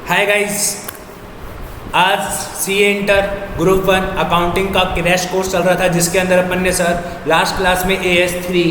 Hi guys, आज CA inter group 1 accounting का crash course चल रहा था जिसके अंदर अपन ने सर लास्ट क्लास में AS3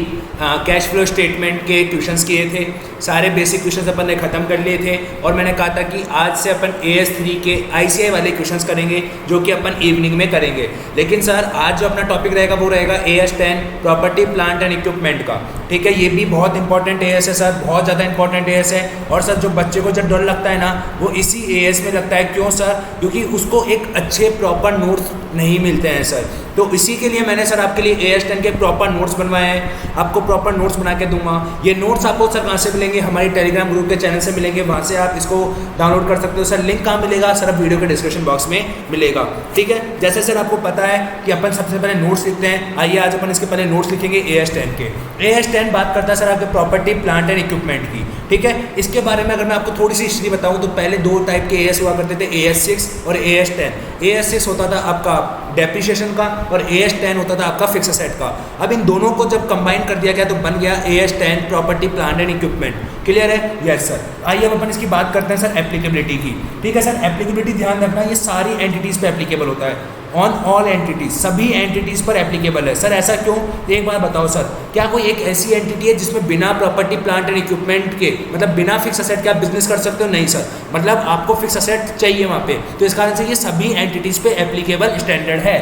कैश फ्लो स्टेटमेंट के ट्यूशन्स किए थे। सारे बेसिक क्वेश्चंस अपन ने ख़त्म कर लिए थे और मैंने कहा था कि आज से अपन AS3 के ICI वाले क्वेश्चंस करेंगे जो कि अपन इवनिंग में करेंगे। लेकिन सर आज जो अपना टॉपिक रहेगा वो रहेगा AS10 property plant and equipment का। ठीक है, ये भी बहुत इंपॉर्टेंट AS है सर, बहुत ज़्यादा इंपॉर्टेंट AS है। और सर जो बच्चे को जब डर लगता है ना वो इसी AS में लगता है। क्यों सर? क्योंकि उसको एक अच्छे प्रॉपर नोट्स नहीं मिलते हैं सर। तो इसी के लिए मैंने सर आपके लिए AS10 के प्रॉपर नोट्स बनवाए हैं, आपको प्रॉपर नोट्स बना के दूंगा। ये नोट्स आपको सर कहाँ से मिलेंगे? हमारे टेलीग्राम ग्रुप के चैनल से मिलेंगे, वहाँ से आप इसको डाउनलोड कर सकते हो। सर लिंक कहाँ मिलेगा? सर अब वीडियो के डिस्क्रिप्शन बॉक्स में मिलेगा। ठीक है, जैसे सर आपको पता है कि अपन सबसे पहले नोट्स लिखते हैं। आइए आज अपन इसके पहले नोट्स लिखेंगे AS10 के। AS10 बात करता है सर आपके प्रॉपर्टी प्लांट एंड इक्विपमेंट की। ठीक है, इसके बारे में अगर मैं आपको थोड़ी सी हिस्ट्री बताऊँ तो पहले दो टाइप के AS हुआ करते थे, AS6 और AS10। AS6 होता था आपका डेप्रिसिएशन का और AS10 होता था आपका फिक्स एसेट का। अब इन दोनों को जब कंबाइन कर दिया गया तो बन गया AS10 property plant and equipment. Clear है? Yes sir. आइए अब अपन इसकी बात करते हैं सर एप्लीकेबिलिटी की। ठीक है सर, एप्लीकेबिलिटी ध्यान रखना ये सारी एंटिटीज़ पे एप्लीकेबल होता है। ऑन ऑल एंटिटीज, सभी एंटिटीज़ पर एप्लीकेबल है। सर ऐसा क्यों? एक बार बताओ सर, क्या कोई एक ऐसी एंटिटी है जिसमें बिना प्रॉपर्टी प्लांट एंड इक्विपमेंट के, मतलब बिना फिक्स असेट के आप बिजनेस कर सकते हो? नहीं सर, मतलब आपको फिक्स असेट चाहिए वहाँ पे। तो इस कारण से ये सभी एंटिटीज़ पे एप्लीकेबल स्टैंडर्ड है।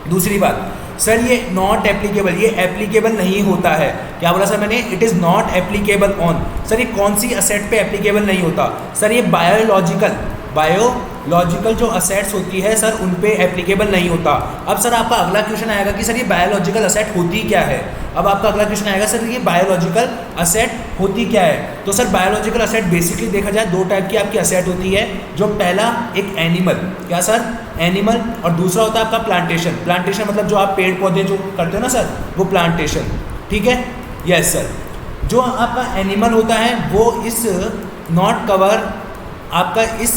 दूसरी बात सर, ये नॉट एप्लीकेबल, ये एप्लीकेबल नहीं होता है। क्या बोला सर मैंने? It is not applicable on. Sir ये कौन सी असेट पे एप्लीकेबल नहीं होता? सर ये बायोलॉजिकल जो असेट्स होती है सर उन पे एप्लीकेबल नहीं होता। अब सर आपका अगला क्वेश्चन आएगा कि सर ये बायोलॉजिकल असेट होती क्या है। अब आपका अगला क्वेश्चन आएगा सर ये बायोलॉजिकल असेट होती क्या है। तो सर बायोलॉजिकल असेट बेसिकली देखा जाए दो टाइप की आपकी असेट होती है। जो पहला एक एनिमल, क्या सर? एनिमल। और दूसरा होता है आपका प्लांटेशन। प्लांटेशन मतलब जो आप पेड़ पौधे जो करते हो ना सर, वो प्लांटेशन। ठीक है, यस सर। जो आपका एनिमल होता है वो इस नॉट कवर, आपका इस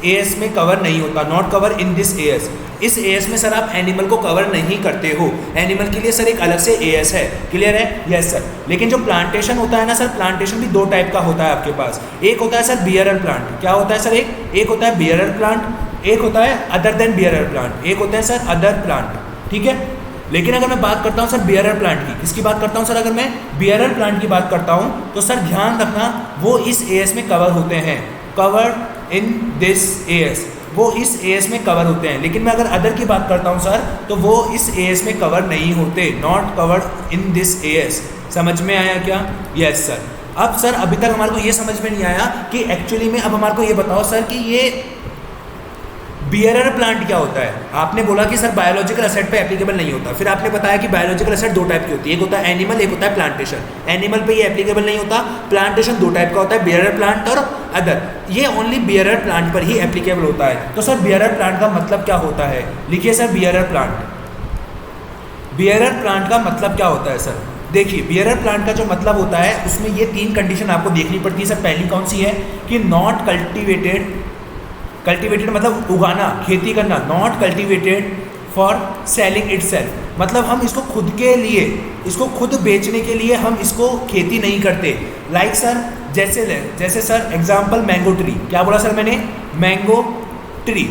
AS में कवर नहीं होता। Not cover in this AS। इस AS में सर आप एनिमल को कवर नहीं करते हो। एनिमल के लिए सर एक अलग से AS है। क्लियर है? Yes sir. लेकिन जो प्लांटेशन होता है ना सर, प्लांटेशन भी दो टाइप का होता है आपके पास। एक होता है सर बियरर प्लांट। क्या होता है सर? एक होता है बियरर प्लांट, एक होता है अदर देन बियरर प्लांट, एक होता है सर अदर प्लांट। ठीक है, लेकिन अगर मैं बात करता हूँ सर बियरर प्लांट की, किसकी बात करता हूँ सर? अगर मैं बियरर प्लांट की बात करता हूँ तो सर ध्यान रखना वो इस AS में कवर होते हैं। कवर्ड इन दिस AS, वो इस AS में कवर होते हैं। लेकिन मैं अगर अदर की बात करता हूँ सर तो वो इस AS में कवर नहीं होते। Not covered in this AS। समझ में आया क्या? Yes sir. अब सर अभी तक हमारे को ये समझ में नहीं आया कि एक्चुअली में, अब हमारे को ये बताओ सर कि ये बियरर प्लांट क्या होता है। आपने बोला कि सर बायोलॉजिकल असेट पे एप्लीकेबल नहीं होता, फिर आपने बताया कि बायोलॉजिकल असेट दो टाइप की होती है, एक होता है एनिमल, एक होता है प्लांटेशन। एनिमल पे ये एप्लीकेबल नहीं होता, प्लांटेशन दो टाइप का होता है, बियरर प्लांट और अदर। ये ओनली बियरर प्लांट पर ही एप्लीकेबल होता है। तो सर बियरर प्लांट का मतलब क्या होता है? लिखिए sir bearer plant. Bearer plant का मतलब क्या होता है सर? देखिए बियरर प्लांट का जो मतलब होता है उसमें ये तीन कंडीशन आपको देखनी पड़ती है सर। पहली कौन सी है कि नॉट कल्टिवेटेड, कल्टिवेटेड मतलब उगाना, खेती करना। Not cultivated for selling itself, मतलब हम इसको खुद के लिए, इसको खुद बेचने के लिए हम इसको खेती नहीं करते। लाइक सर जैसे सर एग्जांपल मैंगो ट्री। क्या बोला सर मैंने? Mango tree.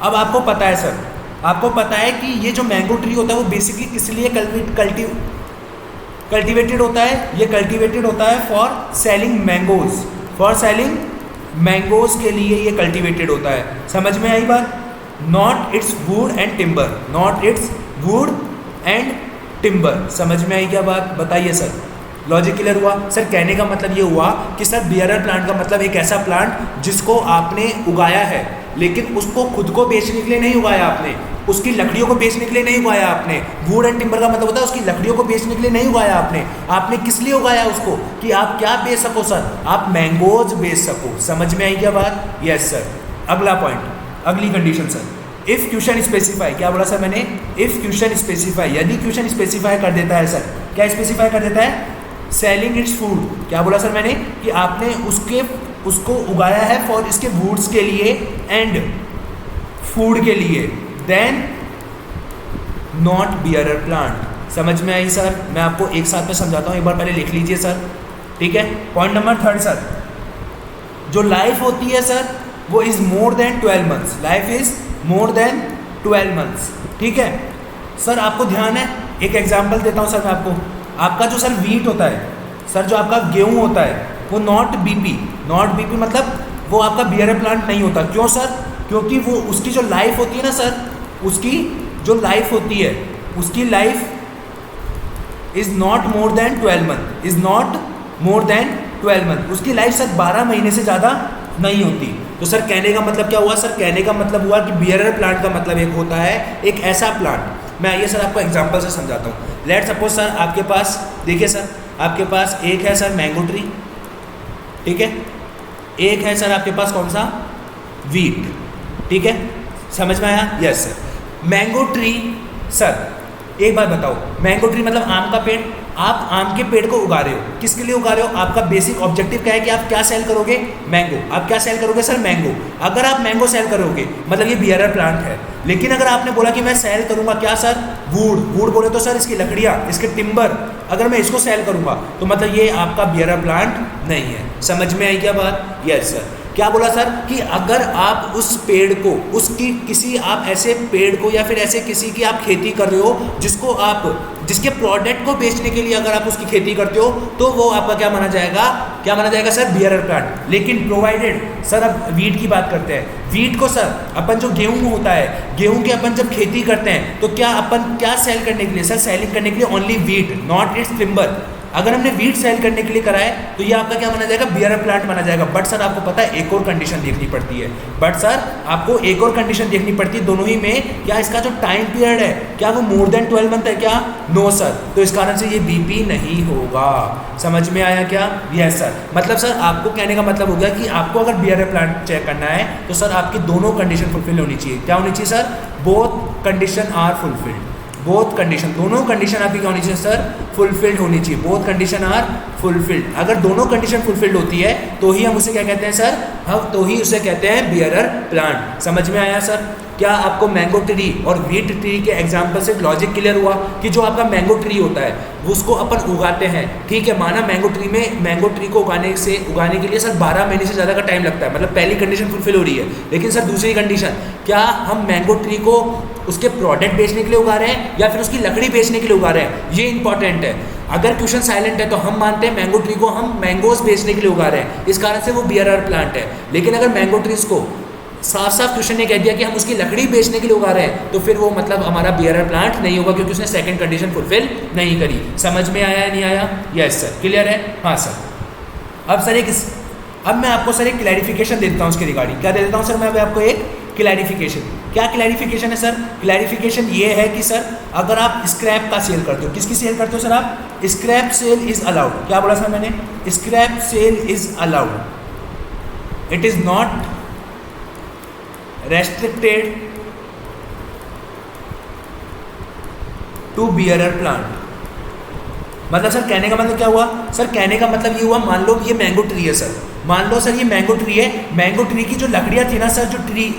अब आपको पता है सर, आपको पता है कि ये जो मैंगो ट्री होता है वो बेसिकली किस लिए कल्टिवेटेड होता है? ये कल्टिवेटेड होता है for selling mangoes, for selling mangoes के लिए ये कल्टिवेटेड होता है। समझ में आई बात? Not it's would and timber, not it's would and timber. समझ में आई क्या बात? बताइए सर, लॉजिक क्लियर हुआ? सर कहने का मतलब ये हुआ कि सर बियरर प्लांट का मतलब एक ऐसा प्लांट जिसको आपने उगाया है, लेकिन उसको खुद को बेचने के लिए नहीं उगाया आपने, उसकी लकड़ियों को बेचने के लिए नहीं उगाया आपने। वुड एंड टिम्बर का मतलब होता है उसकी लकड़ियों को बेचने के लिए नहीं उगाया आपने। आपने किस लिए उगाया उसको? कि आप क्या बेच सको सर? आप मैंगोज बेच सको। समझ में आई क्या बात? Yes sir. अगला पॉइंट, अगली condition sir, if question specify. क्या बोला सर मैंने? इफ क्वेश्चन स्पेसिफाई, यदि क्वेश्चन स्पेसिफाई कर देता है सर, क्या स्पेसिफाई कर देता है? Selling its food. क्या बोला सर मैंने? कि आपने उसको उगाया है फॉर इसके वुड्स के लिए एंड फूड के लिए, देन नॉट बियरर प्लांट। समझ में आई सर? मैं आपको एक साथ में समझाता हूँ, एक बार पहले लिख लीजिए सर। ठीक है, पॉइंट नंबर 3 सर, जो लाइफ होती है सर वो is more than 12 months, life is more than 12 months. ठीक है सर, आपको ध्यान है, एक एग्जाम्पल देता हूँ सर मैं आपको। आपका जो सर वीट होता है सर, जो आपका गेहूँ होता है वो नॉट बीपी मतलब वो आपका बियरर प्लांट नहीं होता। क्यों सर? क्योंकि वो उसकी जो लाइफ होती है ना सर, उसकी जो लाइफ होती है, उसकी life is not more than 12 month, is not more than 12 month. उसकी लाइफ सर 12 महीने से ज़्यादा नहीं होती। तो सर कहने का मतलब क्या हुआ? सर कहने का मतलब हुआ कि बियरर प्लांट का मतलब एक होता है एक ऐसा प्लांट। मैं आइए सर आपको एग्जांपल से समझाता हूँ। लेट सपोज सर आपके पास, देखिए सर आपके पास एक है सर मैंगो ट्री, ठीक है, एक है सर आपके पास कौन सा? वीट। ठीक है, समझ में आया? Yes sir. Mango tree sir, एक बात बताओ, मैंगो ट्री मतलब आम का पेड़। आप आम के पेड़ को उगा रहे हो, किसके लिए उगा रहे हो? आपका बेसिक ऑब्जेक्टिव क्या है कि आप क्या सेल करोगे? मैंगो। आप क्या सेल करोगे सर? मैंगो। अगर आप मैंगो सेल करोगे मतलब ये बियरर प्लांट है। लेकिन अगर आपने बोला कि मैं सेल करूंगा क्या सर? वुड। वुड बोले तो सर इसकी लकड़ियाँ, इसके टिम्बर, अगर मैं इसको सेल करूंगा तो मतलब ये आपका बियरर प्लांट नहीं है। समझ में आई क्या बात? Yes sir. क्या बोला सर कि अगर आप उस पेड़ को, उसकी किसी आप ऐसे पेड़ को या फिर ऐसे किसी की आप खेती कर रहे हो जिसको आप, जिसके प्रोडक्ट को बेचने के लिए अगर आप उसकी खेती करते हो तो वो आपका क्या माना जाएगा? क्या माना जाएगा सर? Bearer plant. लेकिन प्रोवाइडेड सर, अब वीट की बात करते हैं। वीट को सर अपन जो गेहूं होता है, गेहूं की अपन जब खेती करते हैं तो क्या अपन क्या सेल करने के लिए सर? सेलिंग करने के लिए only wheat, not it's timber. अगर हमने वीट सेल करने के लिए करा है तो ये आपका क्या माना जाएगा? बियरर प्लांट माना जाएगा। बट सर आपको पता है एक और कंडीशन देखनी पड़ती है। बट सर आपको एक और कंडीशन देखनी पड़ती है दोनों ही में, क्या इसका जो टाइम पीरियड है क्या वो मोर देन 12 मंथ है क्या? No sir. तो इस कारण से ये बीपी नहीं होगा। समझ में आया क्या? Yes sir. मतलब सर आपको कहने का मतलब हो गया कि आपको अगर बियरर प्लांट चेक करना है तो सर आपकी दोनों कंडीशन फुलफिल होनी चाहिए। क्या होनी चाहिए sir? Both condition are fulfilled. Both condition, दोनों कंडीशन आपकी क्या होनी चाहिए सर? फुलफिल्ड होनी चाहिए। Both condition are fulfilled. अगर दोनों कंडीशन फुलफिल्ड होती है तो ही हम उसे क्या कहते हैं सर? हम तो ही उसे कहते हैं बियरर प्लांट। समझ में आया सर? क्या आपको मैंगो ट्री और वीट ट्री के एग्जाम्पल से लॉजिक क्लियर हुआ कि जो आपका मैंगो ट्री होता है उसको अपन उगाते हैं, ठीक है, माना मैंगो ट्री में, मैंगो ट्री को उगाने के लिए सर 12 महीने से ज़्यादा का टाइम लगता है। मतलब पहली कंडीशन फुलफिल हो रही है। लेकिन सर दूसरी कंडीशन, क्या हम मैंगो ट्री को उसके प्रोडक्ट बेचने के लिए उगा रहे हैं या फिर उसकी लकड़ी बेचने के लिए उगा रहे हैं? ये इंपॉर्टेंट है। अगर क्वेश्चन साइलेंट है तो हम मानते हैं मैंगो ट्री को हम मैंगोज बेचने के लिए उगा रहे हैं, इस कारण से वो बियरर प्लांट है। लेकिन अगर मैंगो ट्रीज को साफ साफ क्वेश्चन ने कह दिया कि हम उसकी लकड़ी बेचने के लिए उगा रहे हैं तो फिर वो मतलब हमारा बियरर प्लांट नहीं होगा, क्योंकि उसने सेकंड कंडीशन फुलफिल नहीं करी। समझ में आया या नहीं आया? Yes sir. क्लियर है? हाँ सर। अब मैं आपको सर एक क्लैरिफिकेशन दे देता हूँ उसके रिगार्डिंग। क्या दे देता हूँ सर मैं अभी आपको? एक क्लैरिफिकेशन। क्या क्लैरिफिकेशन है सर? क्लैरिफिकेशन ये है कि सर अगर आप स्क्रैप का सेल करते हो, किसकी सेल करते हो सर आप? Scrap sale is allowed. क्या बोला सर मैंने? Scrap sale is allowed. It is not restricted to bearer plant। मतलब सर कहने का मतलब क्या हुआ सर? कहने का मतलब ये हुआ, मान लो ये मैंगो ट्री है सर, मान लो सर ये मैंगो ट्री है। मैंगो ट्री की जो लकड़ियाँ थी ना सर,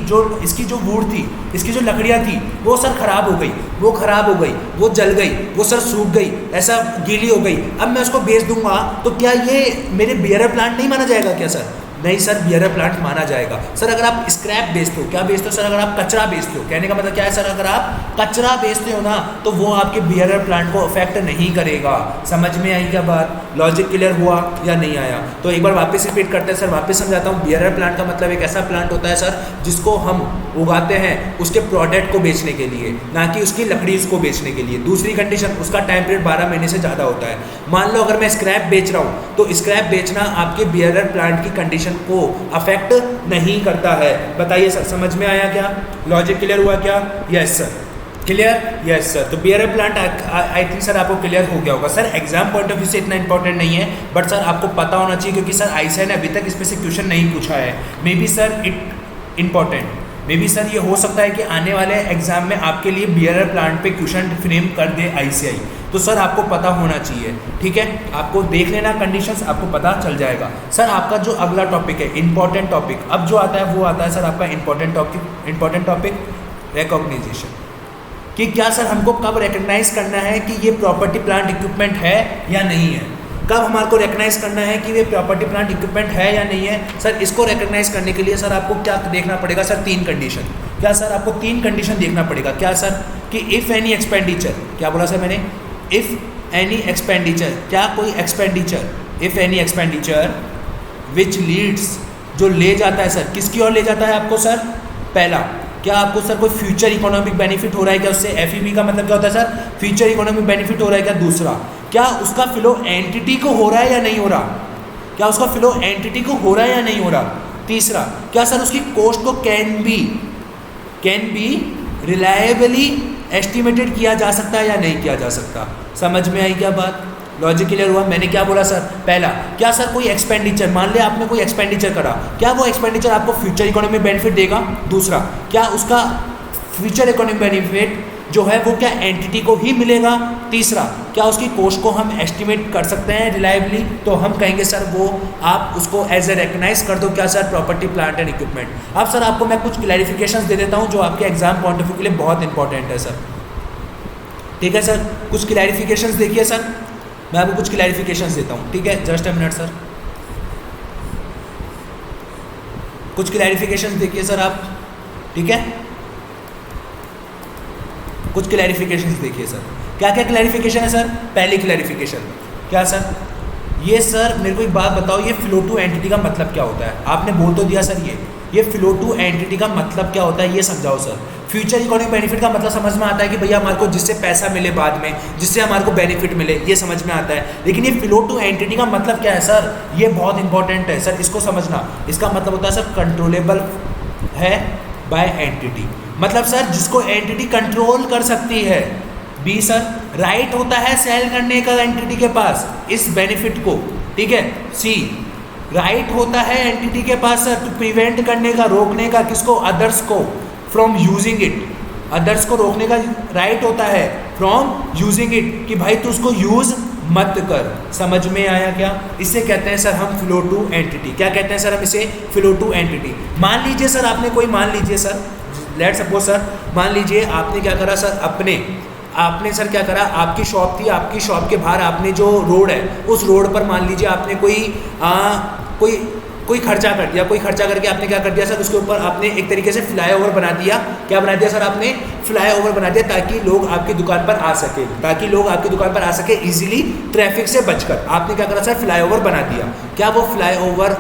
जो इसकी जो वुड थी, इसकी जो लकड़ियाँ थी वो सर खराब हो गई, वो जल गई, वो सर सूख गई, ऐसा गीली हो गई। अब मैं उसको बेच दूंगा तो क्या ये मेरे बियरर प्लांट नहीं माना जाएगा क्या सर? नहीं सर, बियरर प्लांट माना जाएगा। सर अगर आप स्क्रैप बेचते हो, क्या बेचते हो सर? अगर आप कचरा बेचते हो, कहने का मतलब क्या है सर? अगर आप कचरा बेचते हो ना तो वो आपके बियरर प्लांट को अफेक्ट नहीं करेगा। समझ में आई क्या बात? लॉजिक क्लियर हुआ या नहीं आया? तो एक बार वापस रिपीट करते हैं सर, वापस समझाता हूँ। बियरर प्लांट का मतलब एक ऐसा प्लांट होता है सर जिसको हम उगाते हैं उसके प्रोडक्ट को बेचने के लिए, ना कि उसकी लकड़ी उसको बेचने के लिए। दूसरी कंडीशन, उसका टाइम पीरियड 12 महीने से ज़्यादा होता है। मान लो अगर मैं स्क्रैप बेच रहा हूँ तो स्क्रैप बेचना आपके बियरर प्लांट की कंडीशन को अफेक्ट नहीं करता है। बताइए सर, समझ में आया क्या? लॉजिक क्लियर हुआ क्या? Yes sir. Clear? Yes sir. तो bearer plant I think sir आपको क्लियर हो गया होगा। Sir exam point of view से इतना इंपॉर्टेंट नहीं है, बट सर आपको पता होना चाहिए, क्योंकि सर आईसीएआई ने अभी तक इस पे से क्वेश्चन नहीं पूछा है। May be sir it important, may be sir ये हो सकता है कि आने वाले एग्जाम में आपके लिए बियरर प्लांट पे क्वेश्चन फ्रेम कर दे आईसीएआई। तो सर आपको पता होना चाहिए, ठीक है? आपको देख लेना कंडीशंस, आपको पता चल जाएगा। सर आपका जो अगला टॉपिक है इंपॉर्टेंट टॉपिक, अब जो आता है वो आता है सर आपका इंपॉर्टेंट टॉपिक रिकॉग्निजेशन। कि क्या सर हमको कब रिकग्नाइज करना है कि ये प्रॉपर्टी प्लांट इक्विपमेंट है या नहीं है। कब हमारे को रिकग्नाइज करना है कि ये प्रॉपर्टी प्लांट इक्विपमेंट है या नहीं है? सर इसको रिकग्नाइज करने के लिए सर आपको क्या देखना पड़ेगा सर? 3 कंडीशन। क्या सर? आपको 3 कंडीशन देखना पड़ेगा। क्या सर? कि इफ़ एनी एक्सपेंडिचर, क्या बोला सर मैंने? इफ़ एनी एक्सपेंडिचर, क्या कोई expenditure, if any expenditure which leads, जो ले जाता है सर, किसकी ओर ले जाता है आपको सर? पहला, क्या आपको सर कोई फ्यूचर इकोनॉमिक बेनिफिट हो रहा है क्या उससे? एफईबी का मतलब क्या होता है सर? फ्यूचर इकोनॉमिक बेनिफिट हो रहा है क्या? दूसरा, क्या उसका फ्लो एंटिटी को हो रहा है या नहीं हो रहा? क्या उसका फ्लो एंटिटी को हो रहा है या नहीं हो रहा? तीसरा, क्या सर उसकी कॉस्ट को कैन बी रिलायबली एस्टिमेटेड किया जा सकता है या नहीं किया जा सकता? समझ में आई क्या बात? लॉजिक क्लियर हुआ? मैंने क्या बोला सर? पहला, क्या सर कोई एक्सपेंडिचर, मान लिया आपने कोई एक्सपेंडिचर करा, क्या वो एक्सपेंडिचर आपको फ्यूचर इकोनॉमिक बेनिफिट देगा? दूसरा, क्या उसका फ्यूचर इकोनॉमिक बेनिफिट जो है वो क्या एंटिटी को ही मिलेगा? तीसरा, क्या उसकी कॉस्ट को हम एस्टिमेट कर सकते हैं रिलायबली? तो हम कहेंगे सर वो आप उसको एज ए रिकग्नाइज कर दो। क्या sir? Property plant and equipment. अब सर आपको मैं कुछ क्लैरिफिकेशंस दे देता हूँ जो आपके एग्जाम पॉइंट ऑफ व्यू के लिए बहुत इंपॉर्टेंट है सर। ठीक है सर, कुछ क्लैरिफिकेशंस देखिए सर, मैं आपको कुछ क्लैरिफिकेशंस देता हूँ। ठीक है, जस्ट अ मिनट सर, कुछ क्लैरिफिकेशंस देखिए सर आप। ठीक है, कुछ क्लैरिफिकेशंस देखिए सर। क्या क्या क्लैरिफिकेशन है सर? पहली क्लैरिफिकेशन, क्या सर? ये सर मेरे को एक बात बताओ, ये फ्लो टू एंटिटी का मतलब क्या होता है? आपने बोल तो दिया सर ये फ्लो टू एंटिटी का मतलब क्या होता है ये समझाओ सर। फ्यूचर इकोनॉमिक बेनिफिट का मतलब समझ में आता है कि भैया हमारे को जिससे पैसा मिले बाद में, जिससे हमारे को बेनिफिट मिले, ये समझ में आता है। लेकिन ये फ्लो टू एंटिटी का मतलब क्या है सर? ये बहुत इंपॉर्टेंट है सर, इसको समझना। इसका मतलब होता है सर कंट्रोलेबल है बाय एंटिटी, मतलब सर जिसको एंटिटी कंट्रोल कर सकती है। बी सर, राइट होता है सेल करने का एंटिटी के पास इस बेनिफिट को। ठीक है। सी, राइट होता है एंटिटी के पास सर टू प्रिवेंट करने का, रोकने का, किसको? अदर्स को, फ्रॉम यूजिंग इट। अदर्स को रोकने का राइट होता है फ्रॉम यूजिंग इट, कि भाई तू उसको यूज मत कर। समझ में आया क्या? इसे कहते हैं सर हम फ्लो टू एंटिटी। क्या कहते हैं सर हम इसे? Flow to entity. मान लीजिए सर आपने कोई, मान लीजिए सर, लेट सपोज सर, मान लीजिए आपने क्या करा सर, आपने सर क्या करा, आपकी शॉप थी, आपकी शॉप के बाहर आपने जो रोड है उस रोड पर मान लीजिए आपने कोई खर्चा कर दिया, कोई खर्चा करके आपने क्या कर दिया सर, उसके ऊपर आपने एक तरीके से फ्लाईओवर बना दिया। क्या बना दिया सर आपने? फ्लाईओवर बना दिया, ताकि लोग आपकी दुकान पर आ सके, ताकि लोग आपकी दुकान पर आ सके इजीली ट्रैफिक से बचकर। आपने क्या करा सर? फ्लाईओवर बना दिया। क्या वो फ्लाईओवर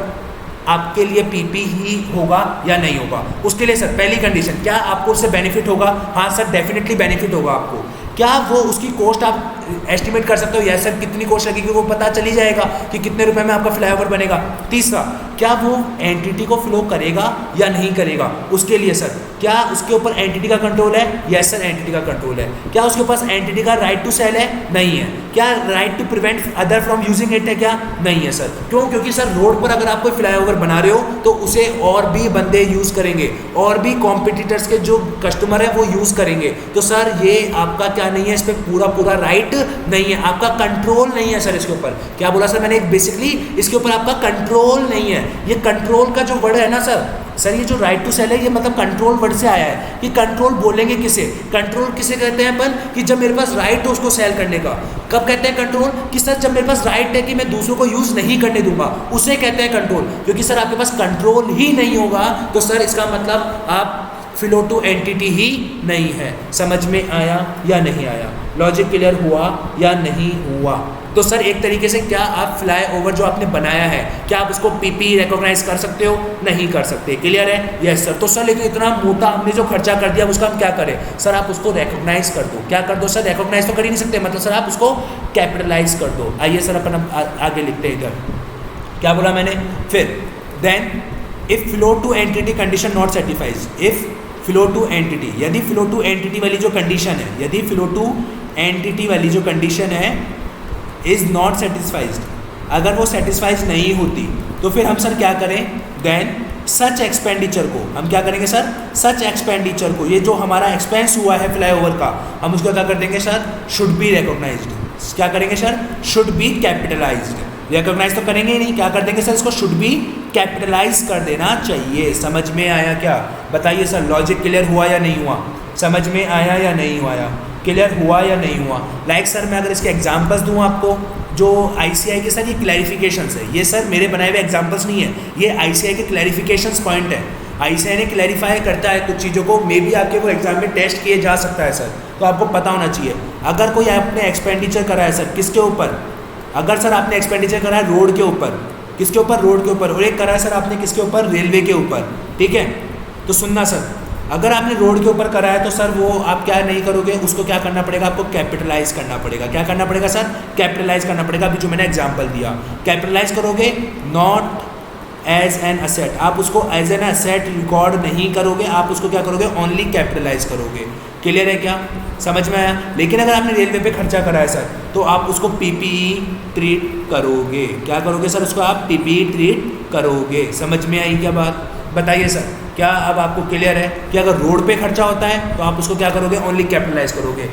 आपके लिए पीपी ही होगा या नहीं होगा? उसके लिए सर पहली कंडीशन, क्या आपको उससे बेनिफिट होगा? हाँ सर, डेफिनेटली बेनिफिट होगा आपको। क्या वो उसकी कॉस्ट आप एस्टिमेट कर सकते हो? यस सर, कितनी कॉस्ट लगेगी वो पता चली जाएगा कि कितने रुपए में आपका फ्लाईओवर बनेगा। तीसरा, क्या वो एंटिटी को फ्लो करेगा या नहीं करेगा? उसके लिए सर क्या उसके ऊपर एंटिटी का कंट्रोल है? यस सर, एंटिटी का कंट्रोल है। क्या उसके पास एंटिटी का राइट टू सेल है? नहीं है। क्या right to prevent other from using it है? क्या नहीं है सर। क्यों? क्योंकि सर रोड पर अगर आप कोई फ्लाईओवर बना रहे हो तो उसे और भी बंदे यूज करेंगे, और भी कॉम्पिटिटर्स के जो कस्टमर है वो यूज करेंगे। तो सर ये आपका क्या नहीं है, इस पर पूरा राइट नहीं है, आपका कंट्रोल नहीं है सर इसके ऊपर। क्या बोला सर मैंने? बेसिकली इसके ऊपर आपका कंट्रोल नहीं है। ये कंट्रोल का जो वर्ड है ना सर ये जो राइट टू सेल है ये मतलब कंट्रोल वर्ड से आया है। कि कंट्रोल बोलेंगे किसे? कंट्रोल किसे कहते हैं अपन? कि जब मेरे पास राइट हो उसको सेल करने का। कब कहते हैं कंट्रोल? कि सर जब मेरे पास राइट है कि मैं दूसरों को यूज नहीं करने दूंगा, उसे कहते हैं कंट्रोल। क्योंकि सर आपके पास कंट्रोल ही नहीं होगा तो सर इसका मतलब आप फ्लो टू एंटिटी ही नहीं है। समझ में आया या नहीं आया? लॉजिक क्लियर हुआ या नहीं हुआ? तो सर एक तरीके से क्या आप फ्लाईओवर जो आपने बनाया है क्या आप उसको पीपी रिकॉग्नाइज कर सकते हो? नहीं कर सकते। क्लियर है? Yes sir. तो सर लेकिन इतना मोटा हमने जो खर्चा कर दिया उसका हम क्या करें? सर आप उसको रिकॉग्नाइज कर दो। क्या कर दो सर? रिकॉग्नाइज तो कर ही नहीं सकते, मतलब सर आप उसको कैपिटलाइज कर दो। आइए सर अपन आगे लिखते हैं इधर। क्या बोला मैंने? फिर then if flow to entity condition not satisfies, if flow to entity, यदि फ्लो टू एंटिटी वाली जो कंडीशन है, यदि फ्लो टू एंटिटी वाली जो कंडीशन है इज नॉट सेटिस्फाइज, अगर वो सेटिस्फाइज नहीं होती तो फिर हम सर क्या करें? देन सच एक्सपेंडिचर को हम क्या करेंगे सर? सच एक्सपेंडिचर को, ये जो हमारा एक्सपेंस हुआ है फ्लाईओवर का, हम उसको क्या कर देंगे सर? Should B recognised. क्या करेंगे sir? Should be capitalised. Recognise तो करेंगे ही नहीं, क्या कर देंगे सर? इसको शुड बी कैपिटलाइज कर देना चाहिए। समझ में आया क्या? बताइए सर, लॉजिक क्लियर हुआ या नहीं हुआ? समझ में आया या नहीं हुआ? क्लियर हुआ या नहीं हुआ? लाइक सर मैं अगर इसके एग्जांपल्स दूं आपको, जो ICAI के सर ये क्लैरिफिकेशंस है, ये सर मेरे बनाए हुए एग्जांपल्स नहीं है, ये ICAI के क्लैरिफिकेशंस पॉइंट है। ICAI ने क्लैरिफाई करता है कुछ चीज़ों को, मे बी आपके वो एग्जाम में टेस्ट किए जा सकता है सर, तो आपको पता होना चाहिए। अगर कोई आपने एक्सपेंडिचर करा है सर किसके ऊपर, अगर सर आपने एक्सपेंडिचर करा है रोड के ऊपर, किसके ऊपर, रोड के ऊपर, और एक करा है सर आपने किसके ऊपर, रेलवे के ऊपर, ठीक है। तो सुनना सर, अगर आपने रोड के ऊपर करा है तो सर वो आप क्या नहीं करोगे, उसको क्या करना पड़ेगा, आपको कैपिटलाइज करना पड़ेगा। क्या करना पड़ेगा सर, कैपिटलाइज करना पड़ेगा। अभी जो मैंने एग्जांपल दिया, कैपिटलाइज करोगे नॉट एज एन असेट, आप उसको एज एन असेट रिकॉर्ड नहीं करोगे, आप उसको क्या करोगे, ओनली कैपिटलाइज करोगे। क्लियर है क्या, समझ में आया। लेकिन अगर आपने रेलवे पे खर्चा करा है सर, तो आप उसको PPE ट्रीट करोगे। क्या करोगे सर, उसको आप PPE ट्रीट करोगे। समझ में आई क्या बात, बताइए सर। क्या अब आपको क्लियर है कि अगर रोड पे खर्चा होता है तो आप उसको क्या करोगे, ओनली कैपिटलाइज करोगे।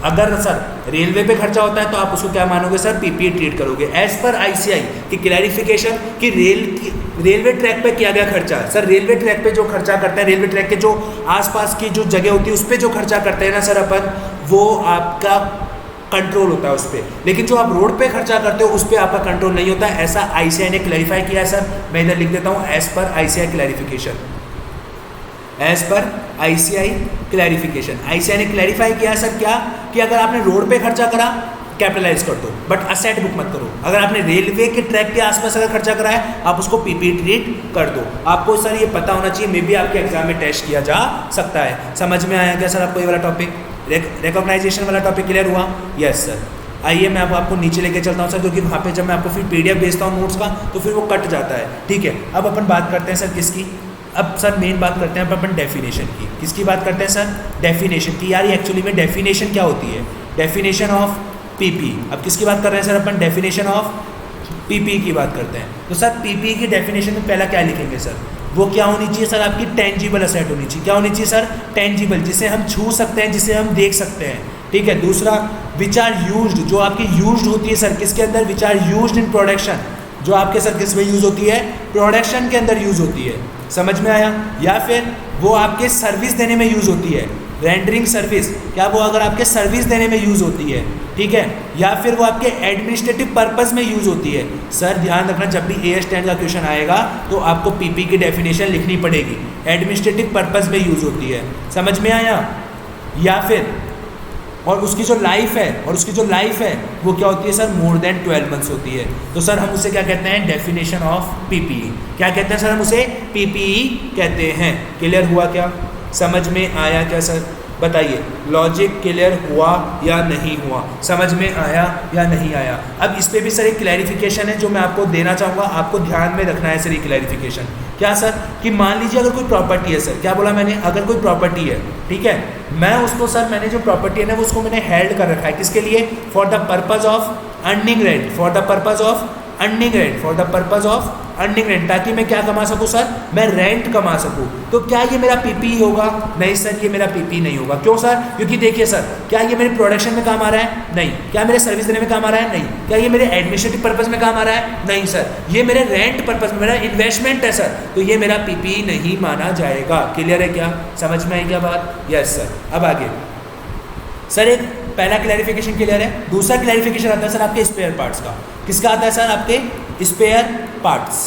अगर सर रेलवे पे खर्चा होता है तो आप उसको क्या मानोगे सर, PPE ट्रीट करोगे। एज पर ICAI की क्लैरिफिकेशन कि रेलवे ट्रैक पे किया गया खर्चा, सर रेलवे ट्रैक पे जो खर्चा करते हैं, रेलवे ट्रैक के जो आसपास की जो जगह होती है उस पर जो खर्चा करते हैं ना सर अपन, वो आपका कंट्रोल होता है उस पर। लेकिन जो आप रोड पे खर्चा करते हो उस पर आपका कंट्रोल नहीं होता है। ऐसा ICAI ने क्लैरिफाई किया है सर। मैं इधर लिख देता हूँ, as per ICAI clarification, as per ICAI clarification. ICAI ने क्लैरिफाई किया है सर क्या, कि अगर आपने रोड पे खर्चा करा कैपिटलाइज कर दो, बट असेट बुक मत करो। अगर आपने रेलवे के ट्रैक के आसपास अगर खर्चा करा है, आप उसको PPE ट्रीट कर दो। आपको सर ये पता होना चाहिए, मे बी आपके एग्जाम में टेस्ट किया जा सकता है। समझ में आया क्या सर आपको ये वाला टॉपिक, रिकॉग्नाइजेशन वाला टॉपिक क्लियर हुआ। Yes sir. आइए मैं अब आपको नीचे लेके चलता हूँ सर, क्योंकि वहाँ पे जब मैं आपको फिर PDF भेजता हूँ नोट्स का तो फिर वो कट जाता है, ठीक है। अब अपन बात करते हैं सर किसकी, अब सर मेन बात करते हैं अपन डेफिनेशन की। किसकी बात करते हैं सर, डेफिनेशन की। यार ये एक्चुअली में डेफिनेशन क्या होती है, डेफिनेशन ऑफ PPE। अब किसकी बात कर रहे हैं sir upon, definition of PPE की बात करते हैं। तो सर PPE की डेफिनेशन में पहला क्या लिखेंगे सर, वो क्या होनी चाहिए सर, आपकी टेंजिबल असेट होनी चाहिए। क्या होनी चाहिए सर, टेंजिबल, जिसे हम छू सकते हैं, जिसे हम देख सकते हैं, ठीक है। दूसरा, विच आर यूज्ड, जो आपकी यूज्ड होती है सर किसके अंदर, which are used in production, जो आपके सर किस में यूज़ होती है, प्रोडक्शन के अंदर यूज़ होती है। समझ में आया। या फिर वो आपके सर्विस देने में यूज़ होती है, रेंडरिंग सर्विस, क्या वो अगर आपके सर्विस देने में यूज़ होती है, ठीक है। या फिर वो आपके एडमिनिस्ट्रेटिव पर्पस में यूज़ होती है। सर ध्यान रखना, जब भी AS 10 का क्वेश्चन आएगा तो आपको PPE की डेफिनेशन लिखनी पड़ेगी। एडमिनिस्ट्रेटिव पर्पस में यूज़ होती है, समझ में आया। या फिर और उसकी जो लाइफ है, और उसकी जो लाइफ है वो क्या होती है सर, मोर देन 12 मंथ्स होती है। तो सर हम उसे क्या कहते हैं, डेफिनेशन ऑफ PPE। क्या कहते हैं सर, हम उसे PPE कहते हैं। क्लियर हुआ क्या, समझ में आया क्या सर, बताइए। लॉजिक क्लियर हुआ या नहीं हुआ, समझ में आया या नहीं आया। अब इस पे भी सर एक क्लैरिफिकेशन है जो मैं आपको देना चाहूँगा, आपको ध्यान में रखना है सर ये क्लैरिफिकेशन। क्या सर, कि मान लीजिए अगर कोई प्रॉपर्टी है सर, क्या बोला मैंने, अगर कोई प्रॉपर्टी है, ठीक है, मैं उसको सर, मैंने जो प्रॉपर्टी है ना वो उसको मैंने हेल्ड कर रखा है, किसके लिए, for the purpose of earning rent, for the purpose of earning rent, for the purpose of earning rent, ताकि मैं क्या कमा सकूँ सर, मैं रेंट कमा सकूँ। तो क्या ये मेरा PPE होगा, नहीं सर ये मेरा PPE नहीं होगा। क्यों सर, क्योंकि देखिए सर, क्या ये मेरे प्रोडक्शन में काम आ रहा है, नहीं। क्या मेरे सर्विस देने में काम आ रहा है, नहीं। क्या ये मेरे एडमिनिस्ट्रेटिव पर्पज में काम आ रहा है, नहीं सर। ये मेरे रेंट पर्पज में, मेरा इन्वेस्टमेंट है सर, तो ये मेरा PPE नहीं माना जाएगा। क्लियर है क्या, समझ में आई क्या बात। Yes sir. अब आगे सर, एक पहला क्लैरिफिकेशन क्लियर है। दूसरा क्लैरिफिकेशन आता है सर आपके स्पेयर पार्ट्स का। किसका आता है सर, आपके स्पेयर पार्ट्स।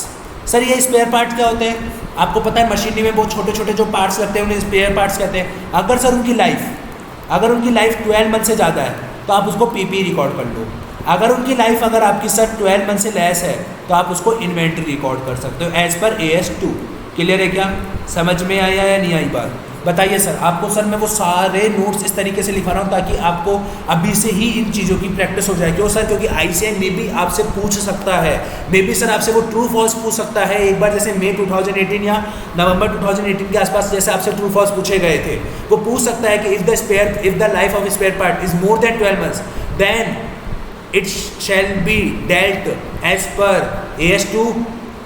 सर ये स्पेयर पार्ट्स क्या होते हैं, आपको पता है मशीनरी में बहुत छोटे छोटे जो पार्ट्स लगते हैं उन्हें स्पेयर पार्ट्स कहते हैं। अगर सर उनकी लाइफ 12 मंथ से ज़्यादा है तो आप उसको PPE रिकॉर्ड कर लो। अगर उनकी लाइफ अगर आपकी सर 12 मंथ से लेस है तो आप उसको इन्वेंट्री रिकॉर्ड कर सकते हो एज पर AS 2। क्लियर है क्या, समझ में आया या नहीं आई बात, बताइए सर। आपको सर मैं वो सारे नोट्स इस तरीके से लिखा रहा हूँ ताकि आपको अभी से ही इन चीज़ों की प्रैक्टिस हो जाए। क्यों सर, क्योंकि ICAI मे भी आपसे पूछ सकता है, मे भी सर आपसे वो ट्रू फॉल्स पूछ सकता है। एक बार जैसे मई 2018 या नवंबर 2018 के आसपास जैसे आपसे ट्रू फॉल्स पूछे गए थे, वो पूछ सकता है कि if the life of spare part is more than 12 months then it shall be dealt as per AS 2।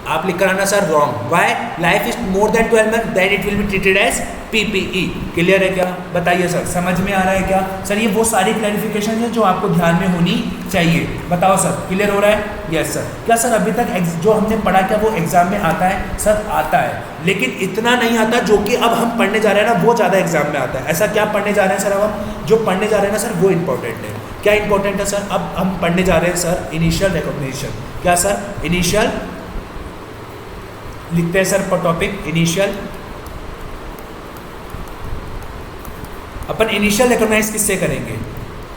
आप लिख कर आना sir wrong, why, life is more than 12 month then it will be treated as PPE। Clear है क्या, बताइए sir, समझ में आ रहा है क्या सर। ये वो सारी क्लैरिफिकेशन है जो आपको ध्यान में होनी चाहिए। बताओ सर, क्लियर हो रहा है। Yes sir. क्या सर अभी तक जो हमने पढ़ा क्या वो एग्जाम में आता है, सर आता है, लेकिन इतना नहीं आता जो कि अब हम पढ़ने जा रहे हैं ना वो ज़्यादा एग्जाम में आता है। ऐसा क्या पढ़ने जा रहे हैं सर, अब हम जो पढ़ने जा रहे हैं ना सर वो इंपॉर्टेंट है। क्या इंपॉर्टेंट है सर? अब हम पढ़ने जा रहे हैं सर इनिशियल रिकॉग्निशन। क्या सर? इनिशियल लिखते हैं सर पर टॉपिक इनिशियल। अपन इनिशियल रिकॉग्नाइज किससे करेंगे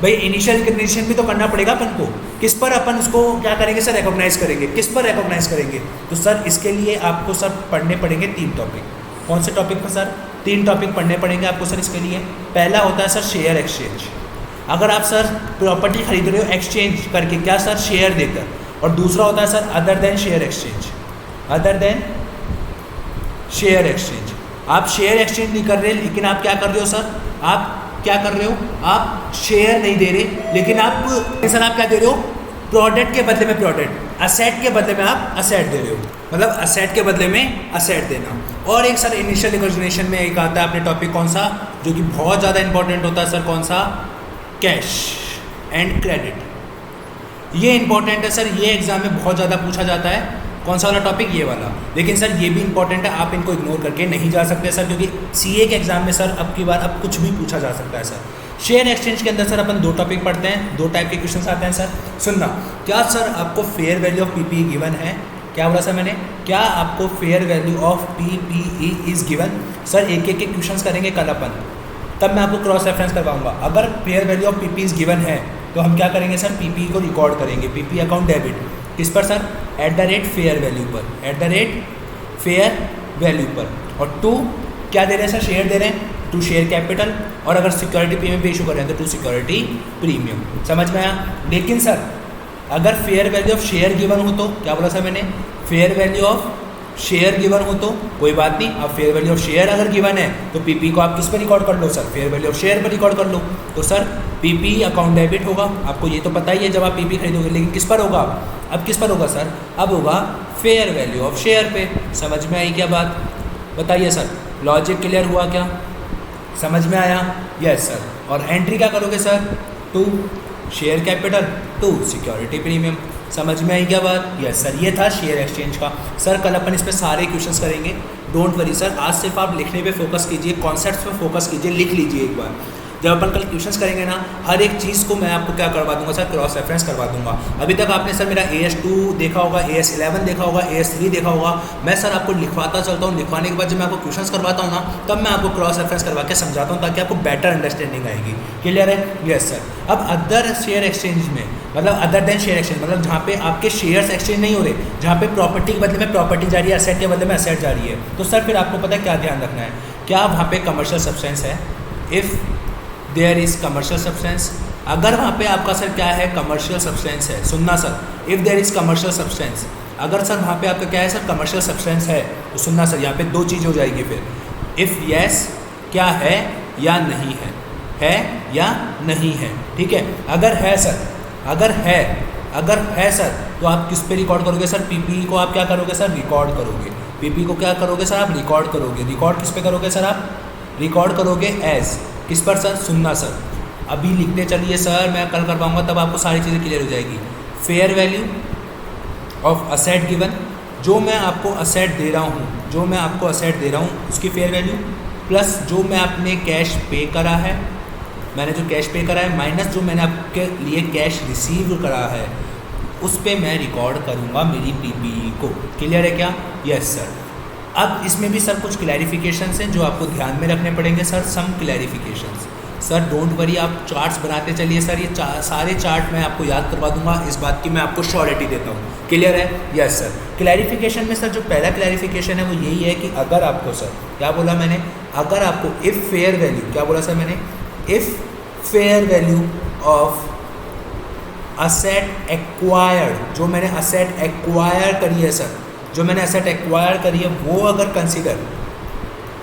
भाई? इनिशियल रिकॉग्निशन भी तो करना पड़ेगा अपन को। किस पर अपन उसको क्या करेंगे सर? रिकॉग्नाइज करेंगे। किस पर रिकॉग्नाइज करेंगे? तो सर इसके लिए आपको सर पढ़ने पड़ेंगे 3 टॉपिक। कौन से टॉपिक पर सर? 3 टॉपिक पढ़ने पड़ेंगे आपको सर इसके लिए। पहला होता है सर शेयर एक्सचेंज। अगर आप सर प्रॉपर्टी खरीद रहे हो एक्सचेंज करके, क्या सर? शेयर देकर। और दूसरा होता है sir other than share exchange. Other than share exchange. आप शेयर एक्सचेंज नहीं कर रहे, लेकिन आप क्या कर रहे हो सर? आप क्या कर रहे हो? आप शेयर नहीं दे रहे, लेकिन आप सर आप क्या दे रहे हो? प्रोडक्ट के बदले में प्रोडक्ट, असेट के बदले में आप असेट दे रहे हो। मतलब असेट के बदले में असेट देना। और एक सर इनिशियल रिकॉग्निशन में एक आता है अपने टॉपिक, कौन सा? जो कि बहुत ज़्यादा इंपॉर्टेंट होता है सर, कौन सा? Cash and credit. ये इंपॉर्टेंट है सर, ये एग्जाम में बहुत ज़्यादा पूछा जाता है। कौन सा वाला टॉपिक? ये वाला। लेकिन सर ये भी इंपॉर्टेंट है, आप इनको इग्नोर करके नहीं जा सकते सर, क्योंकि सीए के एग्जाम में सर अब की बार अब कुछ भी पूछा जा सकता है सर। शेयर एक्सचेंज के अंदर सर अपन 2 टॉपिक पढ़ते हैं, 2 टाइप के क्वेश्चन आते हैं सर। सुनना, क्या सर आपको fair value of PPE given है? क्या बोला सर मैंने? क्या आपको fair value of PPE is given? Sir एक एक क्वेश्चन करेंगे कल अपन, तब मैं आपको क्रॉस रेफरेंस करवाऊंगा। अगर fair value of PPE is given है तो हम क्या करेंगे सर? पीपीई को रिकॉर्ड करेंगे। पीपीई अकाउंट डेबिट किस पर सर? @फेयर वैल्यू पर। @फेयर वैल्यू पर। और 2 क्या दे रहे हैं सर? शेयर दे रहे हैं, 2 शेयर कैपिटल। और अगर सिक्योरिटी प्रीमियम पे इशू कर रहे हैं तो 2 सिक्योरिटी प्रीमियम। समझ में आया? लेकिन सर अगर fair value of share given हो तो, क्या बोला सर मैंने? Fair value of share given हो तो कोई बात नहीं। अब फेयर वैल्यू ऑफ शेयर अगर गिवन है तो पीपी को आप किस पर रिकॉर्ड कर लो sir? Fair value of share पर रिकॉर्ड कर लो। तो सर पीपी अकाउंट डेबिट होगा, आपको ये तो पता ही है जब आप पीपी खरीदोगे। लेकिन किस पर होगा? अब किस पर होगा सर? अब होगा फेयर वैल्यू ऑफ शेयर पे। समझ में आई क्या बात? बताइए सर, लॉजिक क्लियर हुआ क्या? समझ में आया? Yes sir. और एंट्री क्या करोगे sir? 2 share capital, 2 security premium. समझ में आई क्या बात? Yes sir. ये था शेयर एक्सचेंज का। सर कल अपन इस पे सारे क्वेश्चंस करेंगे, डोंट वरी सर। आज सिर्फ आप लिखने पे फोकस कीजिए, कॉन्सेप्ट्स पे फोकस कीजिए, लिख लीजिए एक बार। जब अपन कल क्वेश्चंस करेंगे ना, हर एक चीज़ को मैं आपको क्या करवा दूंगा सर? क्रॉस रेफरेंस करवा दूंगा। अभी तक आपने सर मेरा AS2 देखा होगा, AS11 देखा होगा, AS3 देखा होगा। मैं सर आपको लिखवाता चलता हूँ, लिखवाने के बाद जब मैं आपको क्वेश्चंस करवाता हूँ ना, तब मैं आपको क्रॉस रेफरेंस करवा के समझाता हूँ, ताकि आपको बेटर अंडरस्टैंडिंग आएगी। क्लियर है? Yes sir. अब अदर शेयर एक्सचेंज में, मतलब अदर देन शेयर एक्सचेंज, मतलब जहाँ पे आपके शेयर्स एक्सचेंज नहीं हो रहे, जहाँ पे प्रॉपर्टी के बदले में प्रॉपर्टी जा रही है, असेट के बदले में असेट जा रही है, तो सर फिर आपको पता है क्या ध्यान रखना है? क्या वहाँ पे कमर्शियल सब्सटेंस है? If there is commercial substance, अगर वहाँ पे आपका सर क्या है? कमर्शियल सब्सटेंस है। सुनना sir, if there is commercial substance, अगर सर वहाँ पे आपका क्या है सर? कमर्शियल सब्सटेंस है, तो सुनना सर, यहाँ पे 2 चीज़ हो जाएगी फिर। इफ़ यस, क्या है या नहीं है या नहीं है, ठीक है? अगर है सर, अगर है सर, तो आप किस पे रिकॉर्ड करोगे सर? पीपी को आप क्या करोगे सर? रिकॉर्ड करोगे। पीपी को क्या करोगे सर? आप रिकॉर्ड करोगे। रिकॉर्ड किस पे करोगे सर? आप रिकॉर्ड करोगे एज किस पर सर? सुनना सर, अभी लिखते चलिए सर, मैं कल कर पाऊँगा, तब आपको सारी चीज़ें क्लियर हो जाएगी। Fair value of asset given, जो मैं आपको असेट दे रहा हूँ, उसकी फेयर वैल्यू, प्लस जो मैं अपने कैश पे करा है, मैंने जो कैश पे करा है, माइनस जो मैंने आपके लिए कैश रिसीव करा है, उस पर मैं रिकॉर्ड करूँगा मेरी पीपीई को। क्लियर है क्या? Yes sir. अब इसमें भी सर कुछ क्लैरिफिकेशंस हैं जो आपको ध्यान में रखने पड़ेंगे sir, some clarifications. Sir don't worry, आप चार्ट्स बनाते चलिए सर, ये सारे चार्ट मैं आपको याद करवा दूंगा, इस बात की मैं आपको श्योरिटी देता हूँ। क्लियर है? Yes sir. क्लैरिफिकेशन में सर जो पहला क्लैरिफिकेशन है वो यही है कि अगर आपको सर, क्या बोला मैंने? अगर आपको इफ़ फेयर वैल्यू, क्या बोला सर मैंने? If fair value of asset acquired, जो मैंने असेट एक्वायर करी है सर, जो मैंने असेट एक्वायर करी है, वो अगर कंसिडर,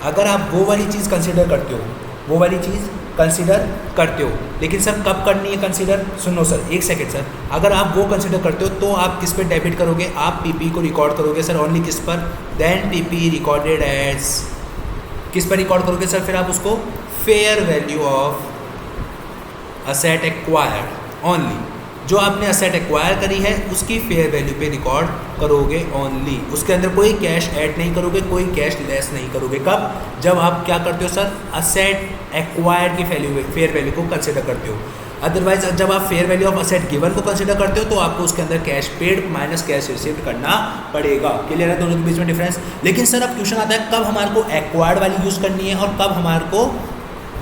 अगर आप वो वाली चीज़ कंसिडर करते हो, वो वाली चीज़ कंसिडर करते हो, लेकिन सर कब करनी है कंसिडर? सुनो सर, एक सेकेंड सर, अगर आप वो कंसिडर करते हो तो आप किस पे डेबिट करोगे? आप पीपी को रिकॉर्ड करोगे सर, ओनली किस पर? देन पीपी रिकॉर्डेड एज, किस पर रिकॉर्ड करोगे सर? फिर आप उसको fair value of asset acquired only, जो आपने असेट एक्वायर करी है उसकी फेयर वैल्यू पे रिकॉर्ड करोगे ओनली। उसके अंदर कोई कैश ऐड नहीं करोगे, कोई कैश लेस नहीं करोगे। कब? जब आप क्या करते हो सर? असेट एक्वायर की फेयर वैल्यू को कंसिडर करते हो। अदरवाइज जब आप fair value of asset given को कंसिडर करते हो तो आपको उसके अंदर cash paid minus cash received करना पड़ेगा। क्लियर है दोनों के बीच में डिफरेंस। लेकिन सर अब क्वेश्चन आता है कब हमारे को एक्वायर्ड वाली यूज़ करनी है और कब हमारे को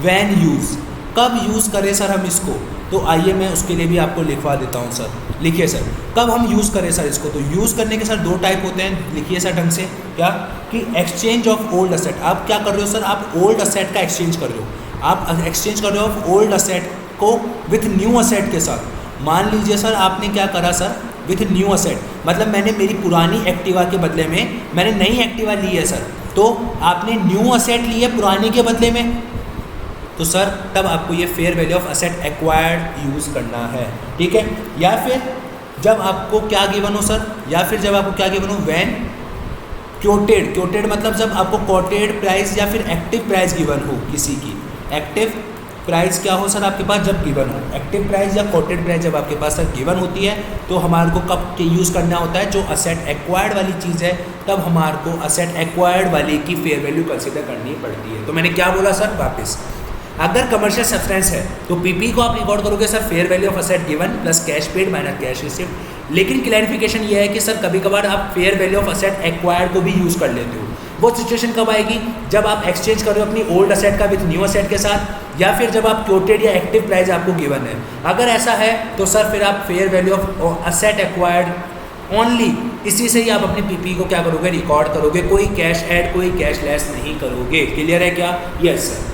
व्हेन यूज़, कब यूज़ करें सर हम इसको। तो आइए मैं उसके लिए भी आपको लिखवा देता हूँ सर। लिखिए सर कब हम यूज़ करें सर इसको। तो यूज़ करने के सर दो टाइप होते हैं, लिखिए सर ढंग से। क्या कि एक्सचेंज ऑफ ओल्ड असेट। आप क्या कर रहे हो सर, आप ओल्ड असेट का एक्सचेंज कर रहे हो, आप एक्सचेंज कर रहे हो ओल्ड असेट को विथ न्यू असेट के साथ। मान लीजिए सर आपने क्या करा सर, विथ न्यू असेट, मतलब मैंने मेरी पुरानी एक्टिवा के बदले में मैंने नई एक्टिवा ली है सर, तो आपने न्यू असेट ली है पुरानी के बदले में, तो सर तब आपको ये fair value of asset acquired use करना है। ठीक है। या फिर जब आपको क्या गिवन हो सर, या फिर जब आपको क्या गिवन हो व्हेन क्योटेड। क्योटेड मतलब जब आपको कोटेड प्राइस या फिर एक्टिव प्राइस गिवन हो किसी की। एक्टिव प्राइस क्या हो सर आपके पास जब गिवन हो, एक्टिव प्राइस या कोटेड प्राइस जब आपके पास सर गिवन होती है तो हमारे को कब यूज़ करना होता है, जो असेट एक्वायर्ड वाली चीज़ है तब हमारे को असेट एक्वायर्ड वाली की फेयर वैल्यू कंसिडर करनी पड़ती है। तो मैंने क्या बोला सर वापस, अगर कमर्शियल सब्सटेंस है तो पीपी को आप रिकॉर्ड करोगे sir fair value of asset given plus cash paid minus cash received. लेकिन क्लैरिफिकेशन ये है कि सर कभी कभार आप fair value of asset acquired को भी यूज़ कर लेते हो। वो सिचुएशन कब आएगी, जब आप एक्सचेंज कर रहे हो अपनी ओल्ड असेट का विथ न्यू असेट के साथ, या फिर जब आप क्योटेड या एक्टिव प्राइस आपको गिवन है। अगर ऐसा है तो सर फिर आप fair value of asset acquired only इसी से ही आप अपनी पीपी को क्या करोगे, रिकॉर्ड करोगे, कोई कैश ऐड कोई कैश लेस नहीं करोगे। क्लियर है क्या? यस सर,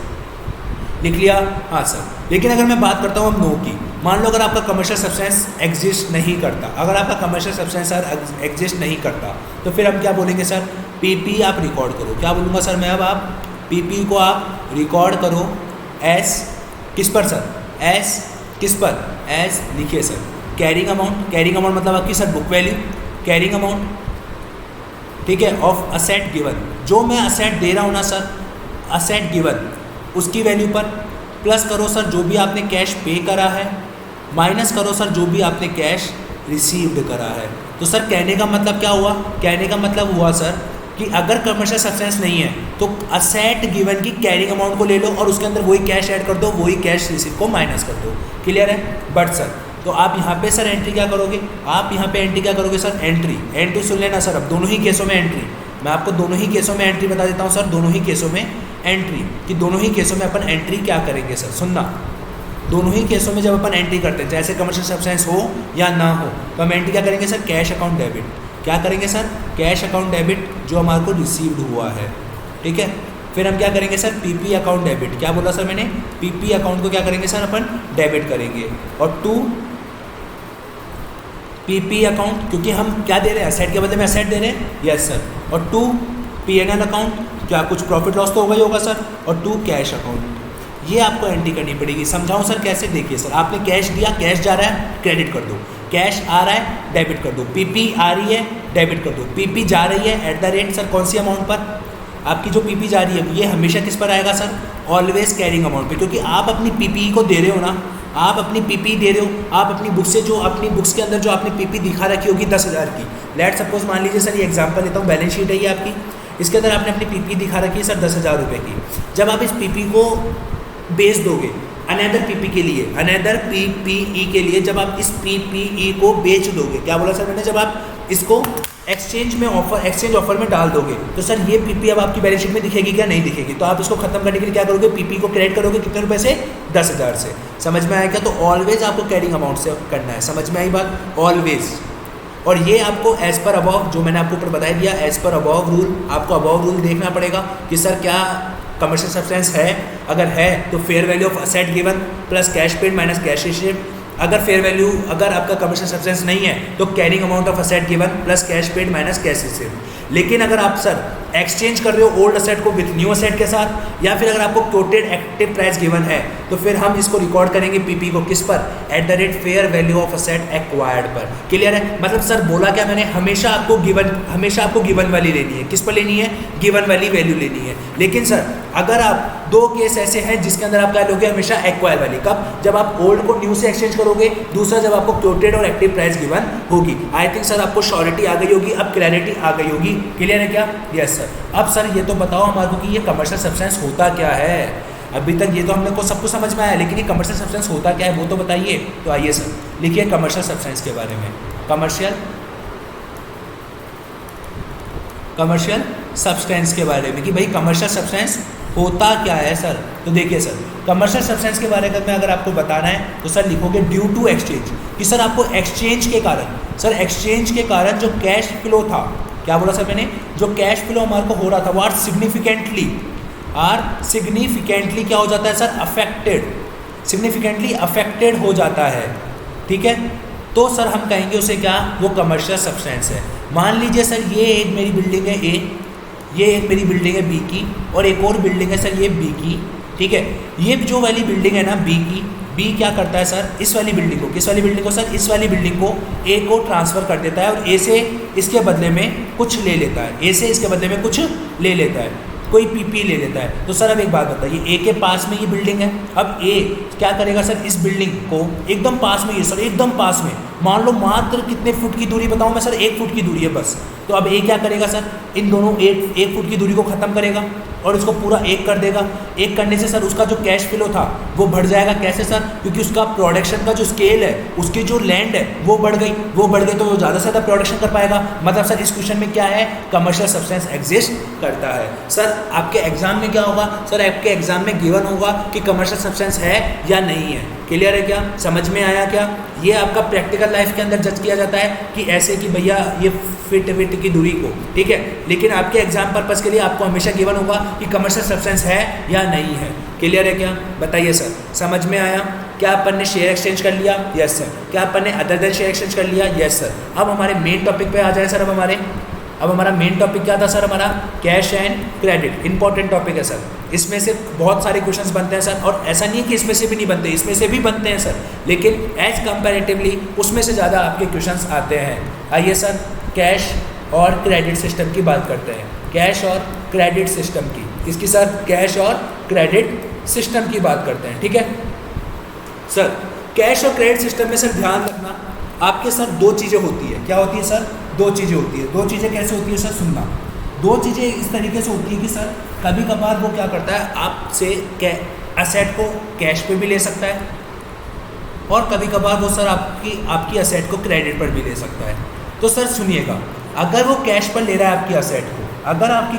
लिख लिया? हाँ सर। लेकिन अगर मैं बात करता हूँ अब नो की, मान लो अगर आपका कमर्शियल सब्सटेंस एग्जिस्ट नहीं करता, अगर आपका कमर्शियल सब्सटेंस सर एग्जिस्ट नहीं करता तो फिर हम क्या बोलेंगे सर, पीपी आप रिकॉर्ड करो। क्या बोलूँगा सर मैं अब, आप पीपी को आप रिकॉर्ड करो एस किस पर सर, एस किस पर, एस लिखिए sir carrying amount. Carrying amount मतलब आपकी sir book value, carrying amount, ठीक है, ऑफ असेट गिवन। जो मैं असेट दे रहा हूँ ना सर, असेट गिवन उसकी वैल्यू पर प्लस करो सर जो भी आपने कैश पे करा है, माइनस करो सर जो भी आपने कैश रिसीव्ड करा है। तो सर कहने का मतलब क्या हुआ, कहने का मतलब हुआ सर कि अगर कमर्शियल सब्सटेंस नहीं है तो असेट गिवन की कैरिंग अमाउंट को ले लो और उसके अंदर वही कैश ऐड कर दो, वही कैश रिसीव को माइनस कर दो। क्लियर है? बट सर तो आप यहाँ पे सर एंट्री क्या करोगे, आप यहाँ पे एंट्री क्या करोगे सर, एंट्री सुन लेना सर। अब दोनों ही केसों में एंट्री, मैं आपको दोनों ही केसों में एंट्री बता देता हूँ सर, दोनों ही केसों में एंट्री, कि दोनों ही केसों में अपन एंट्री क्या करेंगे सर, सुनना। दोनों ही केसों में जब अपन एंट्री करते हैं, जैसे कमर्शियल सब्सटेंस हो या ना हो, तो हम एंट्री क्या करेंगे सर, कैश अकाउंट डेबिट। क्या करेंगे सर, कैश अकाउंट डेबिट जो हमारे को रिसीव्ड हुआ है। ठीक है। फिर हम क्या करेंगे सर, पीपी अकाउंट डेबिट। क्या बोला सर मैंने, पीपी अकाउंट को क्या करेंगे सर अपन डेबिट करेंगे। और टू पीपी अकाउंट, क्योंकि हम क्या दे रहे हैं, असेट के बदले में असेट दे रहे हैं, यस सर। और टू पीएनएल अकाउंट, क्या कुछ प्रॉफिट लॉस तो होगा ही होगा सर। और टू कैश अकाउंट, ये आपको एंट्री करनी पड़ेगी। समझाऊं सर कैसे, देखिए सर, आपने कैश दिया, कैश जा रहा है, क्रेडिट कर दो, कैश आ रहा है, डेबिट कर दो, पीपी आ रही है, डेबिट कर दो, पीपी जा रही है एट द रेट सर कौन सी अमाउंट पर, आपकी जो पीपी जा रही है ये हमेशा किस पर आएगा सर, ऑलवेज कैरिंग अमाउंट पे, क्योंकि आप अपनी पीपी को दे रहे हो ना, आप अपनी पीपी दे रहे हो, आप अपनी बुक से जो अपनी बुक्स के अंदर जो आपने पीपी दिखा रखी होगी 10,000 की, लेट सपोज मान लीजिए सर, ये एग्जांपल लेता हूँ, बैलेंस शीट है ये आपकी, इसके अंदर आपने अपनी पीपी दिखा रखी है सर 10,000 रुपये की। जब आप इस पीपी को बेच दोगे अनदर पीपी के लिए, अनदर पीपीई के लिए, जब आप इस पीपीई को बेच दोगे, क्या बोला सर मैंने, जब आप इसको एक्सचेंज में ऑफर, एक्सचेंज ऑफर में डाल दोगे, तो सर ये पीपी अब आपकी बैलेंस शीट में दिखेगी क्या, नहीं दिखेगी। तो आप इसको खत्म करने के लिए क्या करोगे, पीपी को क्रेडिट करोगे कितने रुपए से, 10,000 से। समझ में आया क्या? तो ऑलवेज आपको कैरिंग अमाउंट से करना है। समझ में आई बात, ऑलवेज। और ये आपको एज पर अबव, जो मैंने आपको ऊपर बता दिया, एज पर अबव रूल, आपको अबव रूल देखना पड़ेगा कि सर क्या कमर्शियल सब्सटेंस है, अगर है तो fair value of asset given plus cash paid minus cash received. अगर फेयर वैल्यू, अगर आपका कमर्शियल सब्सटेंस नहीं है तो carrying amount of asset given plus cash paid minus cash received. लेकिन अगर आप सर एक्सचेंज कर रहे हो ओल्ड असेट को विथ न्यू असेट के साथ, या फिर अगर आपको क्योटेड एक्टिव प्राइस गिवन है, तो फिर हम इसको रिकॉर्ड करेंगे पीपी को किस पर, at the rate fair value of asset acquired पर। क्लियर है? मतलब सर बोला क्या मैंने, हमेशा आपको गिवन वाली लेनी है। किस पर लेनी है, गिवन वाली वैल्यू लेनी है। लेकिन सर अगर आप, दो केस ऐसे हैं जिसके अंदर आप क्या लोगे, हमेशा एक्वायर वाली। कब, जब आप ओल्ड को न्यू से एक्सचेंज करोगे, दूसरा जब आपको क्योटेड और एक्टिव प्राइस गिवन होगी। आई थिंक सर आपको श्योरिटी आ गई होगी, अब क्लैरिटी आ गई होगी। क्लियर है क्या? Yes sir. अब सर ये तो बताओ हमारे को कि ये कमर्शियल सब्सटेंस होता क्या है। अभी तक ये तो हमने को सब कुछ समझ में आया, लेकिन ये कमर्शियल सब्सटेंस होता क्या है वो तो बताइए। तो आइए सर लिखिए कमर्शियल सब्सटेंस के बारे में, कमर्शियल सब्सटेंस के बारे में कि भाई कमर्शियल सब्सटेंस होता क्या है सर। तो देखिए सर कमर्शियल सब्सटेंस के बारे में अगर आपको बताना है तो सर लिखोगे ड्यू टू एक्सचेंज, कि सर आपको एक्सचेंज के कारण, सर एक्सचेंज के कारण जो कैश फ्लो था, क्या बोला सर मैंने, जो कैश फ्लो हमारे को हो रहा था वो आर सिग्निफिकेंटली क्या हो जाता है सर, अफेक्टेड, सिग्निफिकेंटली अफेक्टेड हो जाता है। ठीक है, तो सर हम कहेंगे उसे क्या, वो कमर्शियल सब्सटेंस है। मान लीजिए सर ये एक मेरी बिल्डिंग है ए, ये एक मेरी बिल्डिंग है बी की, और एक और बिल्डिंग है सर ये बी की। ठीक है, ये जो वाली बिल्डिंग है ना बी की, बी क्या करता है सर, इस वाली बिल्डिंग को, किस वाली बिल्डिंग को सर, इस वाली बिल्डिंग को ए को ट्रांसफ़र कर देता है और ए से इसके बदले में कुछ ले लेता है, ए से इसके बदले में कुछ ले लेता है, कोई पीपी ले लेता है। तो सर अब एक बात बताइए, ए के पास में ये बिल्डिंग है, अब ए क्या करेगा सर, इस बिल्डिंग को एकदम पास में, ये सर एकदम पास में, मान लो मात्र कितने फुट की दूरी बताऊँ मैं सर, 1 फुट की दूरी है बस। तो अब ए क्या करेगा सर, इन दोनों एक फुट की दूरी को ख़त्म करेगा और इसको पूरा एक कर देगा। एक करने से सर उसका जो कैश फ्लो था वो बढ़ जाएगा। कैसे सर, क्योंकि उसका प्रोडक्शन का जो स्केल है, उसकी जो लैंड है वो बढ़ गई, तो वो ज़्यादा से ज़्यादा प्रोडक्शन कर पाएगा। मतलब सर इस क्वेश्चन में क्या है, कमर्शियल सब्सटेंस एग्जिस्ट करता है। सर आपके एग्जाम में क्या होगा, सर आपके एग्जाम में गिवन होगा कि कमर्शियल सब्सटेंस है या नहीं है। क्लियर है क्या, समझ में आया क्या? ये आपका प्रैक्टिकल लाइफ के अंदर जज किया जाता है कि ऐसे कि भैया ये फिट की दूरी को, ठीक है, लेकिन आपके एग्जाम पर्पस के लिए आपको हमेशा गिवन होगा कि कमर्शियल सब्सटेंस है या नहीं है। क्लियर है क्या, बताइए सर, समझ में आया? क्या अपन ने शेयर एक्सचेंज कर लिया? Yes sir. क्या अपन ने अदर देन शेयर एक्सचेंज कर लिया? Yes sir. अब हमारे मेन टॉपिक पे आ जाए सर। अब हमारा मेन टॉपिक क्या था सर, हमारा cash and credit. Important topic है सर, इसमें से बहुत सारे क्वेश्चंस बनते हैं सर, और ऐसा नहीं है कि इसमें से भी नहीं बनते, इसमें से भी बनते हैं सर, लेकिन एज कंपैरेटिवली उसमें से ज़्यादा आपके क्वेश्चंस आते हैं। आइए सर कैश और क्रेडिट सिस्टम की बात करते हैं। कैश और क्रेडिट सिस्टम की, इसकी सर कैश और क्रेडिट सिस्टम की बात करते हैं। ठीक है सर, कैश और क्रेडिट सिस्टम में सर ध्यान रखना आपके सर 2 चीज़ें होती है। क्या होती है सर? 2 चीज़ें होती है। 2 चीज़ें कैसे होती है सर, सुनना। 2 चीज़ें इस तरीके से होती है कि सर कभी कभार वो क्या करता है, आपसे असेट को कैश पे भी ले सकता है, और कभी कभार वो सर आपकी असेट को क्रेडिट पर भी ले सकता है। तो सर सुनिएगा, अगर वो कैश पर ले रहा है आपकी असेट को, अगर आपकी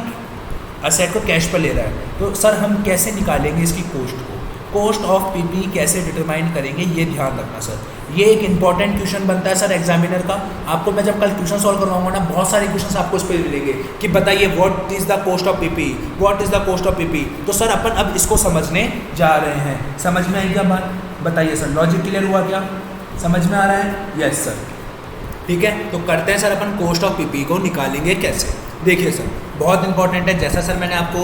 असेट को कैश पर ले रहा है, तो सर हम कैसे निकालेंगे इसकी कोस्ट को, कॉस्ट ऑफ पीपी कैसे डिटरमाइन करेंगे, ये ध्यान रखना सर। ये एक इंपॉर्टेंट क्वेश्चन बनता है सर एग्जामिनर का। आपको मैं जब कल क्वेश्चन सॉल्व करवाऊंगा ना, बहुत सारे क्वेश्चन आपको इस पर मिलेंगे कि बताइए what is the cost of PP, what is the cost of PP. तो सर अपन अब इसको समझने जा रहे हैं। समझ में आई क्या बात, बताइए सर, लॉजिक क्लियर हुआ क्या, समझ में आ रहा है? Yes sir. ठीक है, तो करते हैं sir upon cost of PP को निकालेंगे कैसे। देखिए सर बहुत इंपॉर्टेंट है, जैसा सर मैंने आपको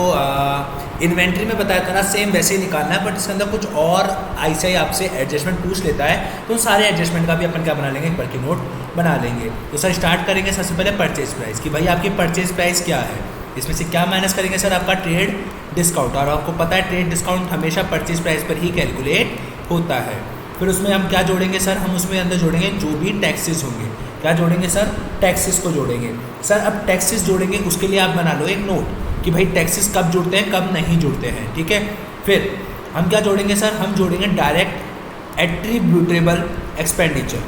इन्वेंट्री में बताया था ना, सेम वैसे ही निकालना है, बट इसके अंदर कुछ और ऐसा ही आपसे एडजस्टमेंट पूछ लेता है, तो सारे एडजस्टमेंट का भी अपन क्या बना लेंगे, एक बार की नोट बना लेंगे। तो सर स्टार्ट करेंगे सबसे पहले परचेज प्राइस की, भाई आपकी परचेज प्राइस क्या है, इसमें से क्या माइनस करेंगे सर, आपका ट्रेड डिस्काउंट। और आपको पता है ट्रेड डिस्काउंट हमेशा परचेज प्राइस पर ही कैलकुलेट होता है। फिर उसमें हम क्या जोड़ेंगे सर, हम उसमें अंदर जोड़ेंगे जो भी टैक्सेस होंगे। क्या जोड़ेंगे सर, टैक्सेस को जोड़ेंगे। सर अब टैक्सेस जोड़ेंगे, उसके लिए आप बना लो एक नोट कि भाई टैक्सेस कब जुड़ते हैं कब नहीं जुड़ते हैं। ठीक है, फिर हम क्या जोड़ेंगे सर, हम जोड़ेंगे डायरेक्ट एट्रीब्यूटेबल एक्सपेंडिचर।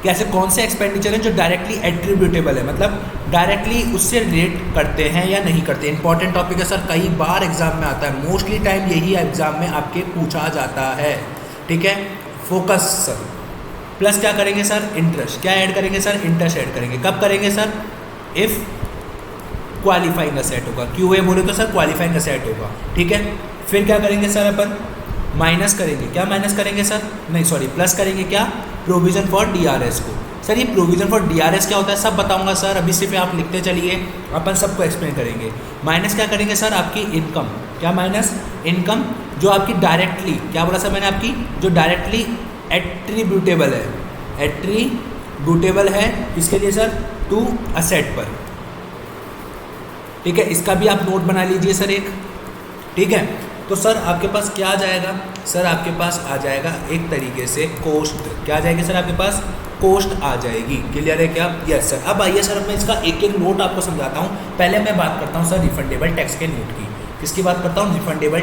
कैसे, कौन से एक्सपेंडिचर हैं जो डायरेक्टली एट्रीब्यूटेबल है, मतलब डायरेक्टली उससे रिलेट करते हैं या नहीं करते। इंपॉर्टेंट टॉपिक है सर, कई बार एग्जाम में आता है, मोस्टली टाइम यही एग्जाम में आपके पूछा जाता है। ठीक है, फोकस सर। प्लस क्या करेंगे सर, इंटरेस्ट। क्या ऐड करेंगे सर, इंटरेस्ट ऐड करेंगे। कब करेंगे सर, इफ़ क्वालिफाइंग असेट होगा, क्यूए बोले तो सर क्वालिफाइंग असेट होगा। ठीक है, फिर क्या करेंगे सर, अपन माइनस करेंगे। क्या माइनस करेंगे सर, नहीं सॉरी प्लस करेंगे, क्या, प्रोविज़न फॉर डीआरएस को। सर ये प्रोविज़न फॉर डीआरएस क्या होता है सब बताऊंगा सर, अभी सिर्फ आप लिखते चलिए, अपन सबको एक्सप्लेन करेंगे। माइनस क्या करेंगे सर, आपकी इनकम। क्या माइनस, इनकम जो आपकी डायरेक्टली, क्या बोला सर मैंने, आपकी जो डायरेक्टली एट्रीब्यूटेबल है, एट्रीब्यूटेबल है किसके लिए सर, टू असेट पर। ठीक है, इसका भी आप नोट बना लीजिए सर एक। ठीक है, तो सर आपके पास क्या आ जाएगा, सर आपके पास आ जाएगा एक तरीके से कोस्ट। क्या आ जाएगी सर, आपके पास कोस्ट आ जाएगी। क्लियर है क्या? Yes sir. अब आइए सर मैं इसका एक एक नोट आपको समझाता हूँ। पहले मैं बात करता हूँ सर रिफंडेबल टैक्स के नोट की। किसकी बात करता हूँ, रिफंडेबल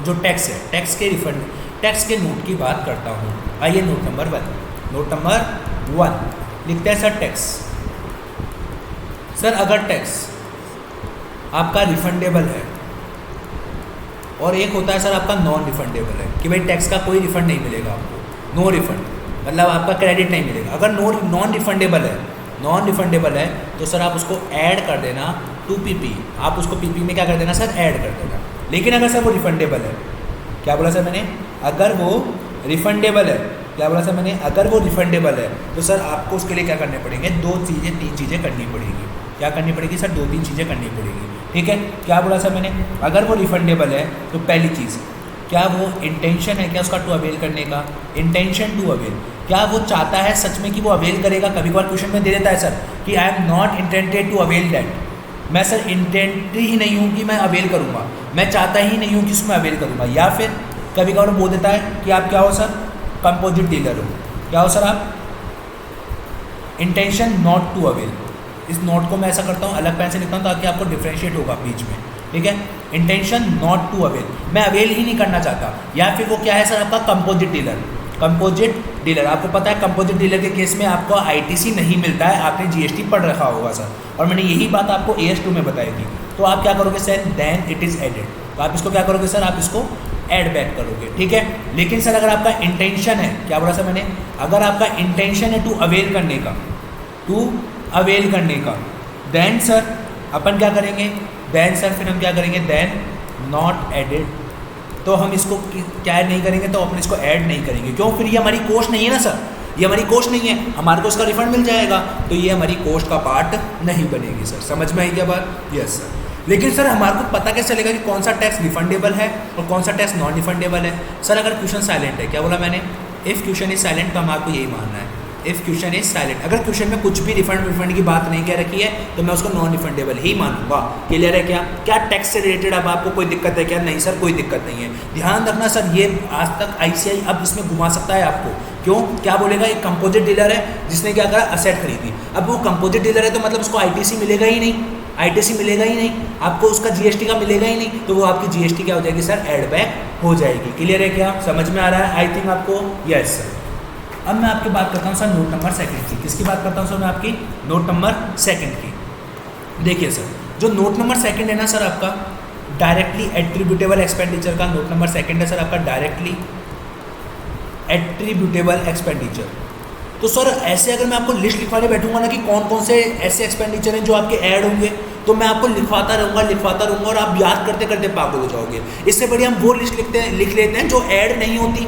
जो टैक्स है, टैक्स के रिफंड, टैक्स के नोट की बात करता हूँ। आइए नोट नंबर 1, नोट नंबर 1 लिखते हैं सर टैक्स। सर अगर टैक्स आपका रिफंडेबल है और एक होता है सर आपका नॉन रिफंडेबल है कि भाई टैक्स का कोई रिफंड नहीं मिलेगा आपको, नो रिफंड, मतलब आपका क्रेडिट नहीं मिलेगा। अगर नॉन रिफंडेबल है, नॉन रिफंडेबल है तो सर आप उसको ऐड कर देना टू पीपी, आप उसको पीपी में क्या कर देना सर, ऐड कर देना। लेकिन अगर सर वो रिफंडेबल है, क्या बोला सर मैंने, अगर वो रिफंडेबल है, क्या बोला सर मैंने, अगर वो रिफंडेबल है तो सर आपको उसके लिए क्या करने पड़ेंगे, 2 चीज़ें 3 चीज़ें करनी पड़ेगी। क्या करनी पड़ेगी सर, 2-3 चीज़ें करनी पड़ेगी। ठीक है, क्या बोला सर मैंने, अगर वो रिफंडेबल है तो पहली चीज़, क्या वो इंटेंशन है क्या उसका टू अवेल करने का, इंटेंशन टू अवेल, क्या वो चाहता है सच में कि वो अवेल करेगा। कभी कभार क्वेश्चन में दे देता है सर कि I am not intended to avail that, मैं सर इंटेंट ही नहीं हूँ कि मैं अवेल करूँगा, मैं चाहता ही नहीं हूँ कि उसमें अवेल करूँगा। या फिर कभी कभार बोल देता है कि आप क्या हो सर, कंपोजिट डीलर हो, क्या हो सर आप, इंटेंशन नॉट टू अवेल। इस नोट को मैं ऐसा करता हूँ, अलग पेन से लिखता हूँ ताकि आपको डिफ्रेंशिएट होगा बीच में। ठीक है, इंटेंशन नॉट टू अवेल, मैं अवेल ही नहीं करना चाहता। या फिर वो क्या है सर आपका कंपोजिट डीलर, कंपोजिट डीलर, आपको पता है कंपोजिट डीलर के केस में आपको आईटीसी नहीं मिलता है, आपने जीएसटी पढ़ रखा होगा सर, और मैंने यही बात आपको AS2 में बताई थी। तो आप क्या करोगे sir, then it is added, तो आप इसको क्या करोगे सर, आप इसको ऐड बैक करोगे। ठीक है, लेकिन सर अगर आपका इंटेंशन है, क्या बोला सर मैंने, अगर आपका इंटेंशन है टू अवेल करने का, टू अवेल करने का, देन सर अपन क्या करेंगे, देन सर फिर हम क्या करेंगे, देन नॉट एडेड, तो हम इसको क्या नहीं करेंगे, तो अपन इसको ऐड नहीं करेंगे। क्यों, फिर ये हमारी कोस्ट नहीं है ना सर, ये हमारी कोस्ट नहीं है, हमारे को इसका रिफंड मिल जाएगा, तो ये हमारी कोस्ट का पार्ट नहीं बनेगी सर। समझ में आई क्या बात, यस सर। लेकिन सर हमारे को पता कैसे चलेगा कि कौन सा टैक्स रिफंडेबल है और कौन सा टैक्स नॉन रिफंडेबल है। सर अगर क्वेश्चन साइलेंट है, क्या बोला मैंने, इफ़ क्वेश्चन इज साइलेंट, तो हमारे को यही मानना है, इफ़ क्वेश्चन इज साइलेंट। अगर क्वेश्चन में कुछ भी रिफंड की बात नहीं कह रखी है तो मैं उसको नॉन रिफंडेबल ही मानूंगा। क्लियर है क्या, क्या टैक्स से रिलेटेड अब आपको कोई दिक्कत है क्या, नहीं सर कोई दिक्कत नहीं है। ध्यान रखना सर, ये आज तक ICAI अब इसमें घुमा सकता है आपको। क्यों, क्या बोलेगा, एक कंपोजिट डीलर है जिसने क्या करा, असेट खरीदी। अब वो कंपोजिट डीलर है तो मतलब उसको ITC मिलेगा ही नहीं, ITC मिलेगा ही नहीं, आपको उसका GST का मिलेगा ही नहीं, तो वो आपकी GST क्या हो जाएगी सर, एड बैक हो जाएगी। क्लियर है क्या, समझ में आ रहा है आई थिंक आपको, यस सर। अब मैं आपकी बात करता हूँ सर नोट नंबर 2 की। किसकी बात करता हूँ सर मैं, आपकी नोट नंबर 2 की। देखिए सर, जो नोट नंबर 2 है ना सर आपका डायरेक्टली एट्रीब्यूटेबल एक्सपेंडिचर का नोट नंबर 2 है सर आपका डायरेक्टली एट्रीब्यूटेबल एक्सपेंडिचर। तो सर ऐसे अगर मैं आपको लिस्ट लिखवाने बैठूंगा ना कि कौन कौन से ऐसे एक्सपेंडिचर हैं जो आपके ऐड होंगे, तो मैं आपको लिखवाता रहूँगा और आप याद करते करते पागल हो जाओगे। इससे बढ़िया हम वो लिस्ट लिख लेते हैं जो ऐड नहीं होती,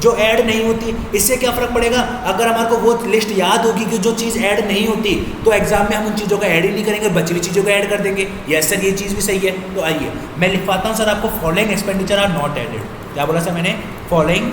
जो ऐड नहीं होती। इससे क्या फ़र्क पड़ेगा, अगर हमारे को वो लिस्ट याद होगी कि जो चीज़ ऐड नहीं होती तो एग्जाम में हम उन चीज़ों का ऐड ही नहीं करेंगे, बची हुई चीज़ों को ऐड कर देंगे। यस सर, ये चीज़ भी सही है। तो आइए मैं लिखवाता हूँ सर आपको, following expenditure are not added. क्या बोला सर मैंने, following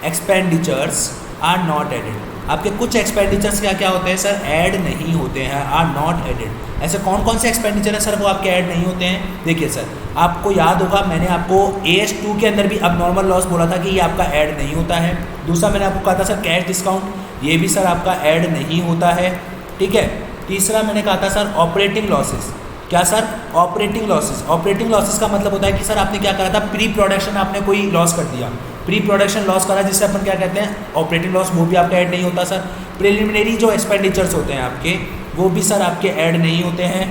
expenditures are not added. आपके कुछ एक्सपेंडिचर्स क्या क्या होते हैं सर, ऐड नहीं होते हैं, आर नॉट एडेड। ऐसे कौन कौन से एक्सपेंडिचर है सर वो आपके ऐड नहीं होते हैं। देखिए सर, आपको याद होगा मैंने आपको AS2 के अंदर भी अब नॉर्मल लॉस बोला था कि ये आपका ऐड नहीं होता है। दूसरा मैंने आपको कहा था सर कैश डिस्काउंट, ये भी सर आपका ऐड नहीं होता है। ठीक है, तीसरा मैंने कहा था सर ऑपरेटिंग लॉसेस। क्या sir, operating losses. Operating losses का मतलब होता है कि सर आपने क्या करा था, प्री प्रोडक्शन आपने कोई लॉस कर दिया, प्री प्रोडक्शन लॉस करा जिससे अपन क्या कहते हैं ऑपरेटिंग लॉस, वो भी आपका ऐड नहीं होता सर। प्रिलिमिनरी जो एक्सपेंडिचर्स होते हैं आपके, वो भी सर आपके ऐड नहीं होते हैं।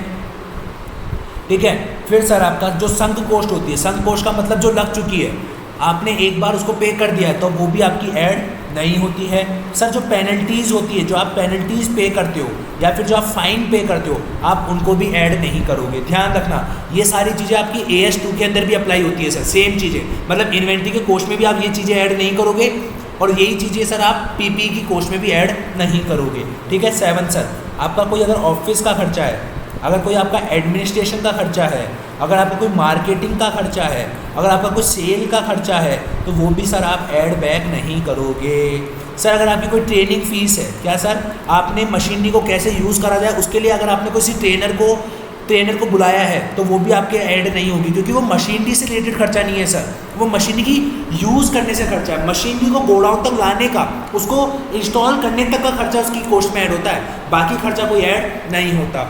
ठीक है, फिर सर आपका जो संक कॉस्ट होती है, संक कॉस्ट का मतलब जो लग चुकी है, आपने एक बार उसको पे कर दिया है तो वो भी आपकी ऐड नहीं होती है। सर जो पेनल्टीज़ होती है, जो आप पेनल्टीज़ पे करते हो या फिर जो आप फाइन पे करते हो, आप उनको भी ऐड नहीं करोगे। ध्यान रखना, ये सारी चीज़ें आपकी AS2 के अंदर भी अप्लाई होती है सर, सेम चीज़ें। मतलब इन्वेंट्री के कॉस्ट में भी आप ये चीज़ें ऐड नहीं करोगे और यही चीज़ें सर आप PP की कॉस्ट में भी ऐड नहीं करोगे। ठीक है। 7 सर, आपका कोई अगर ऑफिस का खर्चा है, अगर कोई आपका एडमिनिस्ट्रेशन का खर्चा है, अगर आपका कोई मार्केटिंग का खर्चा है, अगर आपका कोई सेल का खर्चा है, तो वो भी सर आप ऐड बैक नहीं करोगे। सर अगर आपकी कोई ट्रेनिंग फीस है, क्या सर आपने मशीनरी को कैसे यूज़ करा जाए उसके लिए अगर आपने किसी ट्रेनर को बुलाया है तो वो भी आपके ऐड नहीं होगी, क्योंकि वो मशीनरी से रिलेटेड खर्चा नहीं है सर, वो मशीनरी की यूज़ करने से खर्चा है। मशीनरी को गोडाउन तक लाने का, उसको इंस्टॉल करने तक का खर्चा उसकी कॉस्ट में ऐड होता है, बाकी खर्चा कोई ऐड नहीं होता।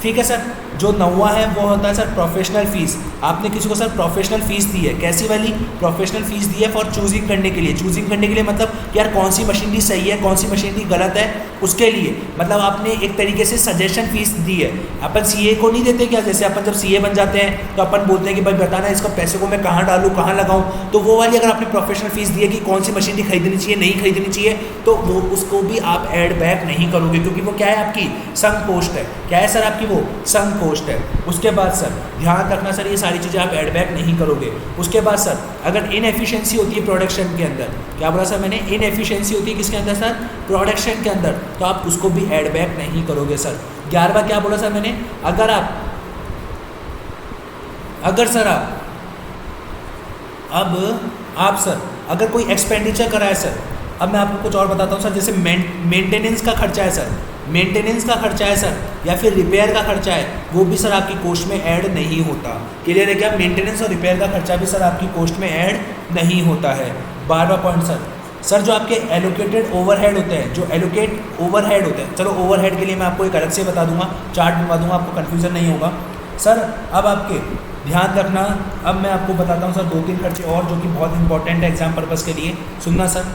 ठीक है सर। जो 9वां है वो होता है सर प्रोफेशनल फ़ीस। आपने किसी को सर प्रोफेशनल फ़ीस दी है, कैसी वाली प्रोफेशनल फ़ीस दी है फॉर चूजिंग करने के लिए। चूजिंग करने के लिए मतलब कि यार कौन सी मशीनरी सही है, कौन सी मशीनरी गलत है, उसके लिए मतलब आपने एक तरीके से सजेशन फ़ीस दी है। अपन सीए को नहीं देते क्या, जैसे अपन जब सीए बन जाते हैं तो अपन बोलते हैं कि भाई बताना इसका पैसे को मैं कहाँ डालूँ, कहाँ लगाऊँ। तो वो वाली अगर आपने प्रोफेशनल फ़ीस दी है कि कौन सी मशीनरी खरीदनी चाहिए, नहीं खरीदनी चाहिए, तो वो उसको भी आप ऐड बैक नहीं करोगे, क्योंकि वो क्या है आपकी संक पोस्ट है। क्या है सर आपकी वो संक पोस्ट है। उसके बाद सर ध्यान रखना सर ये सारी चीज़ें आप ऐड बैक नहीं करोगे। उसके बाद सर अगर इनएफिशिएंसी होती है प्रोडक्शन के अंदर, क्या बोला सर मैंने, इनएफिशिएंसी होती है किसके अंदर सर, प्रोडक्शन के अंदर, तो आप उसको भी ऐड बैक नहीं करोगे सर। 11वां क्या बोला सर मैंने, अगर सर आप सर अगर कोई एक्सपेंडिचर कराए सर, अब मैं आपको कुछ और बताता हूँ सर, जैसे मेंटेनेंस का खर्चा है सर, मेंटेनेंस का खर्चा है सर, या फिर रिपेयर का खर्चा है, वो भी सर आपकी कॉस्ट में ऐड नहीं होता। क्लियर है क्या, मेंटेनेंस और रिपेयर का खर्चा भी सर आपकी कॉस्ट में ऐड नहीं होता है। 12वां पॉइंट सर जो आपके एलोकेटेड ओवरहेड होते हैं, जो एलोकेट ओवरहेड होते हैं, चलो ओवरहेड के लिए मैं आपको एक अलग से बता दूंगा, चार्ट बनवा दूंगा, आपको कन्फ्यूज़न नहीं होगा सर। अब आपके ध्यान रखना, अब मैं आपको बताता हूँ सर 2-3 खर्चे और जो कि बहुत इंपॉर्टेंट है एग्जाम पर्पज़ के लिए, सुनना सर।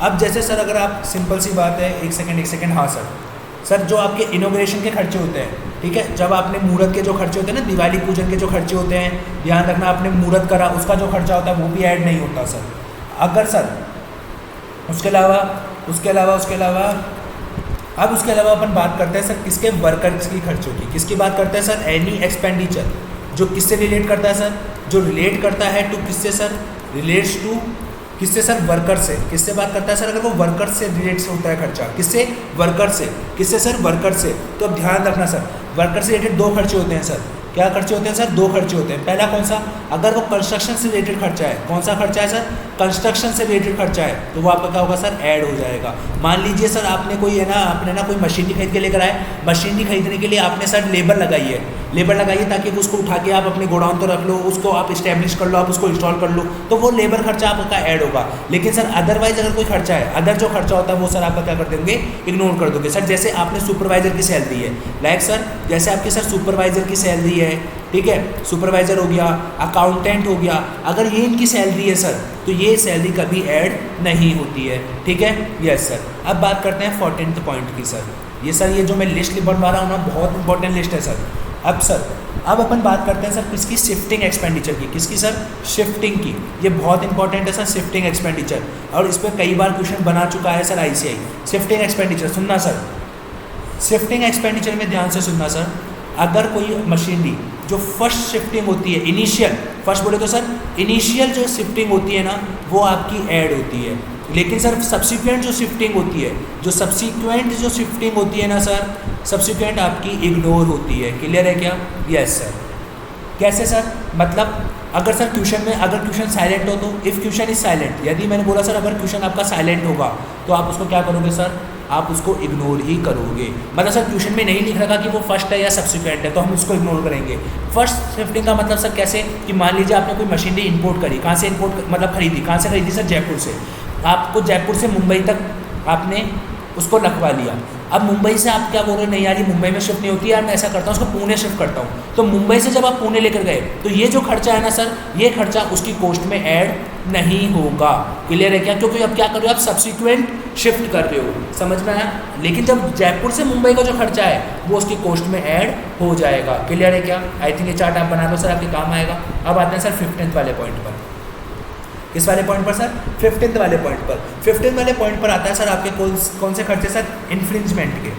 अब जैसे सर अगर आप सिंपल सी बात है, एक सेकंड, हाँ सर जो आपके इनॉग्रेशन के खर्चे होते हैं, ठीक है, जब आपने मुहूर्त के जो खर्चे होते हैं ना, दिवाली पूजन के जो खर्चे होते हैं, ध्यान रखना आपने मुहूर्त करा, उसका जो खर्चा होता है वो भी ऐड नहीं होता सर। अगर सर उसके अलावा अपन बात करते हैं सर किसके, वर्कर्स की खर्चों की। किसकी बात करते हैं सर, एनी एक्सपेंडिचर जो किससे रिलेट करता है सर, जो रिलेट करता है टू किससे सर, रिलेट्स टू किससे सर, वर्कर से। किससे बात करता है सर, अगर वो वर्कर से रिलेट से होता है खर्चा, किससे, वर्कर से। किससे सर, वर्कर से। तो अब ध्यान रखना सर, वर्कर से रिलेटेड 2 खर्चे होते हैं सर। क्या खर्चे होते हैं सर, 2 खर्चे होते हैं। पहला कौन सा, अगर वो कंस्ट्रक्शन से रिलेटेड खर्चा है, कौन सा खर्चा है सर, कंस्ट्रक्शन से रिलेटेड खर्चा है, तो वो आपका क्या होगा सर, ऐड हो जाएगा। मान लीजिए सर आपने कोई मशीनरी खरीद के लेकर आए, मशीनरी खरीदने के लिए आपने सर लेबर लगाई है ताकि उसको उठा के आप अपने गोडाउन तो रख लो, उसको आप इस्टेब्लिश कर लो, आप उसको इंस्टॉल कर लो, तो वो लेबर खर्चा आपका ऐड होगा। लेकिन सर अदरवाइज अगर कोई खर्चा है, अदर जो खर्चा होता है वो सर आपका क्या कर देंगे, इग्नोर कर दोगे सर। जैसे आपने सुपरवाइजर की सैलरी है, लाइक सर जैसे आपकी सर सुपरवाइजर की सैलरी है, ठीक है, सुपरवाइजर हो गया, अकाउंटेंट हो गया, अगर ये इनकी सैलरी है सर, तो ये सैलरी कभी ऐड नहीं होती है, ठीक है। Yes sir. अब बात करते हैं 14th पॉइंट की सर। ये जो मैं लिस्ट बनवा रहा हूँ ना, बहुत इंपॉर्टेंट लिस्ट है सर। अब अपन बात करते हैं सर किसकी, शिफ्टिंग एक्सपेंडिचर की। किसकी सर, शिफ्टिंग की। ये बहुत इंपॉर्टेंट है सर, शिफ्टिंग एक्सपेंडिचर, और इस पर कई बार क्वेश्चन बना चुका है सर आईसीआई। शिफ्टिंग एक्सपेंडिचर सुनना सर, शिफ्टिंग एक्सपेंडिचर में ध्यान से सुनना सर। अगर कोई मशीनरी जो फर्स्ट शिफ्टिंग होती है, इनिशियल, फर्स्ट बोले तो सर इनिशियल जो शिफ्टिंग होती है ना, वो आपकी ऐड होती है। लेकिन सर सब्सिक्वेंट जो शिफ्टिंग होती है ना सर, सब्सिक्वेंट आपकी इग्नोर होती है। क्लियर है क्या, यस सर। कैसे सर, मतलब अगर सर क्वेश्चन साइलेंट हो तो, इफ़ क्वेश्चन इज साइलेंट, यदि मैंने बोला सर अगर क्वेश्चन आपका साइलेंट होगा तो आप उसको क्या करोगे सर, आप उसको इग्नोर ही करोगे। मतलब सर क्वेश्चन में नहीं लिख रखा कि वो फर्स्ट है या सब्सिक्वेंट है, तो हम उसको इग्नोर करेंगे। फर्स्ट शिफ्टिंग का मतलब सर कैसे, कि मान लीजिए आपने कोई मशीनरी इंपोर्ट करी, कहाँ से इंपोर्ट मतलब खरीदी, कहाँ से खरीदी सर, जयपुर से। आपको जयपुर से मुंबई तक आपने उसको रखवा लिया। अब मुंबई से आप क्या बोल रहे हो, नहीं यार ये मुंबई में शिफ्ट नहीं होती यार, मैं ऐसा करता हूँ उसको पुणे शिफ्ट करता हूँ। तो मुंबई से जब आप पुणे लेकर गए तो ये जो खर्चा है ना सर, ये खर्चा उसकी कॉस्ट में ऐड नहीं होगा। क्लियर है क्या, क्योंकि अब क्या कर रहे हो आप, सब्सिक्वेंट शिफ्ट कर रहे हो, समझ में आया। लेकिन जब जयपुर से मुंबई का जो खर्चा है वो उसकी कॉस्ट में ऐड हो जाएगा। क्लियर है क्या, आई थिंक ये चार्ट आप बना लो सर, आपके काम आएगा। अब आते हैं सर 15th वाले पॉइंट पर। किस वाले पॉइंट पर सर, 15th वाले पॉइंट पर। 15th वाले पॉइंट पर आता है सर आपके कौन से खर्चे सर, इन्फ्रिंजमेंट के।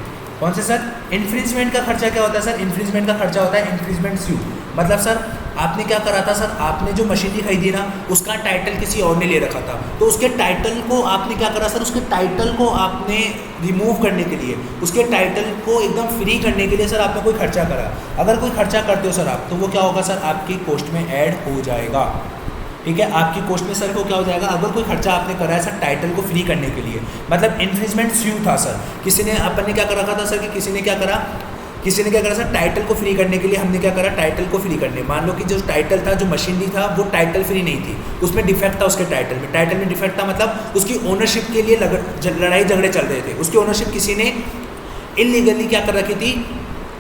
कौन से सर, इन्फ्रिंजमेंट का खर्चा क्या होता है सर, इन्फ्रिंजमेंट का खर्चा होता है इन्फ्रिंजमेंट ड्यू। मतलब सर आपने क्या करा था सर, आपने जो मशीनरी खरीदी ना, उसका टाइटल किसी और ने ले रखा था, तो उसके टाइटल को आपने क्या करा सर, उसके टाइटल को आपने रिमूव करने के लिए, उसके टाइटल को एकदम फ्री करने के लिए सर आपने कोई खर्चा करा। अगर कोई खर्चा करते हो सर आप, तो वो क्या होगा सर, आपकी कॉस्ट में ऐड हो जाएगा। ठीक है, आपकी कॉस्ट में सर को क्या हो जाएगा, अगर कोई खर्चा आपने करा है सर टाइटल को फ्री करने के लिए, मतलब इन्फ्रिंजमेंट ड्यू था सर, किसी ने अपन ने क्या कर रखा था सर, कि किसी ने क्या करा सर, टाइटल को फ्री करने के लिए हमने क्या करा, टाइटल को फ्री करने। मान लो कि जो टाइटल था, जो मशीनरी था, वो टाइटल फ्री नहीं थी, उसमें डिफेक्ट था उसके टाइटल में डिफेक्ट था, मतलब उसकी ओनरशिप के लिए लड़ाई झगड़े चल रहे थे। उसकी ओनरशिप किसी ने इलीगली क्या कर रखी थी,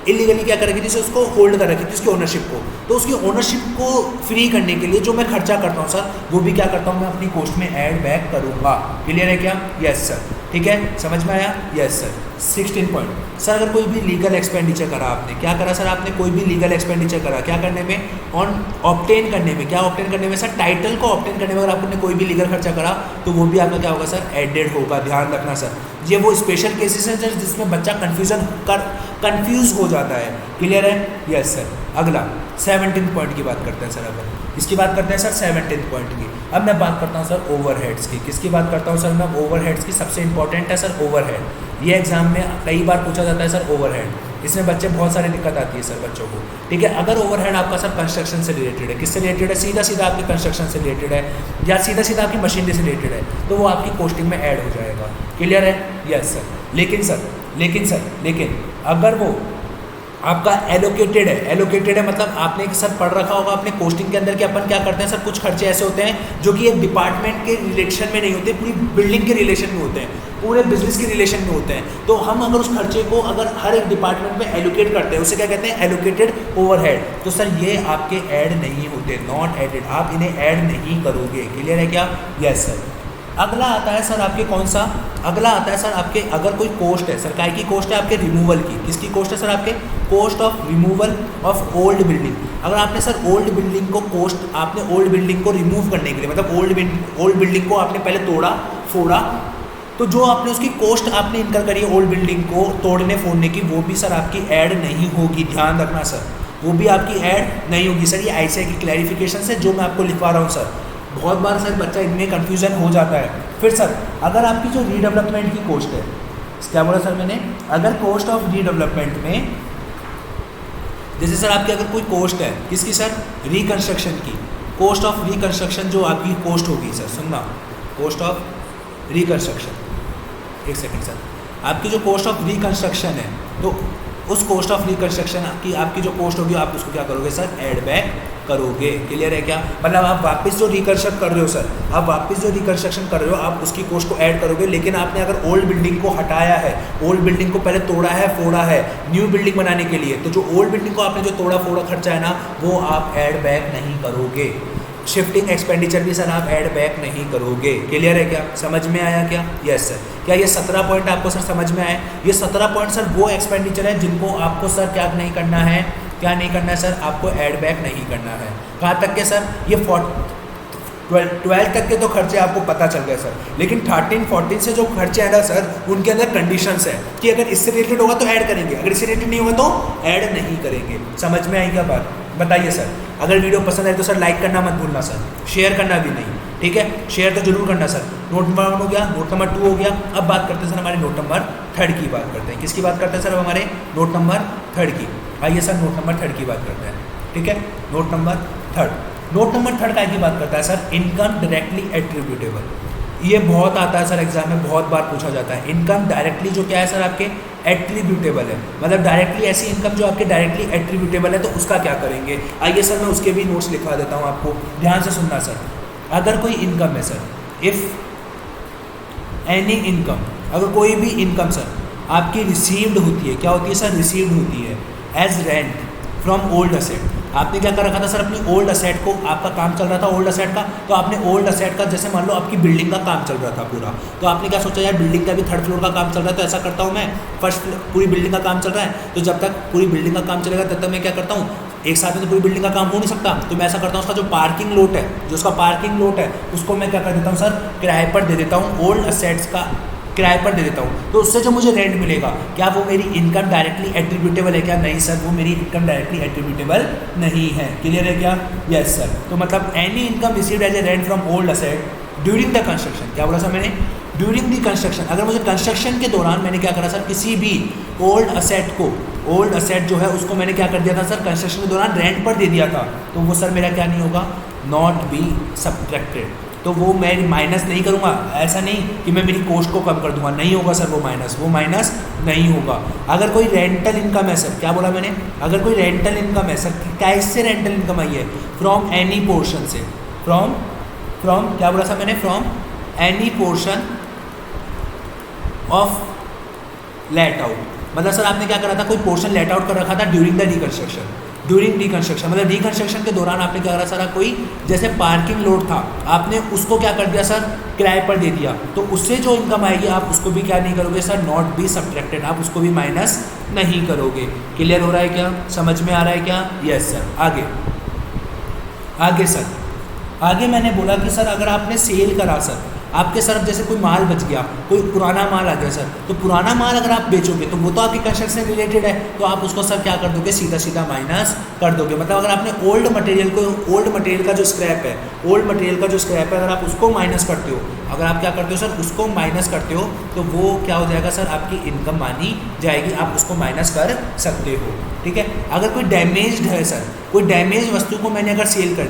इलीगली क्या कर रखी थी सर, उसको होल्ड कर रखी थी उसकी ओनरशिप को। तो उसकी ओनरशिप को फ्री करने के लिए जो मैं खर्चा करता हूँ सर, वो भी क्या करता हूँ मैं अपनी कॉस्ट में ऐड बैक करूँगा। क्लियर है क्या? यस सर, ठीक है, समझ में आया? Yes sir. 16 पॉइंट सर, अगर कोई भी लीगल एक्सपेंडिचर करा, आपने क्या करा सर, आपने कोई भी लीगल एक्सपेंडिचर करा, क्या करने में, ऑन ऑब्टेन करने में, क्या ऑब्टेन करने में सर, टाइटल को ऑब्टेन करने में अगर आपने कोई भी लीगल खर्चा करा तो वो भी आपका क्या होगा सर, एडेड होगा। ध्यान रखना सर, ये वो स्पेशल केसेस हैं सर जिसमें बच्चा कंफ्यूज हो जाता है। क्लियर है? Yes sir. अगला 17 पॉइंट की बात करते हैं सर, अब इसकी बात करते हैं सर 17 पॉइंट की। अब मैं बात करता हूँ सर ओवरहेड्स की। किसकी बात करता हूँ सर मैं? ओवरहेड्स की। सबसे इंपॉर्टेंट है सर ओवरहेड। ये एग्जाम में कई बार पूछा जाता है सर ओवरहेड। इसमें बच्चे बहुत सारी दिक्कत आती है सर बच्चों को, ठीक है। अगर ओवरहेड आपका सर कंस्ट्रक्शन से रिलेटेड है, किससे रिलेटेड है? सीधा सीधा आपके कंस्ट्रक्शन से रिलेटेड है या सीधा सीधा आपकी मशीनरी से रिलेटेड है, तो वो आपकी कॉस्टिंग में ऐड हो जाएगा। क्लियर है? Yes sir. लेकिन अगर वो आपका एलोकेटेड है मतलब आपने सर पढ़ रखा होगा अपने कॉस्टिंग के अंदर कि अपन क्या करते हैं सर, कुछ खर्चे ऐसे होते हैं जो कि एक डिपार्टमेंट के रिलेशन में नहीं होते, पूरी बिल्डिंग के रिलेशन में होते हैं, पूरे बिजनेस के रिलेशन में होते हैं। तो हम अगर उस खर्चे को अगर हर एक डिपार्टमेंट में एलोकेट करते हैं, उसे क्या कहते हैं? Allocated overhead. तो सर ये आपके ऐड नहीं होते, नॉट एडेड, आप इन्हें ऐड नहीं करोगे। क्लियर है क्या? Yes sir. अगला आता है सर आपके कौन सा? अगला आता है सर आपके, अगर कोई कॉस्ट है सरकार की, कॉस्ट है आपके रिमूवल की। किसकी कॉस्ट है सर? आपके cost of removal of old building. अगर आपने सर ओल्ड बिल्डिंग को कॉस्ट, आपने ओल्ड बिल्डिंग को रिमूव करने के लिए, मतलब ओल्ड बिल्डिंग को आपने पहले तोड़ा फोड़ा, तो जो आपने उसकी कॉस्ट आपने इनकर करी है ओल्ड बिल्डिंग को तोड़ने फोड़ने की, वो भी सर आपकी ऐड नहीं होगी। ध्यान रखना सर, वो भी आपकी ऐड नहीं होगी सर। ये ICAI की क्लैरिफिकेशन है जो मैं आपको लिखवा रहा हूँ सर। बहुत बार सर बच्चा इनमें कन्फ्यूजन हो जाता है। फिर सर अगर आपकी जो रीडेवलपमेंट की कॉस्ट है, क्या बोला सर मैंने? अगर कॉस्ट ऑफ रीडेवलपमेंट में, जैसे सर आपकी अगर कोई कॉस्ट है किसकी सर? रिकंस्ट्रक्शन की। कॉस्ट ऑफ रिकंस्ट्रक्शन जो आपकी कॉस्ट होगी सर, सुनना, कॉस्ट ऑफ रिकंस्ट्रक्शन, एक सेकेंड सर, आपकी जो कॉस्ट ऑफ रिकंस्ट्रक्शन है, तो उस कॉस्ट ऑफ रिकंस्ट्रक्शन की आपकी जो कॉस्ट होगी आप उसको क्या करोगे सर? ऐड बैक करोगे। क्लियर है क्या? मतलब आप वापस जो रिकंस्ट्रक्ट कर रहे हो सर, आप वापस जो रिकंस्ट्रक्शन कर रहे हो आप उसकी कॉस्ट को ऐड करोगे। लेकिन आपने अगर ओल्ड बिल्डिंग को हटाया है, ओल्ड बिल्डिंग को पहले तोड़ा है फोड़ा है न्यू बिल्डिंग बनाने के लिए, तो जो ओल्ड बिल्डिंग को आपने जो तोड़ा फोड़ा खर्चा है ना, वो आप ऐड बैक नहीं करोगे। शिफ्टिंग एक्सपेंडिचर भी सर आप ऐड बैक नहीं करोगे। क्लियर है क्या? समझ में आया क्या? Yes sir. क्या ये 17 पॉइंट आपको सर समझ में आए? ये 17 पॉइंट सर वो एक्सपेंडिचर है जिनको आपको सर क्या नहीं करना है, क्या नहीं करना है सर? आपको ऐड बैक नहीं करना है। कहाँ तक के सर? ये 12 तक के तो खर्चे आपको पता चल गए सर, लेकिन 13 14 से जो खर्चे हैं ना सर, उनके अंदर कंडीशंस है कि अगर इससे रिलेटेड होगा तो ऐड करेंगे, अगर इससे रिलेटेड नहीं होगा तो ऐड नहीं करेंगे। समझ में आई क्या बात? बताइए सर। अगर वीडियो पसंद आए तो सर लाइक करना मत भूलना सर, शेयर करना भी नहीं, ठीक है? शेयर तो जरूर करना सर। नोट नंबर 1 हो गया, नोट नंबर 2 हो गया। अब बात करते हैं सर हमारे नोट नंबर 3 की बात करते हैं। किसकी बात करते हैं सर? हमारे नोट नंबर 3 की। आइए सर नोट नंबर 3 की बात करते हैं, ठीक है? Note number 3। नोट नंबर 3 काय की बात करता है सर? Income directly attributable. ये बहुत आता है सर एग्जाम में, बहुत बार पूछा जाता है। इनकम डायरेक्टली जो क्या है सर आपके एट्रीब्यूटेबल है, मतलब डायरेक्टली ऐसी इनकम जो आपके डायरेक्टली एट्रीब्यूटेबल है, तो उसका क्या करेंगे? आइए सर मैं उसके भी नोट्स लिखवा देता हूँ आपको, ध्यान से सुनना सर। अगर कोई इनकम है सर, इफ़ एनी इनकम, अगर कोई भी इनकम सर आपकी रिसीव्ड होती है, क्या होती है सर? रिसीव्ड होती है as rent from old asset. आपने क्या कर रखा था सर? अपनी ओल्ड असेट को, आपका काम चल रहा था ओल्ड असेट का, तो आपने ओल्ड असेट का, जैसे मान लो आपकी बिल्डिंग का काम चल रहा था पूरा, तो आपने क्या सोचा यार बिल्डिंग का भी 3rd फ्लोर का काम चल रहा है, तो ऐसा करता हूँ मैं, पूरी बिल्डिंग का काम चल रहा है, तो जब तक पूरी बिल्डिंग का काम चलेगा तब तक मैं क्या करता हूँ, एक साथ में तो पूरी बिल्डिंग का काम हो नहीं सकता, तो मैं ऐसा करता हूँ उसका जो पार्किंग लॉट है, जो उसका पार्किंग लॉट है उसको मैं क्या कर देता हूँ सर? किराए पर दे देता हूँ, ओल्ड असेट्स का किराए पर दे देता हूँ। तो उससे जो मुझे रेंट मिलेगा, क्या वो मेरी इनकम डायरेक्टली एट्रीब्यूटेबल है क्या? नहीं सर, वो मेरी इनकम डायरेक्टली एट्रीब्यूटेबल नहीं है। क्लियर है क्या? Yes sir. तो मतलब any income received as a rent from old asset during the construction, क्या बोला सर मैंने? During the construction. अगर मुझे कंस्ट्रक्शन के दौरान मैंने क्या करा सर? किसी भी ओल्ड असेट को, ओल्ड असेट जो है उसको मैंने क्या कर दिया था सर? कंस्ट्रक्शन के दौरान रेंट पर दे दिया था, तो वो सर मेरा क्या नहीं होगा? Not be subtracted. तो वो मैं माइनस नहीं करूँगा, ऐसा नहीं कि मैं मेरी कॉस्ट को कम कर दूंगा, नहीं होगा सर, वो माइनस नहीं होगा। अगर कोई रेंटल इनकम है सर, क्या बोला मैंने? अगर कोई रेंटल इनकम है सर, क्या इससे रेंटल इनकम आई है? फ्रॉम एनी पोर्शन से, फ्रॉम क्या बोला सर मैंने? From any portion of let out, मतलब सर आपने क्या करा था, कोई पोर्शन लेट आउट कर रखा था during the reconstruction, during reconstruction मतलब रिकंस्ट्रक्शन के दौरान आपने क्या करा सर, कोई जैसे पार्किंग लोड था, आपने उसको क्या कर दिया सर, किराए पर दे दिया, तो उससे जो इनकम आएगी आप उसको भी क्या नहीं करोगे सर, नॉट बी सब्ट्रैक्टेड, आप उसको भी माइनस नहीं करोगे। क्लियर हो रहा है क्या, समझ में आ रहा है क्या? Yes sir. आगे आगे सर, आगे मैंने बोला कि सर अगर आपने सेल करा सर, आपके सर जैसे कोई माल बच गया, कोई पुराना माल आ गया सर, तो पुराना माल अगर आप बेचोगे तो वो तो आपकी कंस्ट्रक्शन से रिलेटेड है, तो आप उसको सर क्या कर दोगे, सीधा सीधा माइनस कर दोगे। मतलब अगर आपने ओल्ड मटेरियल का जो स्क्रैप है, अगर आप उसको माइनस करते हो, अगर आप क्या करते हो सर, उसको माइनस करते हो, तो वो क्या हो जाएगा सर, आपकी इनकम मानी जाएगी, आप उसको माइनस कर सकते हो। ठीक है। अगर कोई डैमेज्ड है सर, कोई डैमेज वस्तु को मैंने अगर सेल कर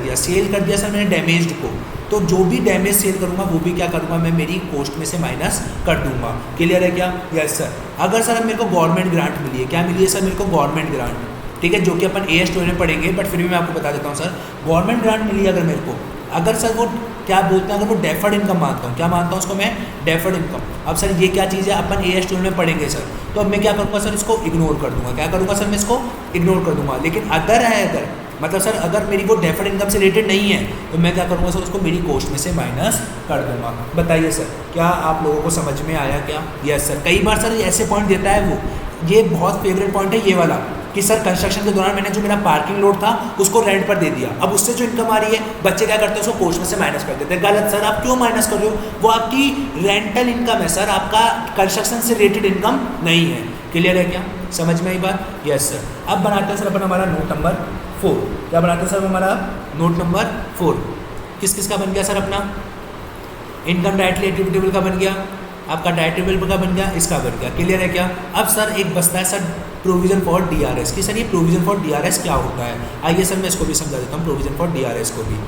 दिया सर मैंने डैमेज्ड को, तो जो भी डैमेज सेल करूँगा वो भी क्या करूँगा, मैं मेरी कॉस्ट में से माइनस कर दूंगा। क्लियर है क्या? Yes sir. अगर सर मेरे को गवर्नमेंट ग्रांट मिली है, क्या मिली है सर मेरे को, गवर्नमेंट ग्रांट, ठीक है, जो कि अपन AS 12 में पढ़ेंगे, बट फिर भी मैं आपको बता देता हूँ सर, गवर्नमेंट ग्रांट मिली है अगर मेरे को, अगर सर वो क्या बोलते हैं, अगर वो डेफर्ड इनकम मानता हूँ, क्या मानता हूँ उसको मैं, डेफर्ड इनकम। अब सर ये क्या चीज़ है, अपन AS 12 में पढ़ेंगे सर, तो अब मैं क्या करूँगा सर, इसको इग्नोर कर दूंगा। क्या करूँगा सर, मैं इसको इग्नोर कर दूंगा। लेकिन अगर मतलब सर अगर मेरी वो डेफर्ड इनकम से रिलेटेड नहीं है, तो मैं क्या करूँगा सर, उसको मेरी कॉस्ट में से माइनस कर दूंगा। बताइए सर, क्या आप लोगों को समझ में आया क्या? Yes sir. कई बार सर ऐसे पॉइंट देता है वो, ये बहुत फेवरेट पॉइंट है ये वाला, कि सर कंस्ट्रक्शन के दौरान मैंने जो मेरा पार्किंग लोड था उसको रेंट पर दे दिया, अब उससे जो इनकम आ रही है बच्चे क्या करते हैं, उसको कॉस्ट में से माइनस कर देते हैं। गलत सर, आप क्यों माइनस कर रहे हो, वो आपकी रेंटल इनकम है सर, आपका कंस्ट्रक्शन से रिलेटेड इनकम नहीं है। क्लियर है क्या, समझ में आई बात? Yes sir. अब बनाते हैं सर अपन हमारा नोट नंबर 4। क्या बनाते हैं सर हमारा नोट नंबर 4? किस किस का बन गया सर अपना, इनकम डायरेक्टली एट्रिब्यूटेबल का बन गया, आपका डायरेक्टेबल का बन गया, इसका बन गया। क्लियर है क्या? अब सर एक बचता है सर प्रोविजन फॉर DRS की। सर ये प्रोविजन फॉर DRS क्या होता है, आइए सर मैं इसको भी समझा देता हूँ, प्रोविजन फॉर DRS को भी।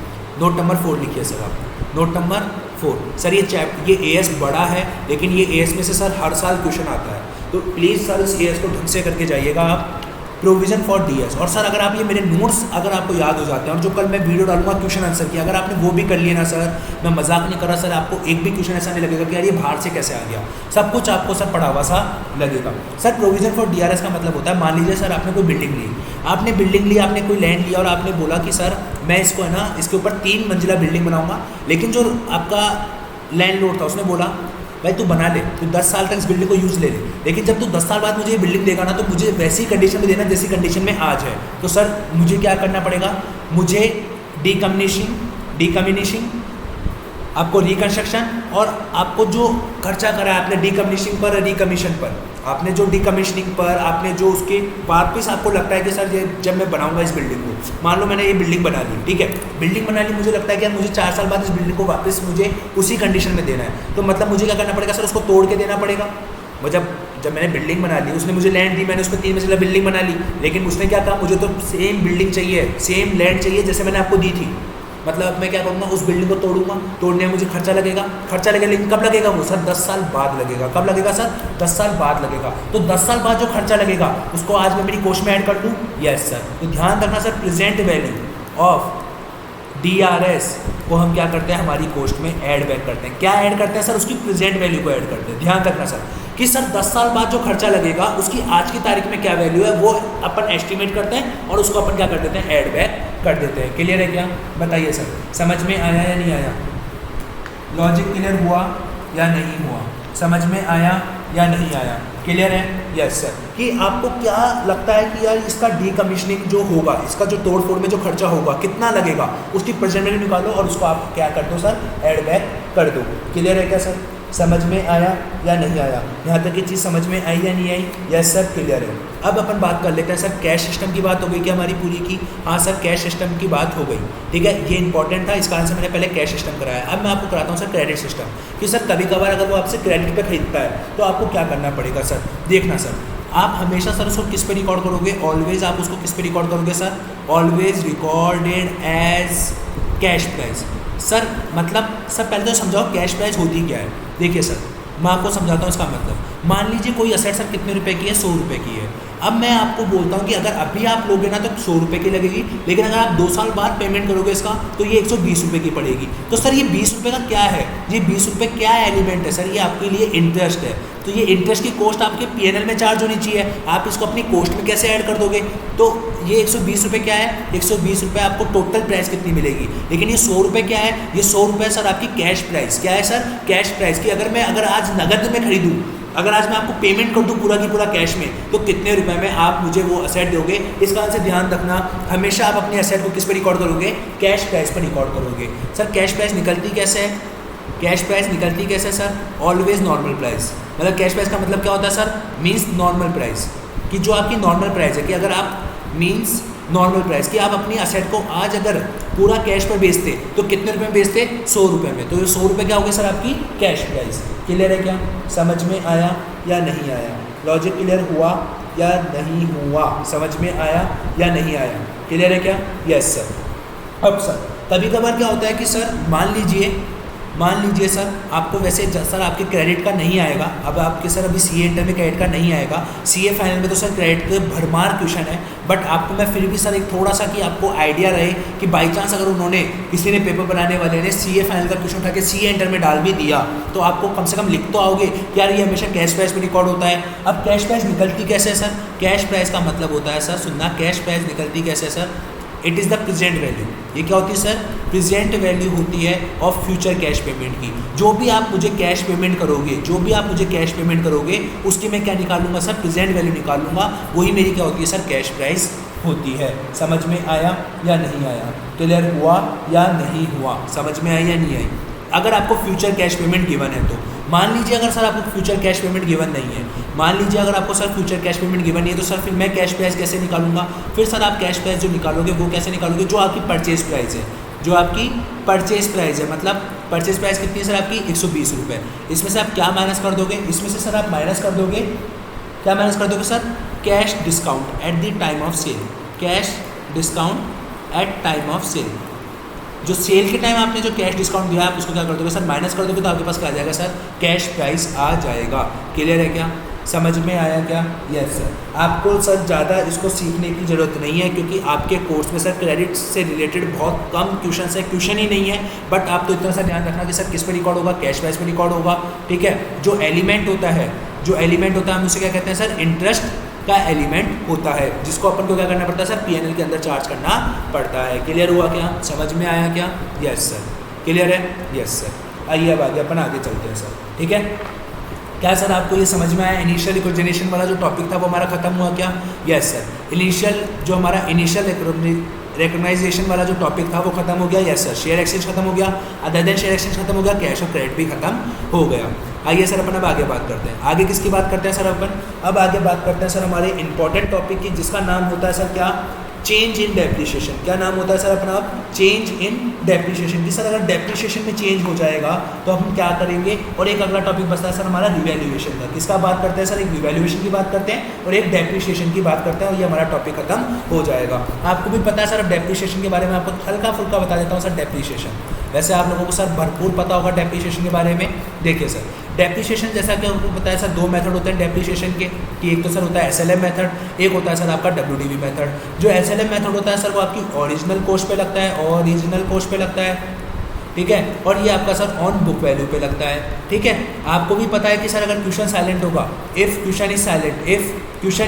नोट नंबर 4 लिखिए सर आप, नोट नंबर 4। सर ये AS बड़ा है, लेकिन ये AS में से सर हर साल क्वेश्चन आता है, तो प्लीज़ सर इस AS को ढंग से करके जाइएगा आप। प्रोविजन फॉर DS, और सर अगर आप ये मेरे नोट्स अगर आपको याद हो जाते हैं, और जो कल मैं वीडियो डालूंगा क्वेश्चन आंसर की, अगर आपने वो भी कर लिए ना सर, मैं मजाक नहीं कर रहा सर, आपको एक भी क्वेश्चन ऐसा नहीं लगेगा कि यार ये बाहर से कैसे आ गया, सब कुछ आपको सर पढ़ा हुआ सा लगेगा। सर प्रोविजन फॉर DRS का मतलब होता है, मान लीजिए सर आपने कोई बिल्डिंग ली, आपने कोई लैंड लिया, और आपने बोला कि सर मैं इसको है ना, इसके ऊपर 3 मंजिला बिल्डिंग बनाऊंगा, लेकिन जो आपका लैंडलॉर्ड था उसने बोला भाई तू बना ले, तू 10 साल तक इस बिल्डिंग को यूज़ ले, लेकिन जब तू 10 साल बाद मुझे ये बिल्डिंग देगा ना, तो मुझे वैसी कंडीशन में देना जैसी कंडीशन में आज है। तो सर मुझे क्या करना पड़ेगा, मुझे डीकम्युनिशिंग, आपको रिकंस्ट्रक्शन, और आपको जो खर्चा करा है आपने डीकम्युनिशिंग पर, रिकमीशन पर, आपने जो डीकमीशनिंग पर, आपने जो उसके वापस आपको लगता है कि सर ये जब मैं बनाऊंगा इस बिल्डिंग को, मान लो मैंने ये बिल्डिंग बना ली, ठीक है, बिल्डिंग बना ली, मुझे लगता है कि यार मुझे 4 साल बाद इस बिल्डिंग को वापस मुझे उसी कंडीशन में देना है, तो मतलब मुझे क्या करना पड़ेगा सर, उसको तोड़ के देना पड़ेगा। वो जब मैंने बिल्डिंग बना ली, उसने मुझे लैंड दी, मैंने उसको 3 मंजिला बिल्डिंग बना ली, लेकिन उसने क्या कहा, मुझे तो सेम बिल्डिंग चाहिए, सेम लैंड चाहिए जैसे मैंने आपको दी थी। मतलब मैं क्या करूँगा, उस बिल्डिंग को तोड़ूंगा, तोड़ने में मुझे खर्चा लगेगा, लेकिन कब लगेगा वो सर, 10 साल बाद लगेगा। कब लगेगा सर, 10 साल बाद लगेगा। तो 10 साल बाद जो खर्चा लगेगा उसको आज मैं मेरी कॉस्ट में ऐड कर दूँ। Yes sir. तो ध्यान रखना sir, present value of DRS को हम क्या करते हैं, हमारी कॉस्ट में ऐड बैक करते हैं। क्या ऐड करते हैं सर, उसकी प्रेजेंट वैल्यू को ऐड करते हैं। ध्यान रखना सर कि सर 10 साल बाद जो खर्चा लगेगा उसकी आज की तारीख में क्या वैल्यू है वो अपन एस्टिमेट करते हैं, और उसको अपन क्या कर देते हैं, ऐड बैक कर देते हैं। क्लियर है क्या, बताइए सर, समझ में आया या नहीं आया, लॉजिक क्लियर हुआ या नहीं हुआ, समझ में आया या नहीं आया, क्लियर है? Yes sir. कि आपको क्या लगता है कि यार इसका डीकमीशनिंग जो होगा, इसका जो तोड़ फोड़ में जो खर्चा होगा कितना लगेगा, उसकी प्रेजेंट वैल्यू निकालो और उसको आप क्या कर दो सर, ऐड बैक कर दो। क्लियर है क्या सर, समझ में आया या नहीं आया, यहाँ तक ये चीज़ समझ में आई या नहीं आई? यस सर, क्लियर है। अब अपन बात कर लेते हैं सर, कैश सिस्टम की बात हो गई क्या हमारी पूरी की? हाँ सर, कैश सिस्टम की बात हो गई, ठीक है, ये इंपॉर्टेंट था, इस कारण से मैंने पहले कैश सिस्टम कराया। अब मैं आपको कराता हूँ सर क्रेडिट सिस्टम, कि सर कभी कभार अगर वो आपसे क्रेडिट पे खरीदता है तो आपको क्या करना पड़ेगा सर, देखना सर, आप हमेशा सर उसको किस पे रिकॉर्ड करोगे, ऑलवेज आप उसको किस पे रिकॉर्ड करोगे sir, always recorded as cash price. Sir मतलब सर पहले तो समझाओ कैश प्राइस होती क्या है। देखिए सर मैं आपको समझाता हूँ इसका मतलब, मान लीजिए कोई असेट सर कितने रुपए की है, 100 रुपये की है। अब मैं आपको बोलता हूँ कि अगर अभी आप लोगे ना तो 100 रुपये की लगेगी, लेकिन अगर आप 2 साल बाद पेमेंट करोगे इसका तो ये 120 रुपये की पड़ेगी। तो सर ये 20 रुपये का क्या है, ये 20 रुपये क्या एलिमेंट है सर, ये आपके लिए इंटरेस्ट है। तो ये इंटरेस्ट की कॉस्ट आपके पीएनएल में चार्ज होनी चाहिए, आप इसको अपनी कॉस्ट में कैसे ऐड कर दोगे? तो ये 120 रुपये क्या है, 120 रुपये आपको टोटल प्राइस कितनी मिलेगी, लेकिन ये 100 रुपये क्या है, ये 100 रुपये सर आपकी कैश प्राइस, क्या है सर, कैश प्राइस की अगर आज नगद में खरीदूँ, अगर आज मैं आपको पेमेंट कर दूं पूरा की पूरा कैश में, तो कितने रुपए में आप मुझे वो असेट दोगे? इस कारण से ध्यान रखना, हमेशा आप अपने असेट को किस पर रिकॉर्ड करोगे? कैश प्राइस पर रिकॉर्ड करोगे। सर कैश प्राइस निकलती कैसे है? कैश प्राइस निकलती कैसे सर? Always normal price. मतलब कैश प्राइस का मतलब क्या होता है सर? मीन्स नॉर्मल प्राइस, कि जो आपकी नॉर्मल प्राइस है, कि अगर आप मीन्स नॉर्मल प्राइस कि आप अपनी असेट को आज अगर पूरा कैश पर बेचते तो कितने रुपए में बेचते? 100 रुपये में। तो ये 100 रुपये क्या हो गए सर आपकी कैश प्राइस। क्लियर है क्या? समझ में आया या नहीं आया? लॉजिक क्लियर हुआ या नहीं हुआ? समझ में आया या नहीं आया? क्लियर है क्या? Yes sir. अब सर कभी कभार क्या होता है कि सर मान लीजिए सर आपको वैसे सर आपके क्रेडिट का नहीं आएगा, अब आपके सर अभी सीए इंटर में क्रेडिट का नहीं आएगा, सीए फाइनल में तो सर क्रेडिट के भरमार क्वेश्चन है, बट आपको मैं फिर भी सर एक थोड़ा सा कि आपको आइडिया रहे कि बाई चांस अगर उन्होंने किसी ने पेपर बनाने वाले ने सीए फाइनल का क्वेश्चन उठा के सीए इंटर में डाल भी दिया, तो आपको कम से कम लिख तो आओगे कि यार ये हमेशा कैश प्राइस में रिकॉर्ड होता है। अब कैश प्राइस निकलती कैसे है सर? कैश प्राइस का मतलब होता है सर, सुनना, कैश प्राइस निकलती कैसे है sir? It is the present value. ये क्या होती है सर? प्रेजेंट वैल्यू होती है ऑफ फ्यूचर कैश पेमेंट की। जो भी आप मुझे कैश पेमेंट करोगे, उसकी मैं क्या निकालूंगा सर? प्रेजेंट वैल्यू निकालूंगा, वही मेरी क्या होती है सर? कैश प्राइस होती है। समझ में आया या नहीं आया? क्लियर हुआ या नहीं हुआ? समझ में आई या नहीं आई? अगर आपको फ्यूचर कैश पेमेंट गिवन है तो मान लीजिए, अगर सर आपको फ्यूचर कैश पेमेंट गिवन नहीं है, मान लीजिए अगर आपको sir future cash payment given नहीं है, तो सर फिर मैं कैश प्राइस कैसे निकालूंगा? फिर सर आप कैश प्राइस जो निकालोगे वो कैसे निकालोगे? जो आपकी परचेज प्राइस है, जो आपकी परचेज प्राइस है, मतलब परचेज प्राइस कितनी है सर आपकी? 120 रुपये। इसमें से आप क्या माइनस कर दोगे? इसमें से सर आप माइनस कर दोगे, क्या माइनस कर दोगे sir? Cash discount at the time of sale. Cash discount at time of sale, जो सेल के टाइम आपने जो कैश डिस्काउंट दिया आप उसको क्या कर दोगे सर? माइनस कर दोगे, तो आपके पास क्या आ जाएगा सर? कैश प्राइस आ जाएगा। क्लियर है क्या? समझ में आया क्या? Yes sir. आपको सर ज़्यादा इसको सीखने की ज़रूरत नहीं है, क्योंकि आपके कोर्स में सर क्रेडिट से रिलेटेड बहुत कम क्वेश्चन है, क्वेश्चन ही नहीं है, बट आप तो इतना सा ध्यान रखना कि सर किस पे रिकॉर्ड होगा? कैश प्राइस पे रिकॉर्ड होगा। ठीक है, जो एलिमेंट होता है हम उसे क्या कहते हैं सर? इंटरेस्ट का एलिमेंट होता है, जिसको अपन को क्या करना पड़ता है सर? पीएनएल के अंदर चार्ज करना पड़ता है। क्लियर हुआ क्या? समझ में आया क्या? Yes sir. क्लियर है? Yes sir. आइए अब अपन आगे चलते हैं सर। ठीक है, क्या सर आपको ये समझ में आया? इनिशियल रिकॉग्निशन वाला जो टॉपिक था वो हमारा खत्म हुआ क्या? Yes sir. इनिशियल रिकॉग्नाइजेशन वाला जो टॉपिक था वो खत्म हो गया। Yes sir. शेयर एक्सचेंज खत्म हो गया, अदर देन शेयर एक्सचेंज खत्म हो गया, कैश और क्रेडिट भी खत्म हो गया। आइए सर अपन अब आगे बात करते हैं। आगे किसकी बात करते हैं सर अपन? अब आगे बात करते हैं सर हमारे इंपॉर्टेंट टॉपिक की, जिसका नाम होता है सर क्या? Change in depreciation. क्या नाम होता है सर अपना? Change in depreciation. कि सर अगर डेप्रिसिएशन में चेंज हो जाएगा तो हम क्या करेंगे? और एक अगला टॉपिक बचता है सर हमारा रिवैल्यूएशन का। किसका बात करते हैं सर? एक रिवैल्यूएशन की बात करते हैं और एक डेप्रिसिएशन की बात करते हैं, और ये हमारा टॉपिक खत्म हो जाएगा। आपको भी पता है सर, अब डेप्रिसिएशन के बारे में आपको हल्का फुल्का बता देता हूँ सर। डेप्रिसिएशन वैसे आप लोगों को सर भरपूर पता होगा डेप्रिसिएशन के बारे में। देखिए सर, डेप्रिसिएशन जैसा कि आपको पता है सर, दो मेथड होते हैं डेप्रिसिएशन के, कि एक तो सर होता है एसएलएम मेथड, एक होता है सर आपका डब्ल्यूडीवी मेथड। जो एसएलएम मेथड होता है सर वो आपकी ओरिजिनल कॉस्ट पे लगता है, ठीक है, और ये आपका सर ऑन बुक वैल्यू पे लगता है। ठीक है, आपको भी पता है कि सर अगर क्वेश्चन साइलेंट होगा, इफ़ क्वेश्चन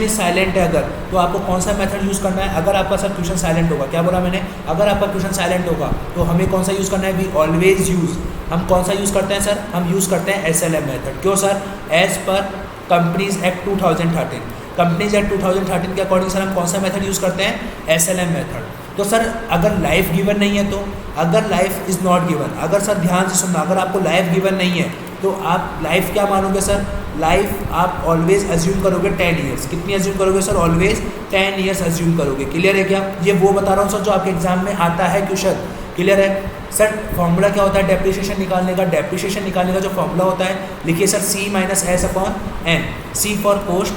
इज साइलेंट है अगर, तो आपको कौन सा मेथड यूज़ करना है? अगर आपका सर क्वेश्चन साइलेंट होगा, क्या बोला मैंने? अगर आपका क्वेश्चन साइलेंट होगा तो हमें कौन सा यूज़ करना है? वी ऑलवेज यूज़, हम कौन सा यूज़ करते हैं सर? हम यूज़ करते हैं एसएलएम मेथड। क्यों sir? As per companies act 2013 के अकॉर्डिंग सर हम कौन सा मेथड यूज़ करते हैं? SLM method. तो सर अगर लाइफ गिवन नहीं है तो, अगर लाइफ इज़ नॉट गिवन, अगर सर ध्यान से सुनना, अगर आपको लाइफ गिवन नहीं है तो आप लाइफ क्या मानोगे सर? लाइफ आप ऑलवेज अज्यूम करोगे 10 ईयर्स। कितनी अज्यूम करोगे सर? ऑलवेज 10 ईयर्स अज्यूम करोगे। क्लियर है क्या? ये वो बता रहा हूँ सर जो आपके एग्जाम में आता है क्वेश्चन। क्लियर है सर? फॉर्मूला क्या होता है डेप्रिसिएशन निकालने का? डेप्रिसिएशन निकालने का जो फॉर्मूला होता है, लिखिए sir, C minus S upon N. C for cost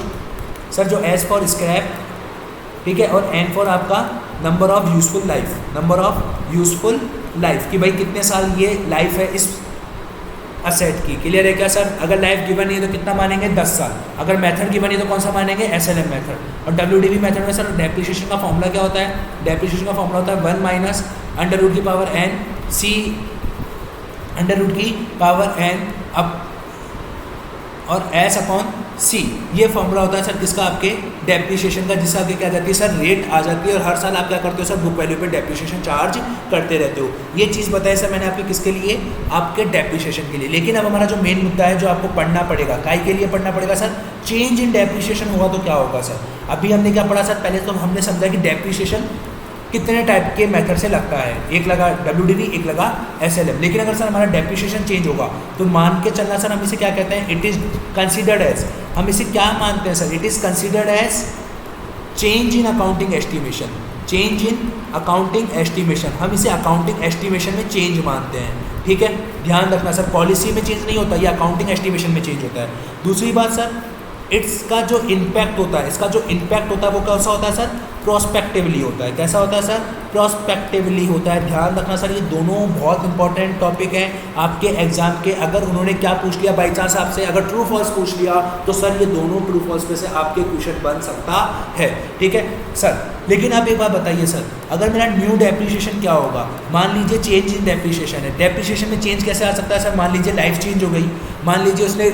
sir, जो S फॉर स्क्रैप, ठीक है, और N फॉर आपका नंबर ऑफ यूजफुल लाइफ, कि भाई कितने साल ये लाइफ है इस असेट की। क्लियर है क्या सर? अगर लाइफ गिवन नहीं है तो कितना मानेंगे? 10 साल। अगर मेथड गिवन है तो कौन सा मानेंगे? SLM method. और डब्ल्यूडीवी मेथड में सर डेप्रिसिएशन का फॉर्मूला क्या होता है? डेप्रिसिएशन का फॉर्मूला होता है 1 माइनस अंडर रूट की power n C under root की पावर n अब और एस अपॉन सी, ये फॉर्मूला होता है सर किसका, आपके डेप्रिसिएशन का, जिससे आगे क्या जाती है सर, रेट आ जाती है। और हर साल आप क्या करते हो सर, बुक वैल्यू पे डेप्रिसिएशन चार्ज करते रहते हो। ये चीज़ बताई सर मैंने आपके किसके लिए, आपके डेप्रिसिएशन के लिए। लेकिन अब हमारा जो मेन मुद्दा है जो आपको पढ़ना पड़ेगा, काय के लिए पढ़ना पड़ेगा सर, चेंज इन डेप्रिसिएशन हुआ तो क्या होगा सर। अभी हमने क्या पढ़ा सर, पहले तो हमने समझा कि डेप्रिसिएशन कितने टाइप के मेथड से लगता है, एक लगा WDV, एक लगा SLM। लेकिन अगर सर हमारा डेप्रिसिएशन चेंज होगा तो मान के चलना सर, हम इसे क्या कहते हैं, इट इज़ कंसिडर्ड एज, हम इसे क्या मानते हैं sir, it is considered as change in accounting estimation, change in accounting estimation, हम इसे अकाउंटिंग एस्टिमेशन में चेंज मानते हैं। ठीक है, ध्यान रखना सर, पॉलिसी में चेंज नहीं होता, ये अकाउंटिंग एस्टिमेशन में चेंज होता है। दूसरी बात सर, इसका जो इम्पैक्ट होता है, इसका जो इम्पैक्ट होता है वो कैसा होता है सर, प्रोस्पेक्टिवली होता है। कैसा होता है सर, प्रोस्पेक्टिवली होता है। ध्यान रखना सर, ये दोनों बहुत इंपॉर्टेंट टॉपिक हैं आपके एग्जाम के। अगर उन्होंने क्या पूछ लिया बाई चांस आपसे, अगर ट्रू फॉल्स पूछ लिया तो सर ये दोनों ट्रू फॉल्स पे से आपके क्वेश्चन बन सकता है। ठीक है सर, लेकिन आप एक बात बताइए सर, अगर मेरा न्यू डेप्रिसिएशन क्या होगा, मान लीजिए चेंज इन डेप्रिसिएशन है, डेप्रिसिएशन में चेंज कैसे आ सकता है सर, मान लीजिए लाइफ चेंज हो गई, मान लीजिए उसने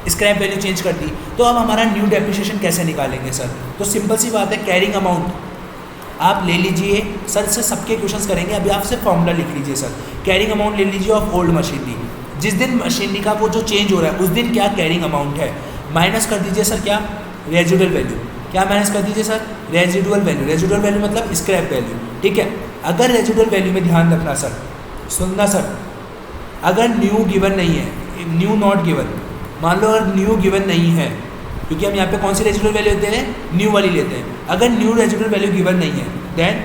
स्क्रैप वैल्यू चेंज कर दी, तो अब हमारा न्यू डेप्रिसिएशन कैसे निकालेंगे सर। तो सिंपल सी बात है, कैरिंग अमाउंट आप ले लीजिए सर, से सबके क्वेश्चंस करेंगे। अभी आप सिर्फ फॉर्मूला लिख लीजिए सर, कैरिंग अमाउंट ले लीजिए ऑफ ओल्ड मशीनरी, जिस दिन मशीनरी का वो जो चेंज हो रहा है उस दिन क्या कैरिंग अमाउंट है, माइनस कर दीजिए सर क्या, रेजिडुअल वैल्यू, क्या माइनस कर दीजिए sir, residual value, residual value मतलब स्क्रैप वैल्यू। ठीक है, अगर रेजिडुअल वैल्यू में ध्यान रखना सर, सुनना सर, अगर न्यू गिवन नहीं है, न्यू नॉट गिवन, मान लो अगर न्यू गिवन नहीं है, क्योंकि हम यहाँ पे कौन सी रेजिडुअल वैल्यू लेते हैं, न्यू वाली लेते हैं। अगर न्यू रेजिडुअल वैल्यू गिवन नहीं है देन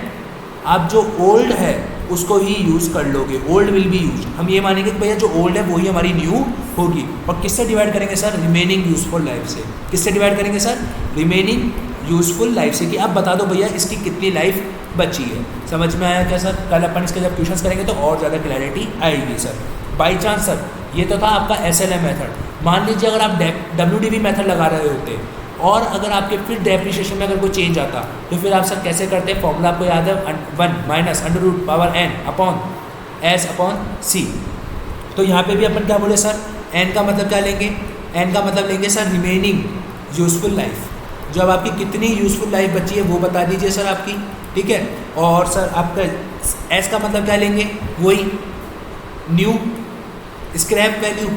आप जो ओल्ड है उसको ही यूज़ कर लोगे, ओल्ड विल बी यूज। हम ये मानेंगे कि भैया जो ओल्ड है वही हमारी न्यू होगी। और किससे डिवाइड करेंगे सर, रिमेनिंग यूजफुल लाइफ से। किससे डिवाइड करेंगे सर, रिमेनिंग यूजफुल लाइफ से, कि अब बता दो भैया इसकी कितनी लाइफ बची है। समझ में आया क्या सर, कल अपन इसके जब क्वेश्चंस करेंगे तो और ज़्यादा क्लैरिटी आएगी सर। बाई चांस सर, ये तो था आपका SLM मेथड। मान लीजिए अगर आप WDV मेथड लगा रहे होते और अगर आपके फिर डेप्रिसिएशन में अगर कोई चेंज आता तो फिर आप सर कैसे करते हैं, फॉर्मूला आपको याद है, 1 minus under root power n upon S upon C। तो यहाँ पे भी अपन क्या बोले सर, n का मतलब क्या लेंगे, n का मतलब लेंगे सर रिमेनिंग यूजफुल लाइफ। जो अब आपकी कितनी यूजफुल लाइफ बची है वो बता दीजिए सर आपकी। ठीक है, और सर आपका S का मतलब क्या लेंगे, वही new scrap value.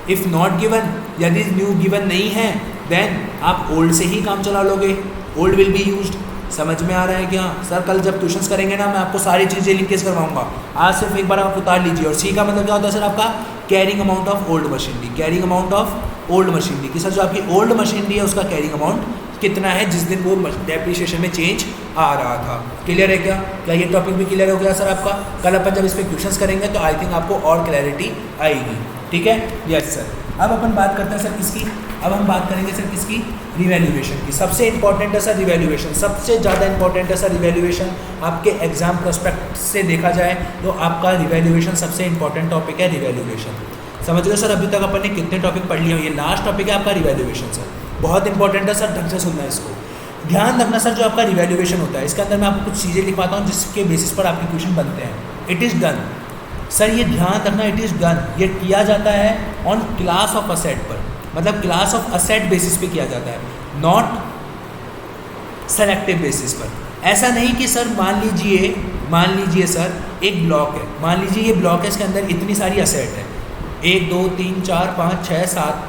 If not given, यदि न्यू गिवन नहीं है देन आप ओल्ड से ही काम चला लोगे, ओल्ड विल बी यूज्ड। समझ में आ रहा है क्या सर, कल जब क्वेश्चंस करेंगे ना मैं आपको सारी चीज़ें लिंकेज करवाऊंगा, आज सिर्फ एक बार आप उतार लीजिए। और C का मतलब क्या होता है सर आपका, carrying amount of old machinery, carrying amount of old machinery कि सर जो आपकी ओल्ड मशीनरी है उसका कैरिंग अमाउंट कितना है जिस दिन वो डेप्रिसिएशन में चेंज आ रहा था। क्लियर है क्या ये टॉपिक भी क्लियर हो गया सर आपका। कल अपन जब इस पर क्वेश्चंस करेंगे तो आई थिंक आपको और क्लैरिटी आएगी। ठीक है, यस सर। अब अपन बात करते हैं सर किसकी, अब हम बात करेंगे सर किसकी, रिवैल्यूएशन की। सबसे इंपॉर्टेंट है सर रिवैल्यूएशन, सबसे ज़्यादा इंपॉर्टेंट है सर रिवैल्यूएशन। आपके एग्जाम प्रोस्पेक्ट से देखा जाए तो आपका रिवैल्यूएशन सबसे इंपॉर्टेंट टॉपिक है, रिवैल्यूएशन। समझ लो सर, अभी तक अपन ने कितने टॉपिक पढ़ लिए, ये लास्ट टॉपिक है आपका रिवैल्यूएशन सर, बहुत इंपॉर्टेंट है सर, ढंग से सुनना है इसको। ध्यान रखना सर, जो आपका रिवैल्यूएशन होता है इसके अंदर मैं आपको कुछ चीज़ें लिखवाता हूँ जिसके बेसिस पर आपके क्वेश्चन बनते हैं। इट इज़ डन सर, ये ध्यान रखना, इट इज़ डन, ये किया जाता है ऑन क्लास ऑफ असेट पर, मतलब क्लास ऑफ असेट बेसिस पे किया जाता है, नॉट सेलेक्टिव बेसिस पर। ऐसा नहीं कि सर मान लीजिए सर एक ब्लॉक है, मान लीजिए ये ब्लॉक है, इसके अंदर इतनी सारी असेट है, 1 2 3 4 5 6 7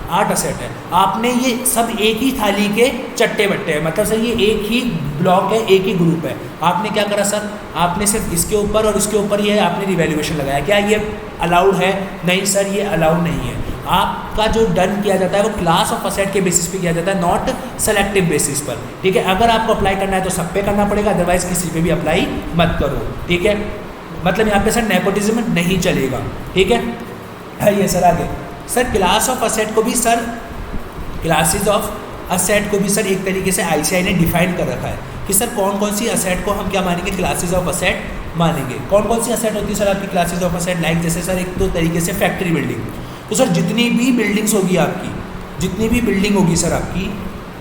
8 असेट है। आपने ये सब एक ही थाली के चट्टे बट्टे हैं, मतलब सर ये एक ही ब्लॉक है, एक ही ग्रुप है। आपने क्या करा सर, आपने सिर्फ इसके ऊपर और इसके ऊपर ये आपने रिवैल्यूएशन लगाया। क्या ये अलाउड है? नहीं सर, ये अलाउड नहीं है। आपका जो डन किया जाता है वो क्लास ऑफ असेट के बेसिस पे किया जाता है, नॉट सेलेक्टिव बेसिस पर। ठीक है, अगर आपको अप्लाई करना है तो सब पे करना पड़ेगा, अदरवाइज किसी पे भी अप्लाई मत करो। ठीक है, मतलब यहाँ पे सर नेपोटिज्म नहीं चलेगा। ठीक है, ये सर आगे सर क्लास ऑफ असेट को भी सर, क्लासेस ऑफ असेट को भी सर एक तरीके से ICAI ने डिफाइन कर रखा है कि सर कौन कौन सी असेट को हम क्या मानेंगे, क्लासेस ऑफ असेट मानेंगे। कौन कौन सी असेट होती है सर आपकी क्लासेस ऑफ असेट, लाइक जैसे सर एक तो तरीके से फैक्ट्री बिल्डिंग। तो सर जितनी भी बिल्डिंग्स होगी आपकी, जितनी भी बिल्डिंग होगी सर आपकी,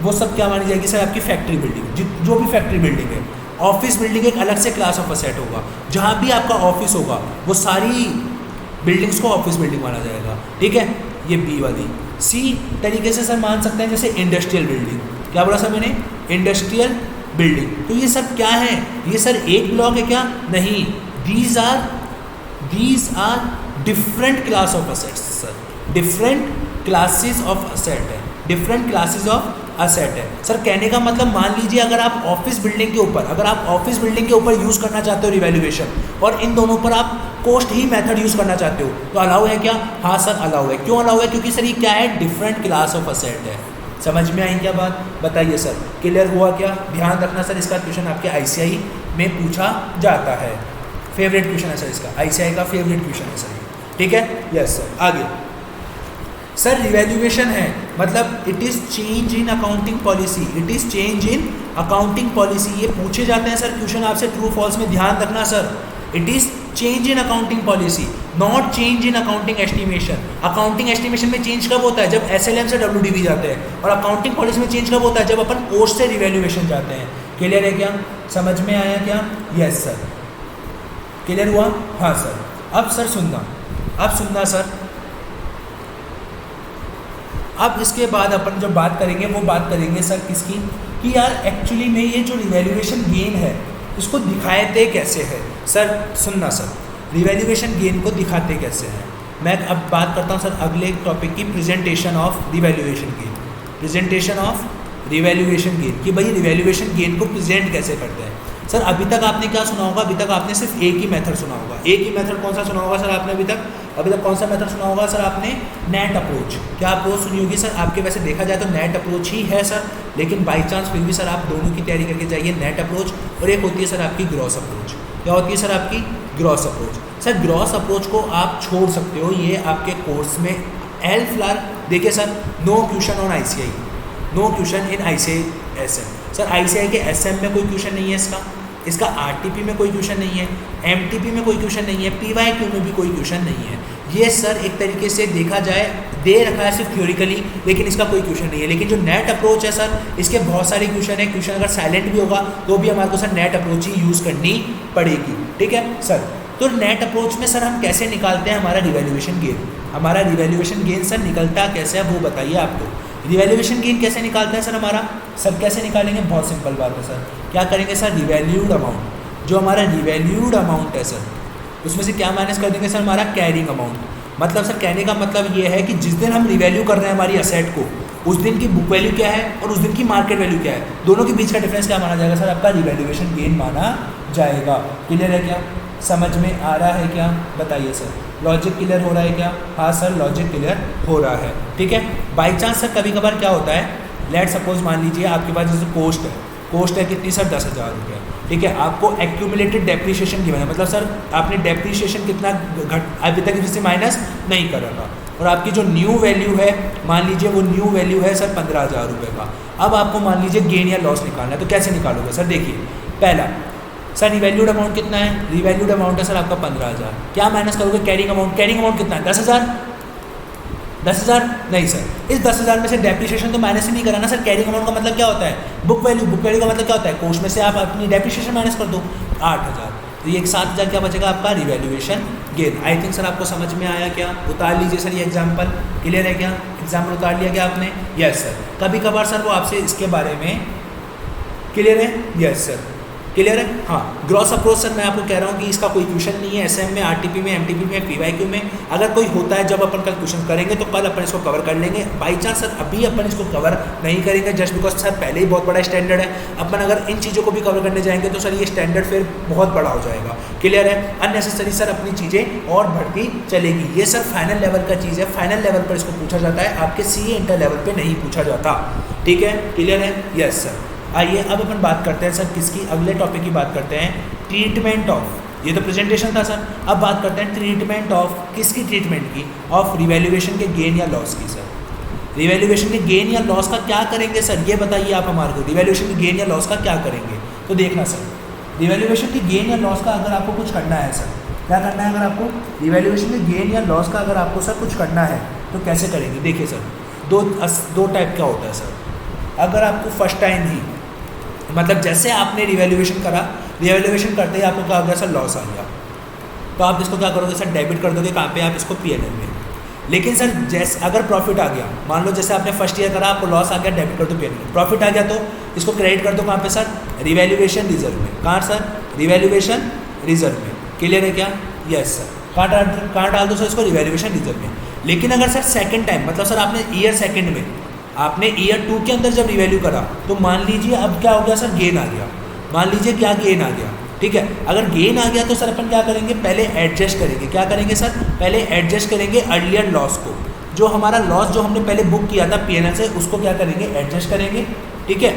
वो सब क्या मानी जाएगी सर आपकी फैक्ट्री बिल्डिंग। जो भी फैक्ट्री बिल्डिंग है, ऑफिस बिल्डिंग एक अलग से क्लास ऑफ असेट होगा, जहाँ भी आपका ऑफिस होगा वो सारी बिल्डिंग्स को ऑफिस बिल्डिंग माना जाएगा। ठीक है, ये बी वाली। सी तरीके से सर मान सकते हैं जैसे इंडस्ट्रियल बिल्डिंग। क्या बोला सर मैंने? Industrial building. तो ये सब क्या है? ये सर एक ब्लॉक है क्या? नहीं, these are different class of assets sir, different classes of asset है, डिफरेंट क्लासेस ऑफ असेट है सर। कहने का मतलब मान लीजिए अगर आप ऑफिस बिल्डिंग के ऊपर यूज़ करना चाहते हो रिवैल्यूएशन, और इन दोनों पर आप कॉस्ट ही मेथड यूज़ करना चाहते हो, तो अलाउ है क्या? हाँ सर अलाउ है। क्यों अलाउ है? क्योंकि सर ये क्या है? डिफरेंट क्लास ऑफ असेट है। समझ में आई क्या बात? बताइए सर, क्लियर हुआ क्या? ध्यान रखना सर, इसका क्वेश्चन आपके ICI में पूछा जाता है। फेवरेट क्वेश्चन है सर इसका, ICI का फेवरेट क्वेश्चन है सर, ठीक है? Yes sir. आगे सर रिवैल्यूएशन है मतलब it is change in accounting policy, it is change in accounting policy. ये पूछे जाते हैं सर क्वेश्चन आपसे ट्रू फॉल्स में, ध्यान रखना sir. It is change in accounting policy, not change in accounting estimation. Accounting estimation में चेंज कब होता है? जब SLM से WDV जाते हैं। और अकाउंटिंग पॉलिसी में चेंज कब होता है? जब अपन कोस्ट से रिवैल्यूएशन जाते हैं। क्लियर है क्या? समझ में आया क्या? यस सर, क्लियर हुआ? हाँ सर। अब सर सुनना सर, अब इसके बाद अपन जो बात करेंगे वो बात करेंगे सर किसकी, कि यार एक्चुअली में ये जो रिवैल्यूएशन गेन है इसको दिखाते कैसे है सर। सुनना सर, रिवैल्यूएशन गेन को दिखाते कैसे हैं। मैं अब बात करता हूँ सर अगले टॉपिक की, presentation of revaluation gain. Presentation of revaluation gain, कि भाई रिवैल्यूएशन गेन को प्रेजेंट कैसे करते हैं सर। अभी तक आपने क्या सुना होगा? अभी तक आपने सिर्फ एक ही मेथड सुना होगा। एक ही मेथड कौन सा सुना होगा सर आपने? अभी तक कौन सा मेथड सुना होगा सर आपने? Net approach. क्या अप्रोच सुनी होगी सर? आपके वैसे देखा जाए तो नेट अप्रोच ही है सर, लेकिन बाई चांस फिर भी सर आप दोनों की तैयारी करके जाइए, नेट अप्रोच और एक होती है सर आपकी ग्रॉस अप्रोच। क्या होती है सर आपकी? Gross approach. Sir gross approach को आप छोड़ सकते हो, ये आपके कोर्स में फिलहाल देखिए sir, no question on ICI, no question in ICI SM। Sir ICI के SM में कोई क्वेश्चन नहीं है इसका RTP में कोई क्वेश्चन नहीं है, MTP में कोई क्वेश्चन नहीं है, PYQ में भी कोई क्वेश्चन नहीं है। ये सर एक तरीके से देखा जाए दे रखा है सिर्फ थ्योरिकली, लेकिन इसका कोई क्वेश्चन नहीं है। लेकिन जो नेट अप्रोच है सर, इसके बहुत सारे क्वेश्चन है। क्वेश्चन अगर साइलेंट भी होगा तो भी हमारे को सर नेट अप्रोच ही यूज़ करनी पड़ेगी, ठीक है सर। तो नेट अप्रोच में सर हम कैसे निकालते हैं हमारा रिवैल्यूएशन गेन? हमारा रिवैल्यूएशन गेन सर निकलता कैसे है वो बताइए आपको। रिवैल्यूएशन गेन कैसे निकालते हैं सर हमारा? सर कैसे निकालेंगे? बहुत सिंपल बात है सर। क्या करेंगे सर? रिवैल्यूड अमाउंट, जो हमारा रिवैल्यूड अमाउंट है सर, उसमें से क्या माइनस कर देंगे सर? हमारा कैरिंग अमाउंट। मतलब सर कहने का मतलब ये है कि जिस दिन हम रिवैल्यू कर रहे हैं हमारी असेट को, उस दिन की बुक वैल्यू क्या है और उस दिन की मार्केट वैल्यू क्या है, दोनों के बीच का डिफरेंस क्या माना जाएगा सर? आपका रिवैल्यूएशन गेन माना जाएगा। क्लियर है क्या? समझ में आ रहा है क्या? बताइए सर, लॉजिक क्लियर हो रहा है क्या? हाँ सर लॉजिक क्लियर हो रहा है, ठीक है। बाई चांस सर कभी कभार क्या होता है, लेट सपोज मान लीजिए आपके पास जैसे कोस्ट है कितनी सर? 10,000 रुपये, ठीक है। आपको एक्यूमुलेटेड डेप्रीशिएशन गिवन है, मतलब सर आपने डेप्रीशिएशन कितना अभी तक इससे माइनस नहीं कर रखा, और आपकी जो न्यू वैल्यू है मान लीजिए वो न्यू वैल्यू है सर 15,000 रुपये का। अब आपको मान लीजिए गेन या लॉस निकालना है, तो कैसे निकालोगे सर? देखिए पहला सर रिवैल्यूड अमाउंट कितना है? रिवैल्यूड अमाउंट है सर आपका 15,000। क्या माइनस करोगे? Carrying amount. कैरिंग अमाउंट कितना है? 10,000। 10,000 नहीं सर, इस 10,000 में से डेप्रीशिएशन तो माइनस ही नहीं कराना सर। कैरिंग अमाउंट का मतलब क्या होता है? Book value. बुक वैल्यू का मतलब क्या होता है? कोस्ट में से आप अपनी डेप्रीशिएशन माइनस कर दो, 8,000। तो ये 7,000 क्या बचेगा आपका? Revaluation gain. आई थिंक सर आपको समझ में आया क्या? उतार लीजिए सर ये एग्जाम्पल। क्लियर है क्या? एग्जाम्पल उतार लिया क्या आपने? Yes sir. कभी कभार सर वो आपसे इसके बारे में क्लियर है? यस सर क्लियर है। हाँ ग्रॉस अप्रोच सर मैं आपको कह रहा हूँ कि इसका कोई क्वेश्चन नहीं है SM में, RTP में, MTP में, PYQ में। अगर कोई होता है जब अपन कल क्वेश्चन करेंगे तो कल अपन इसको कवर कर लेंगे। बाई चांस सर अभी अपन इसको कवर नहीं करेंगे जस्ट बिकॉज सर पहले ही बहुत बड़ा स्टैंडर्ड है। अपन अगर इन चीज़ों को भी कवर करने जाएंगे तो सर ये स्टैंडर्ड फिर बहुत बड़ा हो जाएगा। क्लियर है? अननेसेसरी सर अपनी चीज़ें और बढ़ती चलेगी। ये सर फाइनल लेवल का चीज़ है, फाइनल लेवल पर इसको पूछा जाता है, आपके CA इंटर लेवल पर नहीं पूछा जाता, ठीक है। क्लियर है? Yes sir. आइए अब अपन बात करते हैं सर किसकी? अगले टॉपिक की बात करते हैं, ट्रीटमेंट ऑफ। ये तो प्रेजेंटेशन था सर, अब बात करते हैं ट्रीटमेंट ऑफ। किसकी ट्रीटमेंट की? ऑफ रिवैल्यूएशन के गेन या लॉस की सर। रिवैल्यूएशन के गेन या लॉस का क्या करेंगे सर? ये बताइए आप हमारे को, रिवैल्यूएशन के गेन या लॉस का क्या करेंगे? तो देखना सर, रिवैल्यूएशन के गेन या लॉस का अगर आपको कुछ करना है सर, क्या करना है? अगर आपको रिवैल्यूएशन के गेन या लॉस का अगर आपको सर कुछ करना है तो कैसे करेंगे? देखिए सर दो टाइप का होता है सर। अगर आपको फर्स्ट टाइम ही मतलब जैसे आपने रिवैल्यूएशन करा, रिवैल्यूएशन करते ही आपको क्या हो गया सर? लॉस आ गया, तो आप इसको क्या करोगे सर? डेबिट कर दोगे। कहाँ पे? आप इसको PNL में। लेकिन सर जैसे अगर प्रॉफिट आ गया, मान लो जैसे आपने फर्स्ट ईयर करा, आपको लॉस आ गया, डेबिट कर दो पी एन एल। प्रॉफिट आ गया तो इसको क्रेडिट कर दो कहाँ पे सर, रिवैल्यूएशन रिजर्व में। कहाँ सर, रिवैल्यूएशन रिजर्व में। क्लियर है क्या, यस सर। कहाँ डाल दो सर इसको, रिवैल्यूएशन रिजर्व में। लेकिन अगर सर सेकंड टाइम, मतलब सर आपने ईयर सेकंड में, आपने ईयर 2 के अंदर जब रिवैल्यू करा तो मान लीजिए अब क्या हो गया सर, गेन आ गया। मान लीजिए क्या गेन आ गया, ठीक है। अगर गेन आ गया तो सर अपन क्या करेंगे, पहले एडजस्ट करेंगे। क्या करेंगे सर, पहले एडजस्ट करेंगे अर्लियर लॉस को। जो हमारा लॉस जो हमने पहले बुक किया था पीएनएल से, उसको क्या करेंगे, एडजस्ट करेंगे, ठीक है।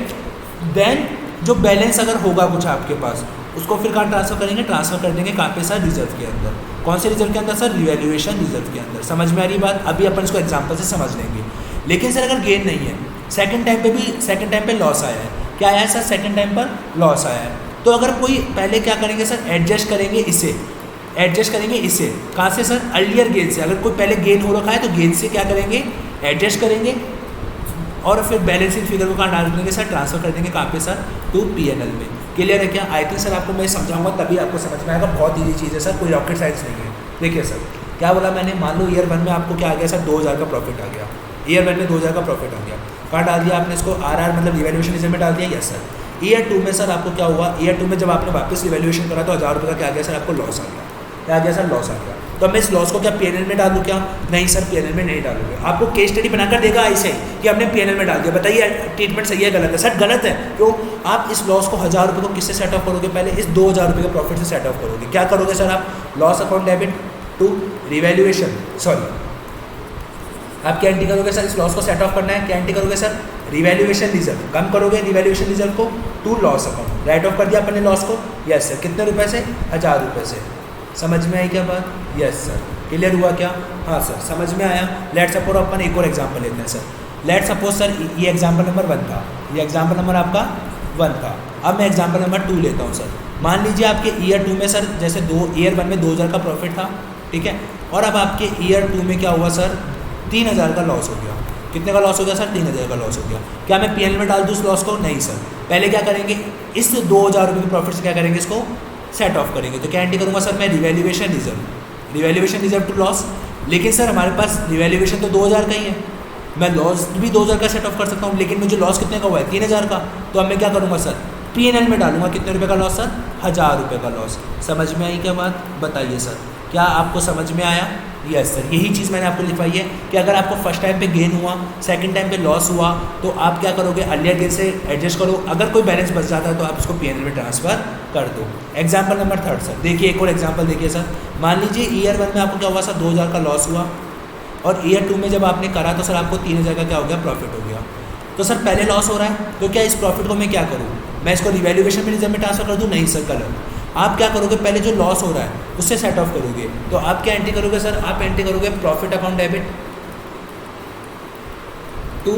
देन जो बैलेंस अगर होगा कुछ आपके पास, उसको फिर कहाँ ट्रांसफर करेंगे, ट्रांसफर कर देंगे कहाँ पे सर, रिजर्व के अंदर। कौन से रिजर्व के अंदर सर, रिवैल्यूएशन रिजर्व के अंदर। समझ में आ रही बात, अभी अपन इसको एग्जाम्पल से समझ लेंगे। लेकिन सर अगर गेन नहीं है, सेकंड टाइम पे लॉस आया है, क्या आया है सर, सेकंड टाइम पर लॉस आया है, तो अगर कोई पहले क्या करेंगे सर, एडजस्ट करेंगे इसे, एडजस्ट करेंगे इसे कहाँ से सर, अर्लियर गेन से। अगर कोई पहले गेन हो रखा है तो गेन से क्या करेंगे, एडजस्ट करेंगे, और फिर बैलेंसिंग फिगर को कहाँ डाल देंगे सर, ट्रांसफर कर देंगे कहाँ पे सर, टू पीएनएल में। क्लियर है क्या, आई थिंक सर आपको मैं समझाऊंगा तभी आपको समझ में आएगा। बहुत ईजी चीज़ है सर, कोई रॉकेट साइंस नहीं है। देखिए सर क्या बोला मैंने, मान लो ईयर 1 में आपको क्या आ गया सर, 2000 का प्रॉफिट आ गया। ईयर 1 में 2000 का प्रॉफिट आ गया, कहाँ डाल दिया आपने इसको, आरआर मतलब रिवैल्यूएशन रिजर्व में डाल दिया, यस सर। ईयर 2 में सर आपको क्या हुआ, ईयर 2 में जब आपने वापस रिवैल्यूएशन करा तो 1000 रुपये का क्या आ गया सर, आपको लॉस आ गया। क्या आ गया सर, लॉस आ गया। तो मैं इस लॉस को क्या पीएनएल में डालूँ क्या, नहीं सर पीएनएल में नहीं डालूंगे। आपको केस स्टडी बनाकर देगा ऐसे कि हमने पीएनएल में डाल दिया, बताइए ट्रीटमेंट सही है गलत है। सर गलत है, क्यों, आप इस लॉस को 1000 रुपये को किससे सेट ऑफ करोगे, पहले इस 2000 रुपये के प्रॉफिट से सेट ऑफ करोगे। क्या करोगे सर आप, loss account debit to revaluation, sorry आप क्या एंट्री करोगे सर, इस लॉस को सेट ऑफ करना है, क्या एंट्री करोगे सर, रिवैल्यूएशन रिजर्व, कम करोगे रिवैल्यूएशन रिजर्व को to loss account, write off कर दिया अपन ने लॉस को, यस सर। कितने रुपए से, 1000 रुपये से। समझ में आई क्या बात, यस सर। क्लियर हुआ क्या, हाँ सर समझ में आया। लेट सपोज अपन एक और एग्जाम्पल लेते हैं सर। लेट सपोज सर ये एग्जाम्पल नंबर 1 था, ये एग्जाम्पल नंबर आपका 1 था। अब मैं एग्जाम्पल नंबर 2 लेता हूँ सर। मान लीजिए आपके ईयर 2 में सर, जैसे ईयर 1 में 2000 का प्रॉफिट था, ठीक है, और अब आपके ईयर 2 में क्या हुआ सर, 3000 का लॉस हो गया। कितने का लॉस हो गया सर, 3000 का लॉस हो गया। क्या मैं पीएनएल में डाल दूँ उस लॉस को, नहीं सर। पहले क्या करेंगे, इस 2000 रुपये के प्रॉफिट से क्या करेंगे, इसको सेट ऑफ करेंगे। तो क्या एंट्री करूँगा सर मैं, revaluation reserve, revaluation reserve to loss. लेकिन सर हमारे पास रिवैल्यूएशन तो 2000 का ही है, मैं लॉस भी 2000 का सेट ऑफ कर सकता हूँ, लेकिन मुझे लॉस कितने का हुआ है, 3000 का। तो अब मैं क्या करूँगा सर, पीएनएल में डालूंगा कितने रुपये का लॉस सर, 1000 रुपये का लॉस। समझ में आई क्या बात, बताइए सर, क्या आपको समझ में आया, यस सर। यही चीज़ मैंने आपको लिखवाई है कि अगर आपको फर्स्ट टाइम पे गेन हुआ, सेकंड टाइम पे लॉस हुआ, तो आप क्या करोगे, अर्लियर गेन से एडजस्ट करो। अगर कोई बैलेंस बच जाता है तो आप उसको पीएनएल में ट्रांसफर कर दो। एग्जाम्पल नंबर 3 सर, देखिए एक और एग्जाम्पल देखिए सर। मान लीजिए ईयर 1 में आपको क्या हुआ सर, 2000 का लॉस हुआ, और ईयर 2 में जब आपने करा तो सर आपको 3000 का क्या हो गया, प्रॉफिट हो गया। तो सर पहले लॉस हो रहा है, तो क्या इस प्रॉफिट को मैं क्या करूँ, मैं इसको रिवैल्यूएशन में रिजर्व में ट्रांसफर कर दूँ, नहीं सर गलत। आप क्या करोगे, पहले जो लॉस हो रहा है उससे सेट ऑफ करोगे। तो आप क्या एंट्री करोगे सर, आप एंट्री करोगे प्रॉफिट अकाउंट डेबिट टू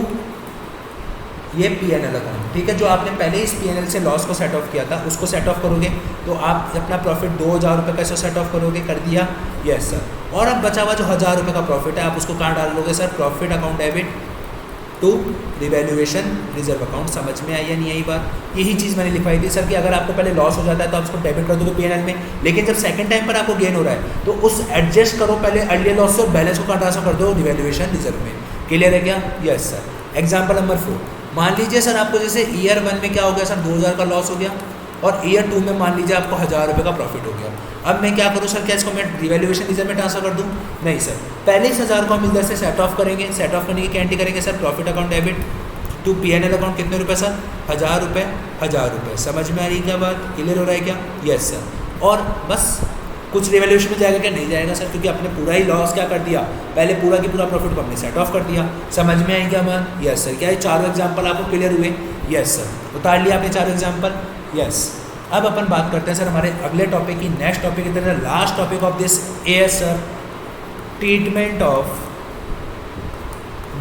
ये पीएनएल अकाउंट, ठीक है। जो आपने पहले इस पीएनएल से लॉस को सेट ऑफ किया था उसको सेट ऑफ करोगे। तो आप अपना प्रॉफिट 2000 रुपये का सेट ऑफ करोगे, कर दिया, यस सर। और अब बचा हुआ जो 1000 रुपये का प्रॉफिट है, आप उसको कहाँ डाल लोगे sir, profit account debit to revaluation reserve account. समझ में आई या नहीं आई बात, यही चीज़ मैंने लिखवाई थी सर कि अगर आपको पहले लॉस हो जाता है तो आप उसको डेबिट कर दोगे पीएनएल में, लेकिन जब सेकंड टाइम पर आपको गेन हो रहा है तो उस एडजस्ट करो पहले अर्लियर लॉस से, बैलेंस को ट्रांसफर कर दो रिवैल्यूएशन रिजर्व में। क्लियर है क्या, यस सर। एग्जाम्पल नंबर 4, मान लीजिए सर आपको जैसे ईयर 1 में क्या हो गया सर, 2000 का लॉस हो गया, और ईयर 2 में मान लीजिए आपको 1000 रुपये का प्रॉफिट हो गया। अब मैं क्या करूँ सर, क्या इसको मैं रिवैल्यूएशन रिजर्व में ट्रांसफर कर दूँ, नहीं सर। पहले इस 1000 को हम इधर से सेट ऑफ करेंगे, सेट ऑफ करने की क्या एंट्री करेंगे sir, profit account debit to PNL account, कितने रुपए सर, 1000 रुपये, 1000 रुपये। समझ में आ रही है क्या बात, क्लियर हो रहा है क्या, यस सर। और बस कुछ रिवैल्यूएशन में जाएगा क्या, नहीं जाएगा सर, क्योंकि आपने पूरा ही लॉस क्या कर दिया, पहले पूरा की पूरा प्रॉफिट को हमने सेट ऑफ कर दिया। समझ में आई क्या बात, यस सर। क्या ये चारों एग्जाम्पल आपको क्लियर हुए, यस सर। उतार लिया आपने चारों एग्जाम्पल, यस। अब अपन बात करते हैं सर हमारे अगले टॉपिक की, नेक्स्ट टॉपिक की तरह last topic of this S sir, treatment of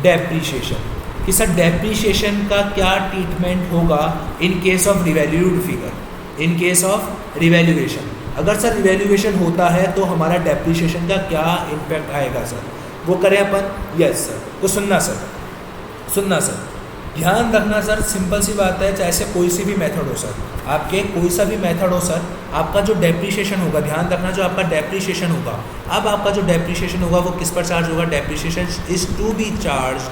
depreciation. कि सर डेप्रीशिएशन का क्या ट्रीटमेंट होगा in case of revalued figure, in case of revaluation. अगर सर रिवैल्यूएशन होता है तो हमारा डेप्रीशिएशन का क्या इम्पैक्ट आएगा सर, वो करें अपन, यस सर। तो सुनना सर, सुनना सर, ध्यान रखना सर, सिंपल सी बात है, चाहे से कोई सी भी मेथड हो सर, आपके कोई सा भी मेथड हो सर, आपका जो डेप्रीशिएशन होगा, ध्यान रखना जो आपका डेप्रीशिएशन होगा, अब आपका जो डेप्रीशिएशन होगा वो किस पर चार्ज होगा? Depreciation is to be charge,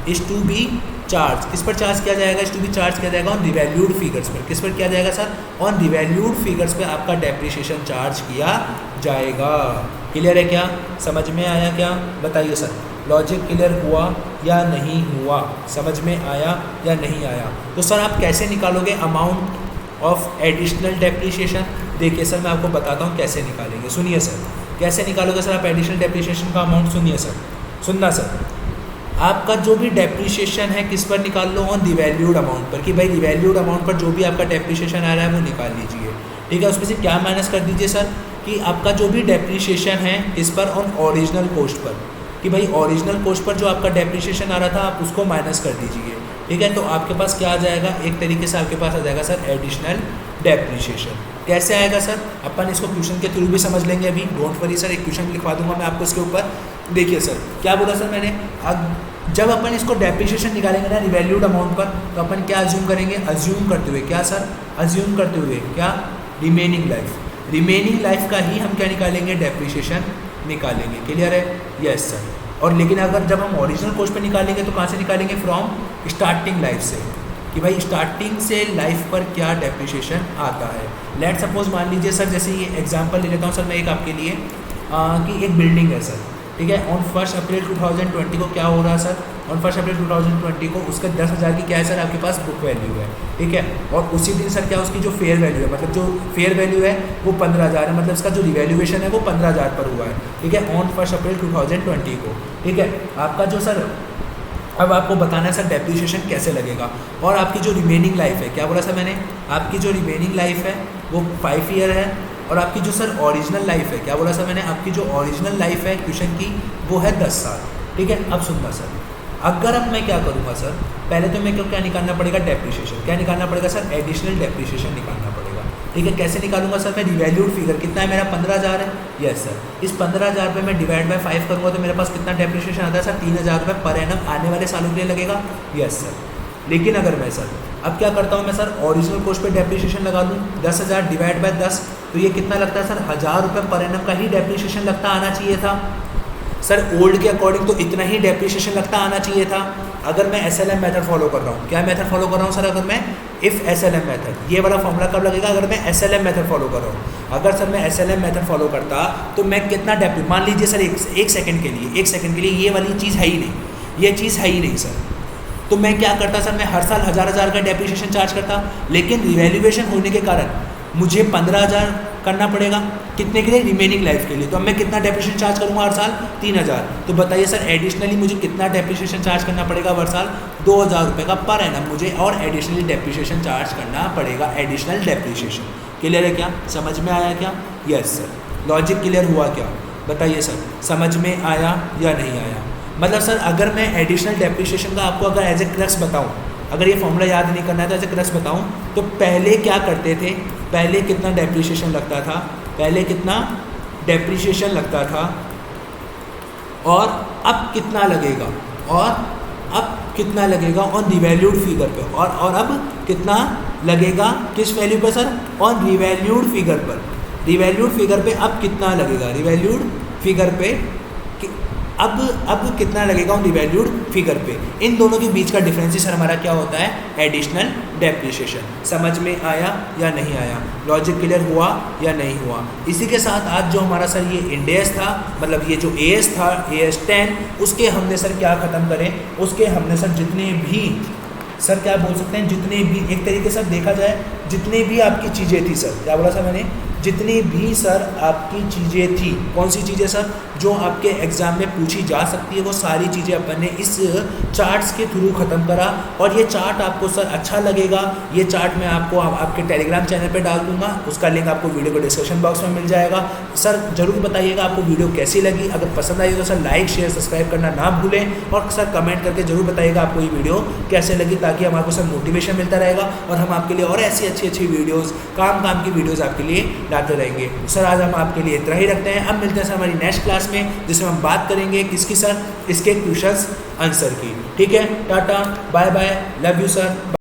is to be charge, किस पर चार्ज किया जाएगा? इज टू बी चार्ज किया जाएगा ऑन रिवैल्यूड फिगर्स पर। किस पर किया जाएगा सर? ऑन रिवैल्यूड फिगर्स पे आपका डेप्रीशिएशन चार्ज किया जाएगा। क्लियर है क्या? समझ में आया क्या? बताइए सर, लॉजिक क्लियर हुआ या नहीं हुआ? समझ में आया या नहीं आया? तो सर आप कैसे निकालोगे अमाउंट ऑफ एडिशनल डेप्रीशिएशन? देखिए सर मैं आपको बताता हूँ कैसे निकालेंगे, सुनिए सर। कैसे निकालोगे सर आप एडिशनल डेप्रीशिएशन का अमाउंट? सुनिए सर, सुनना सर, आपका जो भी डेप्रीशिएशन है किस पर निकाल लो? ऑन रिवैल्यूड अमाउंट पर, कि भाई रिवैल्यूड अमाउंट पर जो भी आपका डेप्रीशिएशन आ रहा है वो निकाल लीजिए। ठीक है, उसमें से क्या माइनस कर दीजिए सर? कि आपका जो भी डेप्रीशिएशन है किस पर? ऑन ओरिजिनल कॉस्ट पर, कि भाई ओरिजिनल कॉस्ट पर जो आपका डेप्रीशिएशन आ रहा था आप उसको माइनस कर दीजिए। ठीक है, तो आपके पास क्या आ जाएगा? एक तरीके से आपके पास आ जाएगा सर एडिशनल डेप्रीशिएशन। कैसे आएगा सर? अपन इसको क्वेश्चन के थ्रू भी समझ लेंगे अभी, डोंट वरी सर, एक क्वेश्चन लिखवा दूंगा मैं आपको इसके ऊपर। देखिए सर क्या बोला सर मैंने, जब अपन इसको डेप्रीशिएशन निकालेंगे ना रिवैल्यूड अमाउंट पर, तो अपन क्या अज्यूम करेंगे? अज्यूम करते हुए क्या सर? अज्यूम करते हुए क्या? रिमेनिंग लाइफ, रिमेनिंग लाइफ का ही हम क्या निकालेंगे? डेप्रीशिएशन निकालेंगे। क्लियर है? Yes sir. और लेकिन अगर जब हम ओरिजिनल कॉस्ट पे निकालेंगे तो कहाँ से निकालेंगे? फ्रॉम स्टार्टिंग लाइफ से, कि भाई स्टार्टिंग से लाइफ पर क्या डेप्रीशिएशन आता है। लेट सपोज मान लीजिए सर, जैसे ये एग्जांपल ले लेता हूँ सर मैं एक आपके लिए, कि एक बिल्डिंग है सर, ठीक है, ऑन 1 अप्रैल 2020 को क्या हो रहा है सर? ऑन 1 अप्रैल 2020 को उसका 10,000 की क्या है सर आपके पास? बुक वैल्यू है। ठीक है, और उसी दिन सर क्या उसकी जो फेयर वैल्यू है, मतलब जो फेयर वैल्यू है वो 15,000 है, मतलब इसका जो रिवैल्यूएशन है वो 15,000 पर हुआ है। ठीक है, ऑन 1 अप्रैल 2020 को। ठीक है, आपका जो सर अब आपको बताना है सर डेप्रीशिएशन कैसे लगेगा। और आपकी जो रिमेनिंग लाइफ है, क्या बोला सर मैंने? आपकी जो रिमेनिंग लाइफ है वो 5 ईयर है, और आपकी जो सर ओरिजिनल लाइफ है, क्या बोला सर मैंने? आपकी जो ओरिजिनल लाइफ है क्वेश्चन की वो है 10 साल। ठीक है, अब सुनना सर, अगर अब मैं क्या करूँगा सर, पहले तो मेरे को क्या निकालना पड़ेगा? डेप्रीशिएशन। क्या निकालना पड़ेगा सर? एडिशनल डेप्रीशिएशन निकालना पड़ेगा। ठीक है, कैसे निकालूंगा सर मैं? रिवैल्यूड फिगर कितना है मेरा? 15,000 है। यस सर, इस 15,000 पे मैं डिवाइड बाय 5 करूँगा तो मेरे पास कितना डेप्रीशिएशन आता है सर? 3,000 रुपये पर एनम आने वाले सालों के लिए लगेगा। यस सर, लेकिन अगर मैं सर अब क्या करता हूँ मैं सर, ओरिजिनल कॉस्ट पे डेप्रीशिएशन लगा लूँ, 10,000 डिवाइड बाय 10, तो ये कितना लगता है सर? 1,000 रुपये पर एनम का ही डेप्रीशिएशन लगता आना चाहिए था सर। ओल्ड के अकॉर्डिंग तो इतना ही डेप्रीशिएशन लगता आना चाहिए था। अगर मैं SLM मेथड फॉलो कर रहा हूँ, क्या मेथड फॉलो कर रहा हूँ सर? अगर मैं इफ़ SLM मेथड, ये वाला फॉर्मूला कब लगेगा? अगर मैं SLM मेथड फॉलो कर रहा हूँ। अगर सर मैं SLM मेथड फॉलो करता तो मैं कितना मान लीजिए सर एक सेकंड के लिए ये वाली चीज़ है ही नहीं, ये चीज़ है ही नहीं सर, तो मैं क्या करता सर? मैं हर साल 1,000 का डेप्रीशिएशन चार्ज करता, लेकिन रिवैल्यूएशन होने के कारण मुझे 15,000 करना पड़ेगा। कितने के लिए? रिमेनिंग लाइफ के लिए। तो अब मैं कितना डेप्रीशिएशन चार्ज करूँगा हर साल? 3,000। तो बताइए सर एडिशनली मुझे कितना डेप्रीशिएशन चार्ज करना पड़ेगा हर साल? 2,000 रुपये का पर एनम मुझे और एडिशनली डेप्रीशिएशन चार्ज करना पड़ेगा, एडिशनल डेप्रीशिएशन। क्लियर है क्या? समझ में आया क्या? यस सर, लॉजिक क्लियर हुआ क्या? बताइए सर, समझ में आया या नहीं आया? मतलब सर अगर मैं एडिशनल डेप्रीशिएशन का आपको अगर एज ए क्रक्स बताऊँ, अगर ये फॉर्मूला याद नहीं करना है तो एज ए क्रक्स बताऊँ, तो पहले क्या करते थे? पहले कितना डेप्रीशिएशन लगता था? पहले कितना डेप्रीशिएशन लगता था और अब कितना लगेगा? और अब कितना लगेगा ऑन रिवैल्यूड फिगर पे? और अब कितना लगेगा किस वैल्यू पर सर? ऑन रिवैल्यूड फिगर पर। रिवैल्यूड फिगर पे अब कितना लगेगा? रिवैल्यूड फिगर पे अब कितना लगेगा ऑन रिवैल्यूड फिगर पे? इन दोनों के बीच का डिफरेंस ही सर हमारा क्या होता है? Additional depreciation. समझ में आया या नहीं आया? लॉजिक क्लियर हुआ या नहीं हुआ? इसी के साथ आज जो हमारा सर ये इंडेस था, मतलब ये जो AS था, AS 10, उसके हमने सर क्या ख़त्म करें? उसके हमने सर जितने भी सर क्या बोल सकते हैं, जितने भी एक तरीके से देखा जाए जितने भी आपकी चीज़ें थी सर, क्या बोला सर मैंने? जितनी भी सर आपकी चीज़ें थी, कौन सी चीज़ें सर जो आपके एग्ज़ाम में पूछी जा सकती है, वो सारी चीज़ें अपन ने इस चार्ट्स के थ्रू ख़त्म करा। और ये चार्ट आपको सर अच्छा लगेगा, ये चार्ट मैं आपको आपके टेलीग्राम चैनल पे डाल दूंगा, उसका लिंक आपको वीडियो को डिस्क्रिप्शन बॉक्स में मिल जाएगा। सर ज़रूर बताइएगा आपको वीडियो कैसी लगी, अगर पसंद आई तो सर लाइक शेयर सब्सक्राइब करना ना भूलें, और सर कमेंट करके ज़रूर बताइएगा आपको ये वीडियो कैसे लगी, ताकि हमारे को सर मोटिवेशन मिलता रहेगा और हम आपके लिए और ऐसी अच्छी अच्छी अच्छी वीडियोस, काम की वीडियोस आपके लिए लाते रहेंगे। सर आज हम आपके लिए इतना ही रखते हैं। अब मिलते हैं सर हमारी नेक्स्ट क्लास में, जिसमें हम बात करेंगे किसकी सर, इसके क्वेश्चंस आंसर की। ठीक है, tata bye bye, love you sir.